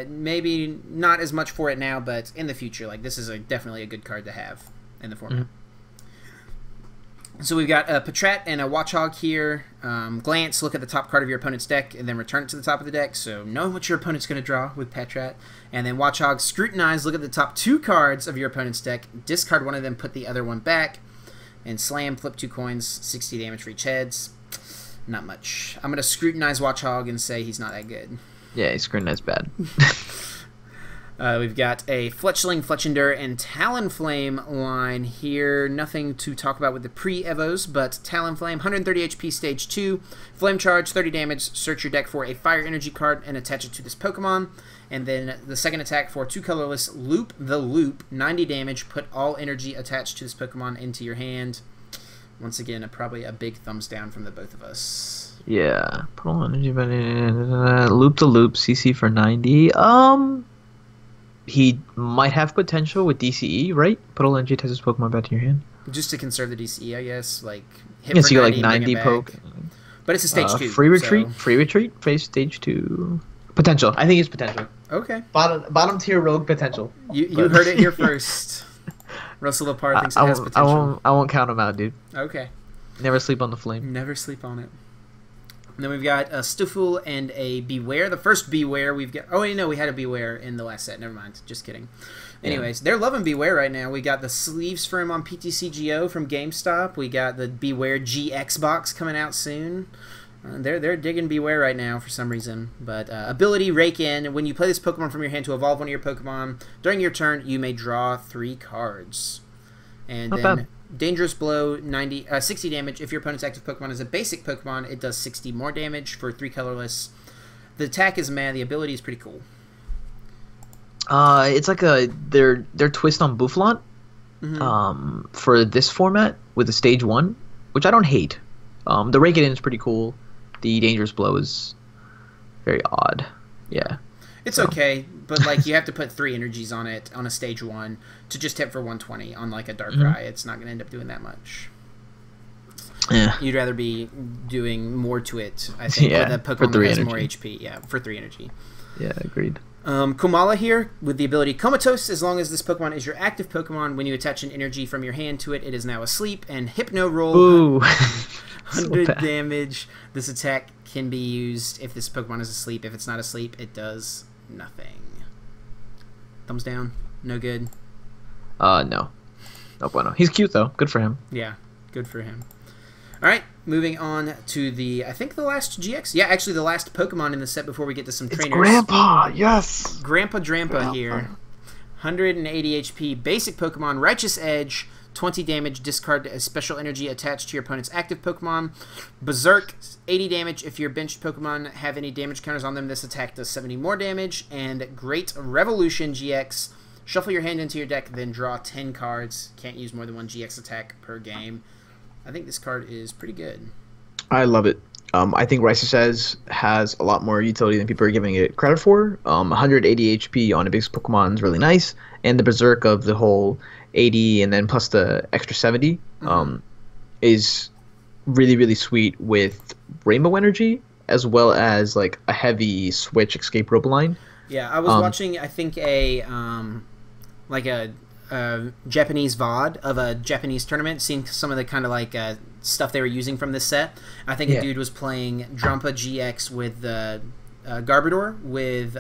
Maybe not as much for it now, but in the future, like this is definitely a good card to have in the format. So we've got a Patrat and a Watchog here. Glance, look at the top card of your opponent's deck, and then return it to the top of the deck. So know what your opponent's going to draw with Patrat. And then Watchog, scrutinize, look at the top 2 cards of your opponent's deck, discard one of them, put the other one back, and slam, flip 2 coins, 60 damage for each heads. Not much. I'm going to scrutinize Watchog and say he's not that good. Yeah, he's scrutinized bad. We've got a Fletchling, Fletchender, and Talonflame line here. Nothing to talk about with the pre-evos, but Talonflame, 130 HP, stage 2. Flame Charge, 30 damage. Search your deck for a Fire Energy card and attach it to this Pokemon. And then the second attack for 2 colorless, Loop the Loop, 90 damage. Put all energy attached to this Pokemon into your hand. Once again, probably a big thumbs down from the both of us. Yeah. Put all energy, but Loop the Loop, CC for 90. He might have potential with DCE, right? Put all energy, attach this Pokemon back to your hand. Just to conserve the DCE, I guess. Like, hit Yeah, for so you got 90 like and bring 90 it poke. back. But it's a stage 2. Free retreat, so... free retreat, phase stage 2. Potential. I think it's potential. Okay. Bottom tier rogue potential. You heard it here first. Russell LaParre thinks it has potential. I won't count him out, dude. Okay. Never sleep on the flame. Never sleep on it. And then we've got a Stufful and a Beware. The first Beware we've got... Oh, wait, no, we had a Beware in the last set. Never mind. Just kidding. Anyways, they're loving Beware right now. We got the sleeves for him on PTCGO from GameStop. We got the Beware GX box coming out soon. They're digging Beware right now for some reason. But ability, Rake In. When you play this Pokemon from your hand to evolve one of your Pokemon, during your turn, you may draw 3 cards. And Not then bad. Dangerous Blow, 60 damage. If your opponent's active Pokemon is a basic Pokemon, it does 60 more damage for 3 colorless. The attack is mad. The ability is pretty cool. It's like their twist on Bouffalant. For this format with the stage 1, which I don't hate. The Rake It In is pretty cool. The Dangerous Blow is very odd. Yeah. It's okay, but like you have to put 3 energies on it on a stage 1 to just hit for 120 on like a Darkrai. It's not going to end up doing that much. Yeah. You'd rather be doing more to it, I think, with a Pokemon that has more HP. Yeah, for 3 energy. Yeah, agreed. Komala here with the ability Comatose. As long as this Pokemon is your active Pokemon, when you attach an energy from your hand to it, it is now asleep. And Hypno Roll, Ooh. 100 So damage. This attack can be used if this Pokemon is asleep. If it's not asleep, it does nothing. Thumbs down. No good. No. No bueno. He's cute though. Good for him. Yeah, good for him. All right, moving on to the, I think the last GX? Yeah, actually the last Pokemon in the set before we get to some trainers. Grandpa, yes! Grandpa Drampa here. 180 HP, basic Pokemon, Righteous Edge, 20 damage, discard a special energy attached to your opponent's active Pokemon. Berserk, 80 damage. If your benched Pokemon have any damage counters on them, this attack does 70 more damage. And Great Revolution GX, shuffle your hand into your deck, then draw 10 cards. Can't use more than 1 GX attack per game. I think this card is pretty good. I love it. I think Righteous Edge has a lot more utility than people are giving it credit for. 180 HP on a basic Pokemon is really nice. And the Berserk of the whole 80 and then plus the extra 70 is really, really sweet with Rainbow Energy as well as like a heavy switch escape rope line. Yeah, I was watching, I think, a Japanese VOD of a Japanese tournament, seeing some of the kind of like stuff they were using from this set. I think a dude was playing Drampa GX with Garbodor with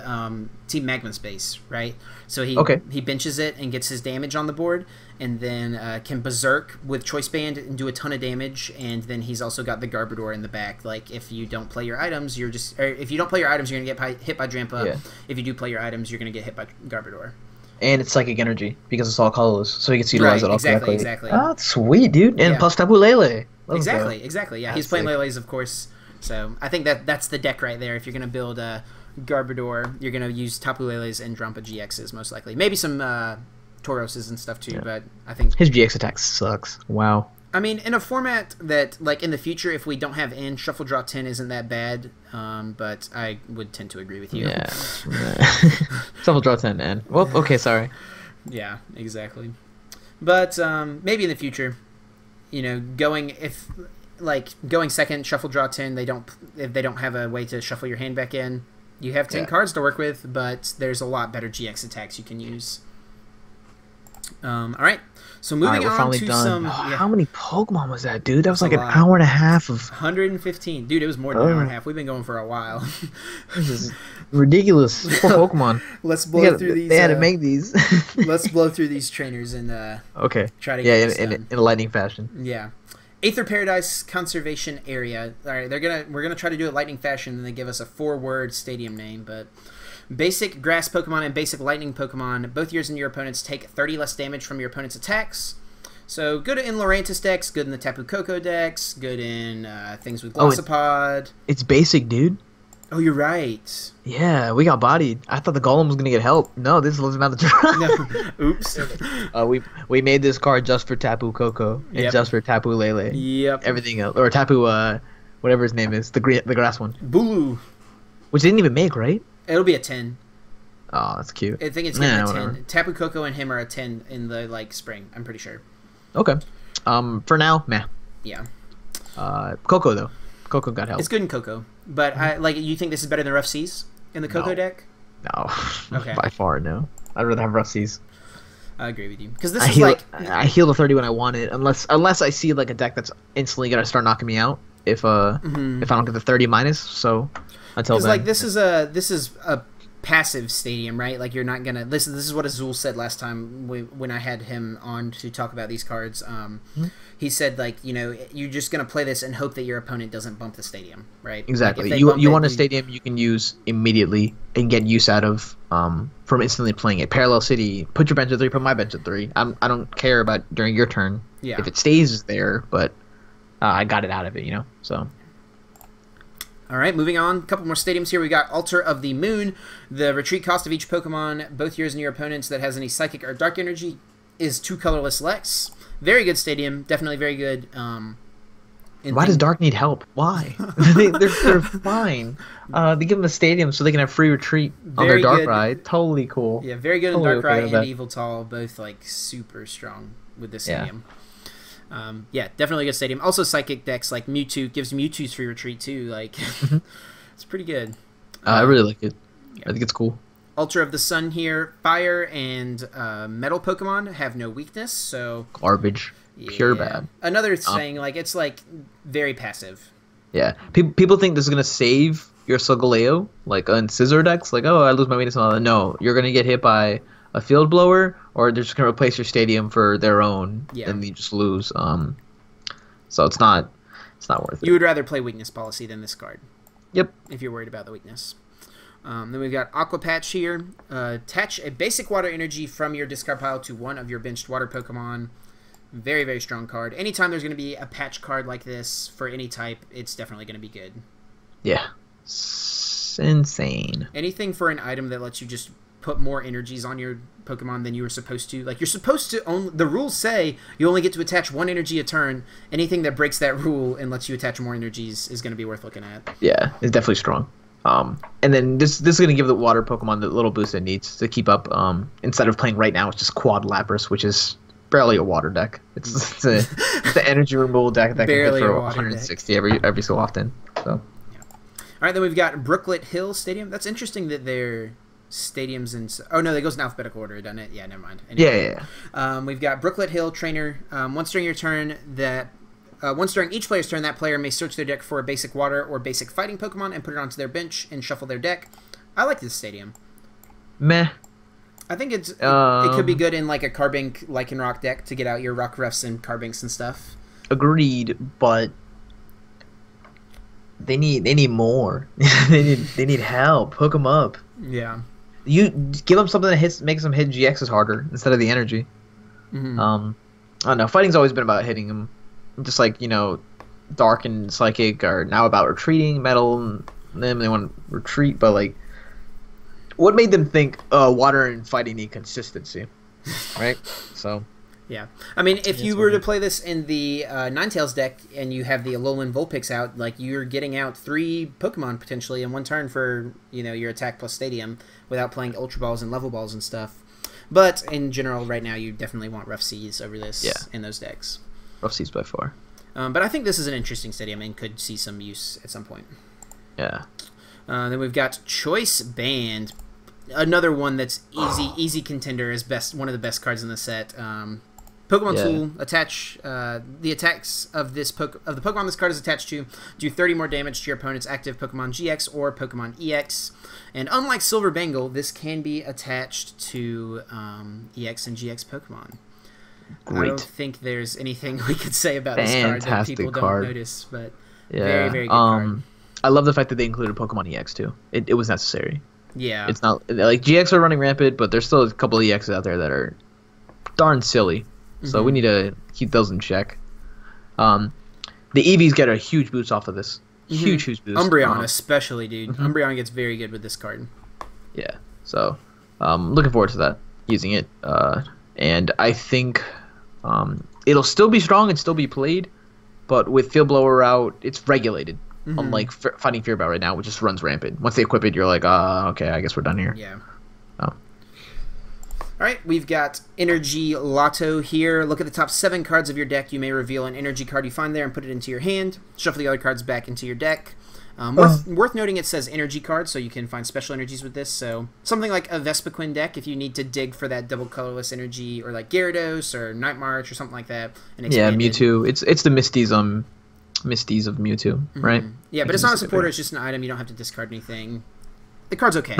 Team Magma Space, right? So he benches it and gets his damage on the board, and then can Berserk with Choice Band and do a ton of damage, and then he's also got the Garbodor in the back. Like, if you don't play your items, you're gonna get hit by Drampa. Yeah. If you do play your items, you're gonna get hit by Garbodor. And it's psychic energy because it's all colorless, so he gets to utilize it all correctly. Exactly. Oh, that's sweet, dude. And plus Tapu Lele. Exactly. Yeah, he's playing Lele's, of course. So I think that's the deck right there. If you're gonna build a Garbodor, you're gonna use Tapu Lele's and Drampa GXs most likely. Maybe some Tauroses and stuff too. But I think his GX attack sucks. Wow. I mean, in a format that, like, in the future, if we don't have N, Shuffle Draw 10 isn't that bad, but I would tend to agree with you. Yeah. Shuffle Draw 10, N. Well, okay, sorry. Yeah, exactly. But maybe in the future, going second, Shuffle Draw 10, if they don't have a way to shuffle your hand back in, you have 10 cards to work with, but there's a lot better GX attacks you can use. All right. So moving on to some... How many Pokemon was that, dude? That was like an hour and a half of... 115. Dude, it was more than an hour and a half. We've been going for a while. This is ridiculous. Poor Pokemon. Let's blow through these... They had to make these. Let's blow through these trainers and try to get this done. In a lightning fashion. Yeah. Aether Paradise Conservation Area. All right, we're gonna try to do it lightning fashion, and they give us a 4-word stadium name, but Basic Grass Pokemon and Basic Lightning Pokemon, both yours and your opponents take 30 less damage from your opponent's attacks. So good in Lurantis decks, good in the Tapu Koko decks, good in things with Glossopod. It's basic, dude. Oh, you're right. Yeah, we got bodied. I thought the Golem was gonna get help. No, this was not the try. No. Oops. We made this card just for Tapu Koko and just for Tapu Lele. Yep. Everything else, or Tapu whatever his name is, the grass one. Bulu. Which they didn't even make, right? It'll be a 10. Oh, that's cute. I think it's gonna be a 10. Whatever. Tapu Koko and him are a 10 in the spring. I'm pretty sure. Okay. For now, meh. Yeah. Koko though. Koko got help. It's good in Koko, but you think this is better than Rough Seas in the Koko deck? No. Okay. By far, no. I'd rather have Rough Seas. I agree with you because this is I heal to 30 when I want it, unless I see like a deck that's instantly gonna start knocking me out if I don't get the 30 minus. So until then, this is a passive stadium, right? Like you're not gonna. This is what Azul said last time when I had him on to talk about these cards. He said you're just gonna play this and hope that your opponent doesn't bump the stadium, right? Exactly. Like you want a stadium you can use immediately and get use out of from instantly playing it. Parallel City, put your bench at 3, put my bench at 3. I don't care about during your turn if it stays there, but I got it out of it, so. All right, moving on. A couple more stadiums here. We got Altar of the Moon. The retreat cost of each Pokemon, both yours and your opponent's, that has any Psychic or Dark Energy is 2 colorless less. Very good stadium. Definitely very good. Why does Dark need help? Why? they're fine. They give them a stadium so they can have free retreat on their Dark ride. Totally cool. Yeah, very good in Dark Ride and Evil Tall. Both super strong with this stadium. Yeah, definitely a good stadium. Also, Psychic decks like Mewtwo gives Mewtwo's free retreat too. It's pretty good. I really like it. Yeah. I think it's cool. Ultra of the Sun here. Fire and Metal Pokemon have no weakness, so garbage. Pure bad. Another thing, it's very passive. Yeah, people think this is gonna save your Solgaleo, on Scizor decks. I lose my weakness and all that. No, you're gonna get hit by a Field Blower, or they're just gonna replace your stadium for their own, and you just lose. So it's not worth it. You would rather play Weakness Policy than this card. Yep. If you're worried about the weakness. Then we've got Aqua Patch here. Attach a basic water energy from your discard pile to one of your benched water Pokemon. Very, very strong card. Anytime there's going to be a patch card like this for any type, it's definitely going to be good. Yeah. Insane. Anything for an item that lets you just put more energies on your Pokemon than you were supposed to. You're supposed to the rules say you only get to attach 1 energy a turn. Anything that breaks that rule and lets you attach more energies is going to be worth looking at. Yeah, it's definitely strong. And then this is going to give the water Pokemon the little boost it needs to keep up. Instead of playing right now, it's just Quad Lapras, which is barely a water deck. It's an energy removal deck that can hit for 160 every so often. So. Yeah. All right, then we've got Brooklet Hill Stadium. That's interesting that they're stadiums in... Oh, no, that goes in alphabetical order, doesn't it? Yeah, never mind. Anyway, yeah. We've got Brooklet Hill Trainer. Once during your turn, once during each player's turn, that player may search their deck for a basic water or basic fighting Pokemon and put it onto their bench and shuffle their deck. I like this stadium. Meh. I think it could be good in a Carbink Lycanroc deck to get out your Rockruffs and Carbinks and stuff. Agreed, but they need more. they need help. Hook them up. Yeah. You give them something that makes them hit GXs harder instead of the energy. Mm-hmm. I don't know. Fighting's always been about hitting them. Just Dark and Psychic are now about retreating. Metal and them, they want to retreat, but what made them think water and fighting need consistency, right? So yeah, I mean, if you were to play this in the Ninetales deck and you have the Alolan Vulpix out, you're getting out 3 Pokemon potentially in one turn for your attack plus stadium without playing Ultra Balls and Level Balls and stuff. But in general, right now, you definitely want Rough Seas over this in those decks. Rough Seas by far. But I think this is an interesting stadium and could see some use at some point. Yeah. Then we've got Choice Band, another one that's easy contender as one of the best cards in the set. Pokemon Tool, attach the attacks of the Pokemon this card is attached to do 30 more damage to your opponent's active Pokemon GX or Pokemon EX. And unlike Silver Bangle, this can be attached to EX and GX Pokemon. Great. I don't think there's anything we could say about this card that people don't notice, but very, very good card. I love the fact that they included Pokemon EX too. It was necessary. Yeah. It's not like GX are running rampant, but there's still a couple of EXs out there that are darn silly. So we need to keep those in check. The EVs get a huge boost off of this. Huge boost. Umbreon especially, dude. Umbreon gets very good with this card. Yeah. So looking forward to that, using it. And I think it'll still be strong and still be played, but with Field Blower out, it's regulated. Unlike Fighting Fear Bout right now, which just runs rampant. Once they equip it, you're like, okay, I guess we're done here. Yeah. Oh. All right, we've got Energy Lotto here. Look at the top 7 cards of your deck. You may reveal an energy card you find there and put it into your hand. Shuffle the other cards back into your deck. Worth noting, it says energy card, so you can find special energies with this. So something like a Vespiquen deck, if you need to dig for that double colorless energy, or like Gyarados or Night March or something like that. Yeah, Mewtwo. It's the Misties of Mewtwo, right? Yeah, but it's not a supporter. It's just an item. You don't have to discard anything. The card's okay.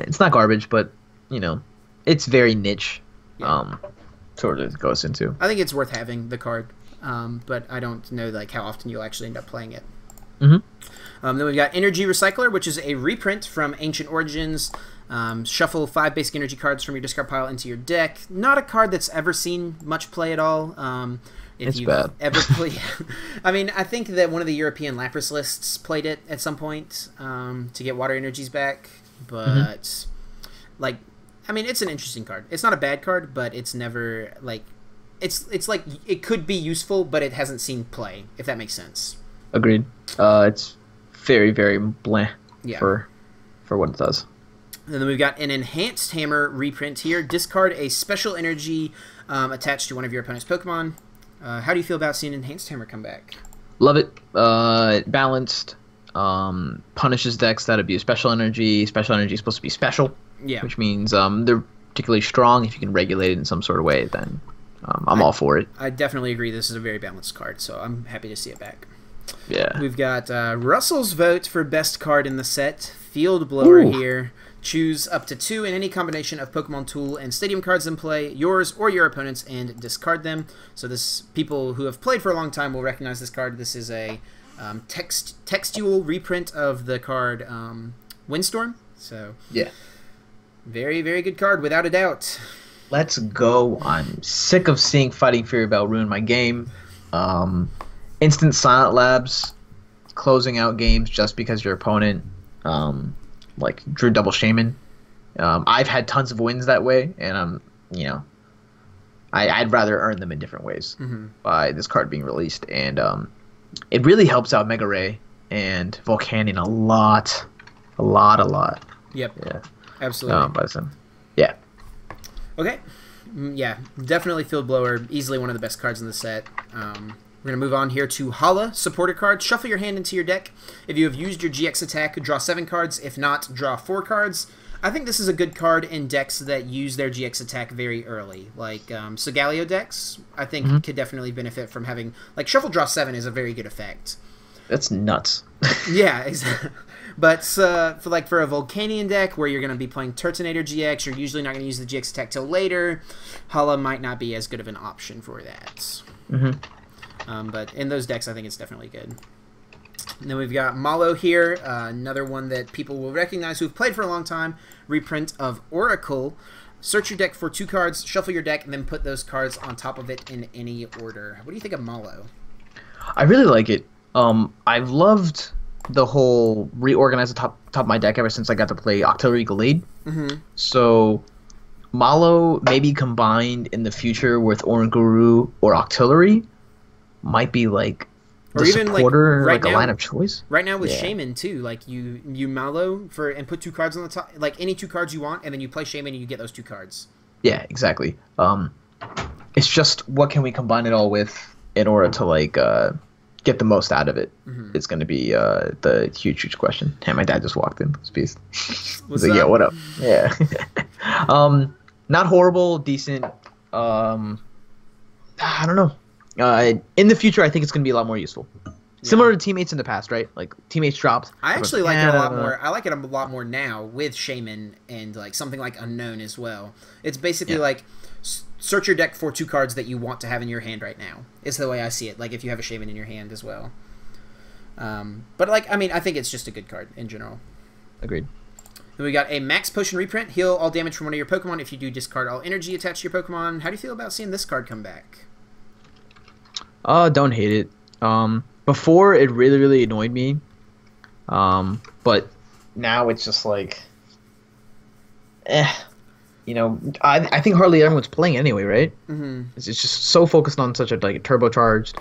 It's not garbage, but it's very niche. Yeah. Sort of goes into. I think it's worth having the card, but I don't know like how often you'll actually end up playing it. Then we've got Energy Recycler, which is a reprint from Ancient Origins. Shuffle 5 basic energy cards from your discard pile into your deck. Not a card that's ever seen much play at all. If you've bad. ever played, I mean, I think that one of the European Lapras lists played it at some point to get water energies back. But like, I mean, it's an interesting card. It's not a bad card, but it's never like, it's like it could be useful, but it hasn't seen play. If that makes sense. Agreed. It's very, very blah for what it does. And then we've got an Enhanced Hammer reprint here. Discard a special energy attached to one of your opponent's Pokemon. How do you feel about seeing Enhanced Hammer come back? Love it. Balanced. Punishes decks that abuse special energy. Special energy is supposed to be special. Yeah. Which means they're particularly strong. If you can regulate it in some sort of way, then I'm all for it. I definitely agree. This is a very balanced card, so I'm happy to see it back. Yeah. We've got Russell's vote for best card in the set. Field Blower here. Choose up to 2 in any combination of Pokemon Tool and Stadium cards in play, yours or your opponent's, and discard them. So this people who have played for a long time will recognize this card. This is a textual reprint of the card Windstorm. So yeah, very, very good card, without a doubt. Let's go. I'm sick of seeing Fighting Fury Bell ruin my game. Instant Silent Labs, closing out games just because your opponent like drew double Shaman. I've had tons of wins that way, and I'd rather earn them in different ways by this card being released, and it really helps out Mega Ray and Volcanion a lot. Yep. Yeah. Absolutely. Yeah. Okay. Yeah, definitely Field Blower. Easily one of the best cards in the set. We're going to move on here to Hala, supporter card. Shuffle your hand into your deck. If you have used your GX attack, draw 7 cards. If not, draw 4 cards. I think this is a good card in decks that use their GX attack very early. Like Solgaleo decks, I think could definitely benefit from having... Like, Shuffle Draw 7 is a very good effect. That's nuts. Yeah, exactly. But for a Volcanion deck where you're going to be playing Turtonator GX, you're usually not going to use the GX attack till later. Hala might not be as good of an option for that. But in those decks, I think it's definitely good. And then we've got Malo here, another one that people will recognize who've played for a long time. Reprint of Oracle. Search your deck for 2 cards, shuffle your deck, and then put those cards on top of it in any order. What do you think of Malo? I really like it. I've loved the whole reorganize the top of my deck ever since I got to play Octillery Glade. So Malo maybe combined in the future with Oranguru or Octillery might be like the supporter, like a line of choice. Right now with Shaman too, like you Malo and put 2 cards on the top, like any 2 cards you want, and then you play Shaman and you get those 2 cards. Yeah, exactly. It's just what can we combine it all with in order to like get the most out of it. It's going to be the huge question. Hey, my dad just walked in. He's like, yeah, what up? Yeah. Not horrible, decent. I don't know. In the future, I think it's going to be a lot more useful. Similar to Teammates in the past, right? Like Teammates dropped. I actually like it a lot more. I like it a lot more now with Shaman and like something like Unknown as well. It's basically like search your deck for 2 cards that you want to have in your hand right now. Is the way I see it. Like if you have a Shaman in your hand as well. But like I mean, I think it's just a good card in general. Agreed. Then we got a Max Potion reprint. Heal all damage from one of your Pokemon if you do discard all energy attached to your Pokemon. How do you feel about seeing this card come back? Don't hate it. Before it really annoyed me. But now it's just like, you know, I think hardly everyone's playing anyway, right? Mm-hmm. It's just so focused on such a turbocharged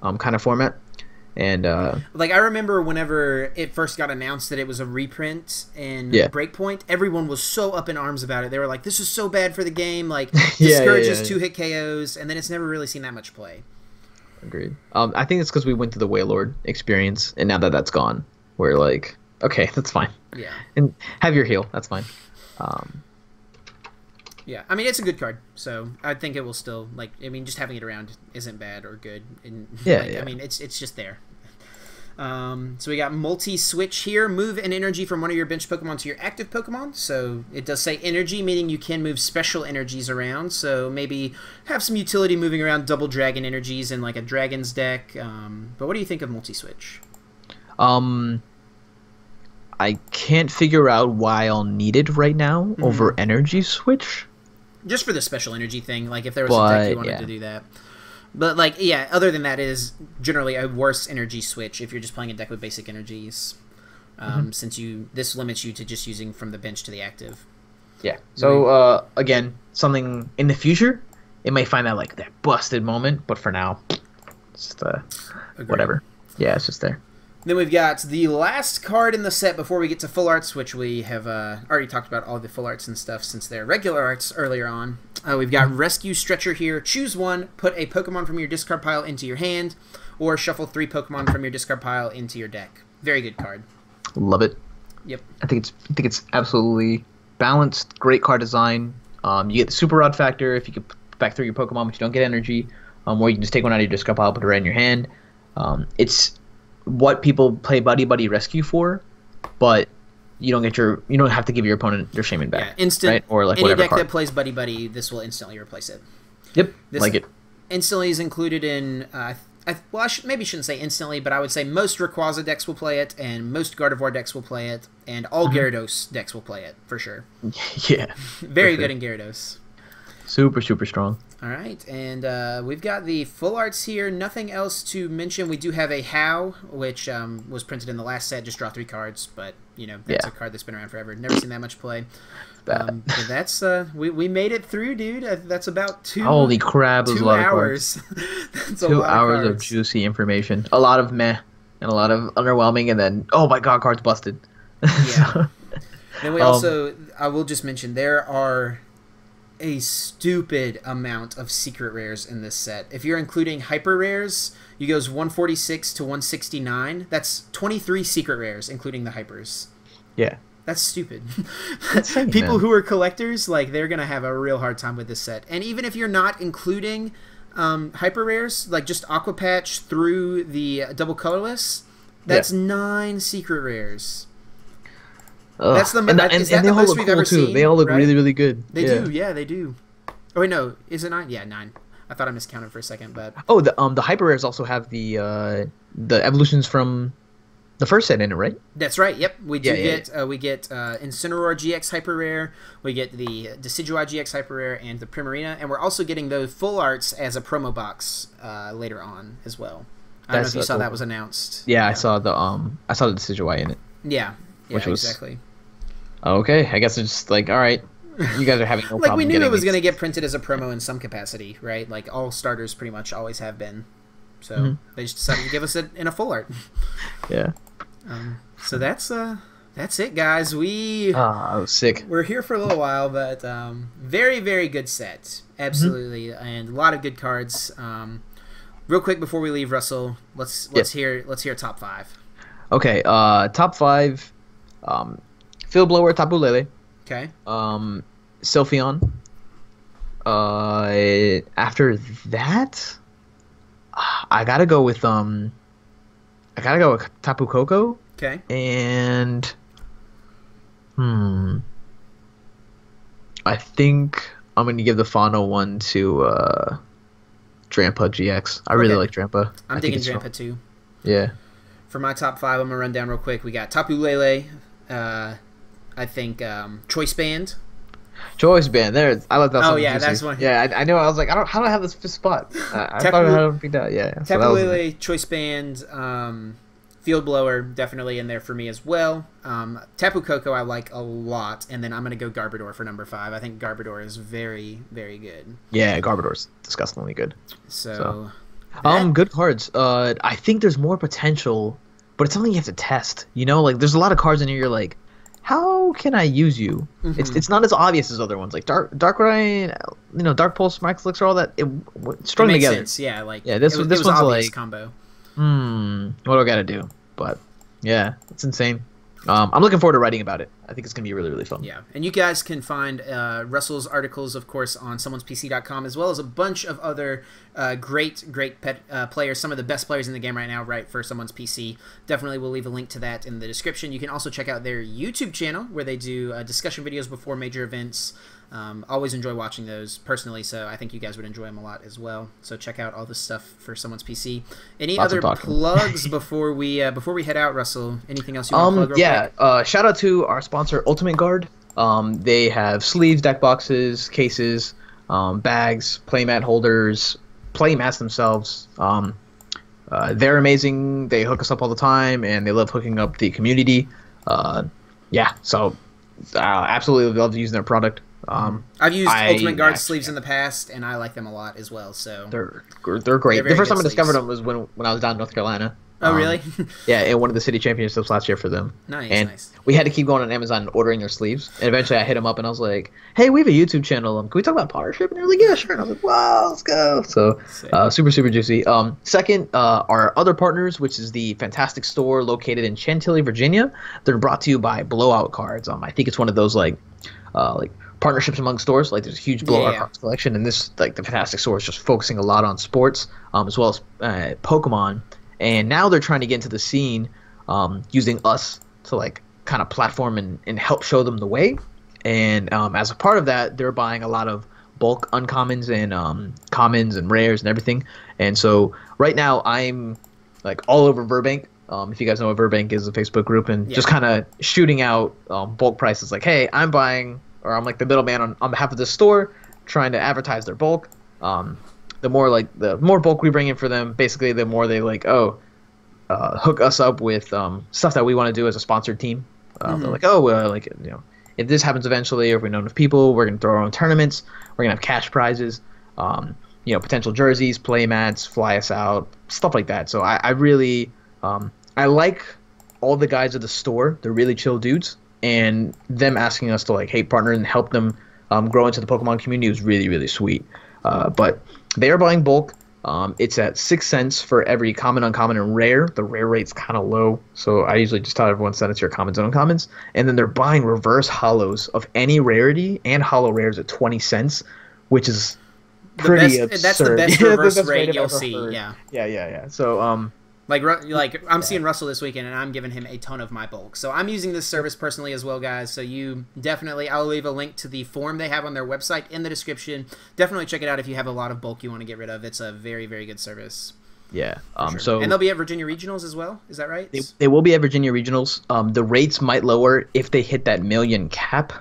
kind of format. And like I remember whenever it first got announced that it was a reprint in Breakpoint, everyone was so up in arms about it. They were like, "This is so bad for the game. Like, discourages 2-hit KOs," and then it's never really seen that much play. Agreed. I think it's because we went through the Wailord experience, and now that that's gone, we're like, okay, that's fine. Yeah. And have your heal. That's fine. Yeah, I mean it's a good card, so I think it will still just having it around isn't bad or good. And I mean it's just there. So we got multi-switch here. Move an energy from one of your bench Pokemon to your active Pokemon. So it does say energy, meaning you can move special energies around. So maybe have some utility moving around double dragon energies in like a dragon's deck. But what do you think of multi-switch? I can't figure out why I'll need it right now over energy switch. Just for the special energy thing, like if there was a deck you wanted to do that. But like, yeah, other than that, it is generally a worse energy switch if you're just playing a deck with basic energies, since this limits you to just using from the bench to the active. Yeah. So again, something in the future, it may find that busted moment, but for now, it's just whatever. Yeah, it's just there. Then we've got the last card in the set before we get to full arts, which we have already talked about all the full arts and stuff since they're regular arts earlier on. We've got Rescue Stretcher here. Choose one, put a Pokemon from your discard pile into your hand, or shuffle 3 Pokemon from your discard pile into your deck. Very good card. Love it. Yep. I think it's absolutely balanced. Great card design. You get the super rod factor if you can put back through your Pokemon, but you don't get energy. Or you can just take one out of your discard pile, put it right in your hand. It's what people play Buddy Rescue for, but you don't have to give your opponent their Shaman back. Yeah, instant. Right? Or any whatever deck card. that plays Buddy, this will instantly replace it. Yep, this like it. Instantly is included in. Well, maybe shouldn't say instantly, but I would say most Rayquaza decks will play it, and most Gardevoir decks will play it, and all Gyarados decks will play it for sure. Yeah, very good in Gyarados. Super strong. All right, and we've got the full arts here. Nothing else to mention. We do have a How, which was printed in the last set. Just draw 3 cards, but that's a card that's been around forever. Never seen that much play. But that's we made it through, dude. That's about 2. Holy crap! It was 2 a lot hours. Of cards. That's 2 hours of juicy information. A lot of meh and a lot of underwhelming, and then oh my god, cards busted. Yeah. Then we also, I will just mention, there are a stupid amount of secret rares in this set. If you're including hyper rares, you goes 146 to 169. That's 23 secret rares, including the hypers. Yeah. That's stupid. Insane, People man. who are collectors, they're going to have a real hard time with this set. And even if you're not including hyper rares, just Aqua Patch through the double colorless, that's 9 secret rares. That's the is that the most we've ever seen? They all look really good. They do, yeah, they do. Oh wait, no, is it 9? Yeah, 9. I thought I miscounted for a second, but the hyper rares also have the evolutions from the first set in it, right? That's right. Yep, we do we get Incineroar GX hyper rare, we get the Decidueye GX hyper rare, and the Primarina, and we're also getting those full arts as a promo box later on as well. I don't know if you saw that was announced. Yeah, I saw the Decidueye in it. Yeah, which was exactly. Okay, I guess it's just all right. You guys are having no problem. We knew it was going to get printed as a promo in some capacity, right? All starters pretty much always have been. So they just decided to give us it in a full art. Yeah. So that's it, guys. I was sick. We're here for a little while, but very, very good set. Absolutely, and a lot of good cards. Real quick before we leave, Russell, let's hear top 5. Okay, top 5. Field Blower, Tapu Lele. Okay. Sylphion. After that, I gotta go with Tapu Koko. Okay. And I think I'm gonna give the final one to Drampa GX. I really like Drampa. I'm digging Drampa too. Yeah. For my top 5, I'm gonna run down real quick. We got Tapu Lele, I think Choice Band. Choice Band. There, I like that song. Oh yeah, juicy. that's one. Yeah, I know. I was like, how do I have this fifth spot? I thought I had it picked out. Yeah. So Tapu Choice Band, Field Blower, definitely in there for me as well. Tapu Koko I like a lot, and then I'm gonna go Garbodor for number 5. I think Garbodor is very, very good. Yeah, Garbodor's disgustingly good. So good cards. I think there's more potential, but it's something you have to test. You know, like there's a lot of cards in here. You're like, how can I use you? Mm-hmm. It's not as obvious as other ones, like Darkrai, Dark Pulse, Max Elixir, all that. It strung makes together. Sense. Yeah, like this one's like combo. What do I gotta do? But yeah, it's insane. I'm looking forward to writing about it. I think it's gonna be really, really fun. Yeah, and you guys can find Russell's articles, of course, on someone'spc.com, as well as a bunch of other great players, some of the best players in the game right now, right, for Someone's PC. Definitely we'll leave a link to that in the description. You can also check out their YouTube channel, where they do discussion videos before major events. Always enjoy watching those personally, so I think you guys would enjoy them a lot as well. So check out all this stuff for Someone's PC. Any other plugs before we head out, Russell? Anything else you want to plug real quick? Shout out to our sponsor Ultimate Guard. They have sleeves, deck boxes, cases, bags, playmat holders, playmats themselves. They're amazing. They hook us up all the time, and they love hooking up the community. So absolutely love using their product. I've used Ultimate Guard sleeves in the past, and I like them a lot as well. So they're great. The first time I discovered them was when I was down in North Carolina. Oh, really? Yeah, in one of the city championships last year for them. Nice. We had to keep going on Amazon and ordering their sleeves. And eventually I hit them up and I was like, hey, we have a YouTube channel. Can we talk about partnership? And they were like, yeah, sure. And I was like, wow, let's go. So super, super juicy. Second, our other partners, which is the Fantastic Store located in Chantilly, Virginia. They're brought to you by Blowout Cards. I think it's one of those like partnerships among stores. Like there's a huge Blowout Cards collection. And this, like the Fantastic Store is just focusing a lot on sports as well as Pokemon. And now they're trying to get into the scene using us to like kind of platform and help show them the way. And as a part of that, they're buying a lot of bulk uncommons and commons and rares and everything. And so right now I'm like all over Burbank. If you guys know what Burbank is, a Facebook group, and just kind of shooting out bulk prices. Like, hey, I'm buying, or I'm like the middleman on behalf of this store, trying to advertise their bulk. The more bulk we bring in for them, basically, the more they hook us up with stuff that we want to do as a sponsored team. They're like, if this happens eventually, or if we know enough people, we're gonna throw our own tournaments. We're gonna have cash prizes, potential jerseys, play mats, fly us out, stuff like that. So I really I like all the guys at the store. They're really chill dudes, and them asking us to hey, partner and help them grow into the Pokemon community was really, really sweet. But they are buying bulk. It's at 6 cents for every common, uncommon, and rare. The rare rate's kind of low, so I usually just tell everyone send it to your commons and uncommons. And then they're buying reverse hollows of any rarity and hollow rares at 20 cents, which is pretty absurd. That's the best reverse rate you'll see. Heard. Yeah. So I'm seeing Russell this weekend, and I'm giving him a ton of my bulk. So I'm using this service personally as well, guys. So you definitely, I'll leave a link to the form they have on their website in the description. Definitely check it out if you have a lot of bulk you want to get rid of. It's a very, very good service. Yeah. Sure. And they'll be at Virginia Regionals as well. Is that right? They will be at Virginia Regionals. The rates might lower if they hit that million cap.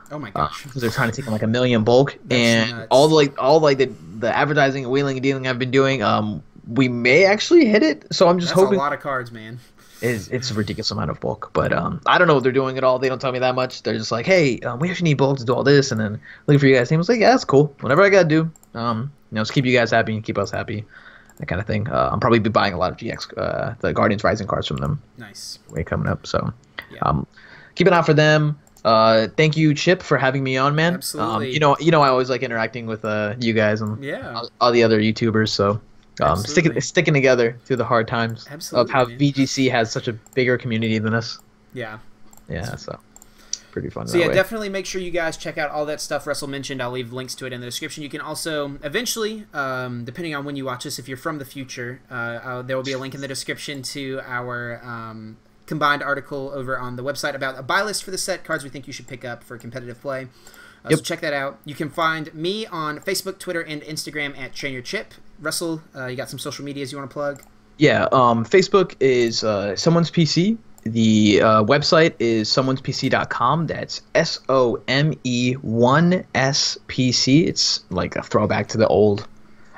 Oh my gosh! Because they're trying to take on a million bulk, and nuts. all the advertising and wheeling and dealing I've been doing. We may actually hit it, so I'm just hoping. That's a lot of cards, man. It's a ridiculous amount of bulk, but I don't know what they're doing at all. They don't tell me that much. They're just like, hey, we actually need bulk to do all this, and then looking for you guys' team. I was like, yeah, that's cool. Whatever I gotta do, just keep you guys happy and keep us happy, that kind of thing. I'm probably be buying a lot of GX, the Guardians Rising cards from them. Nice. Way coming up, so keep an eye out for them. Thank you, Chip, for having me on, man. Absolutely. I always like interacting with you guys and all the other YouTubers, so. Sticking together through the hard times. Absolutely, of how VGC has such a bigger community than us. Yeah, so pretty fun. So definitely make sure you guys check out all that stuff Russell mentioned. I'll leave links to it in the description. You can also eventually, depending on when you watch this, if you're from the future, there will be a link in the description to our combined article over on the website about a buy list for the set cards we think you should pick up for competitive play. So check that out. You can find me on Facebook, Twitter, and Instagram at TrainYourChip. Russell, you got some social medias you want to plug? Yeah, Facebook is Someone's PC. The website is someonespc.com. That's SOME1SPC. It's like a throwback to the old,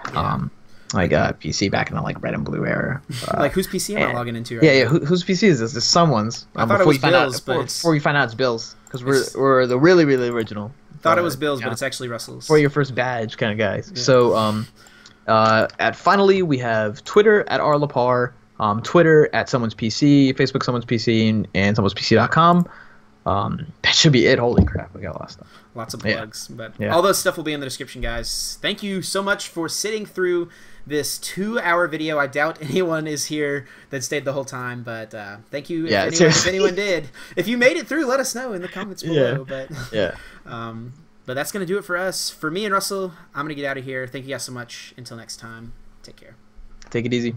PC back in the like red and blue era. Like whose PC am I logging into? Right now? Whose PC is this? It's someone's. I thought it was Bill's, before you find out it's Bill's, because we're the really original. Thought it was Bill's, but it's actually Russell's. For your first badge kind of guys. Yeah. So finally we have Twitter at LaParre. Twitter at Someone's PC, Facebook Someone's PC, and someone'spc.com. That should be it. Holy crap, we got a lot of stuff. Lots of plugs, but all those stuff will be in the description, guys. Thank you so much for sitting through this 2-hour video. I doubt anyone is here that stayed the whole time, but thank you if anyone did. If you made it through, let us know in the comments below. But but that's gonna do it for us. For me and Russell, I'm gonna get out of here. Thank you guys so much. Until next time, take care. Take it easy.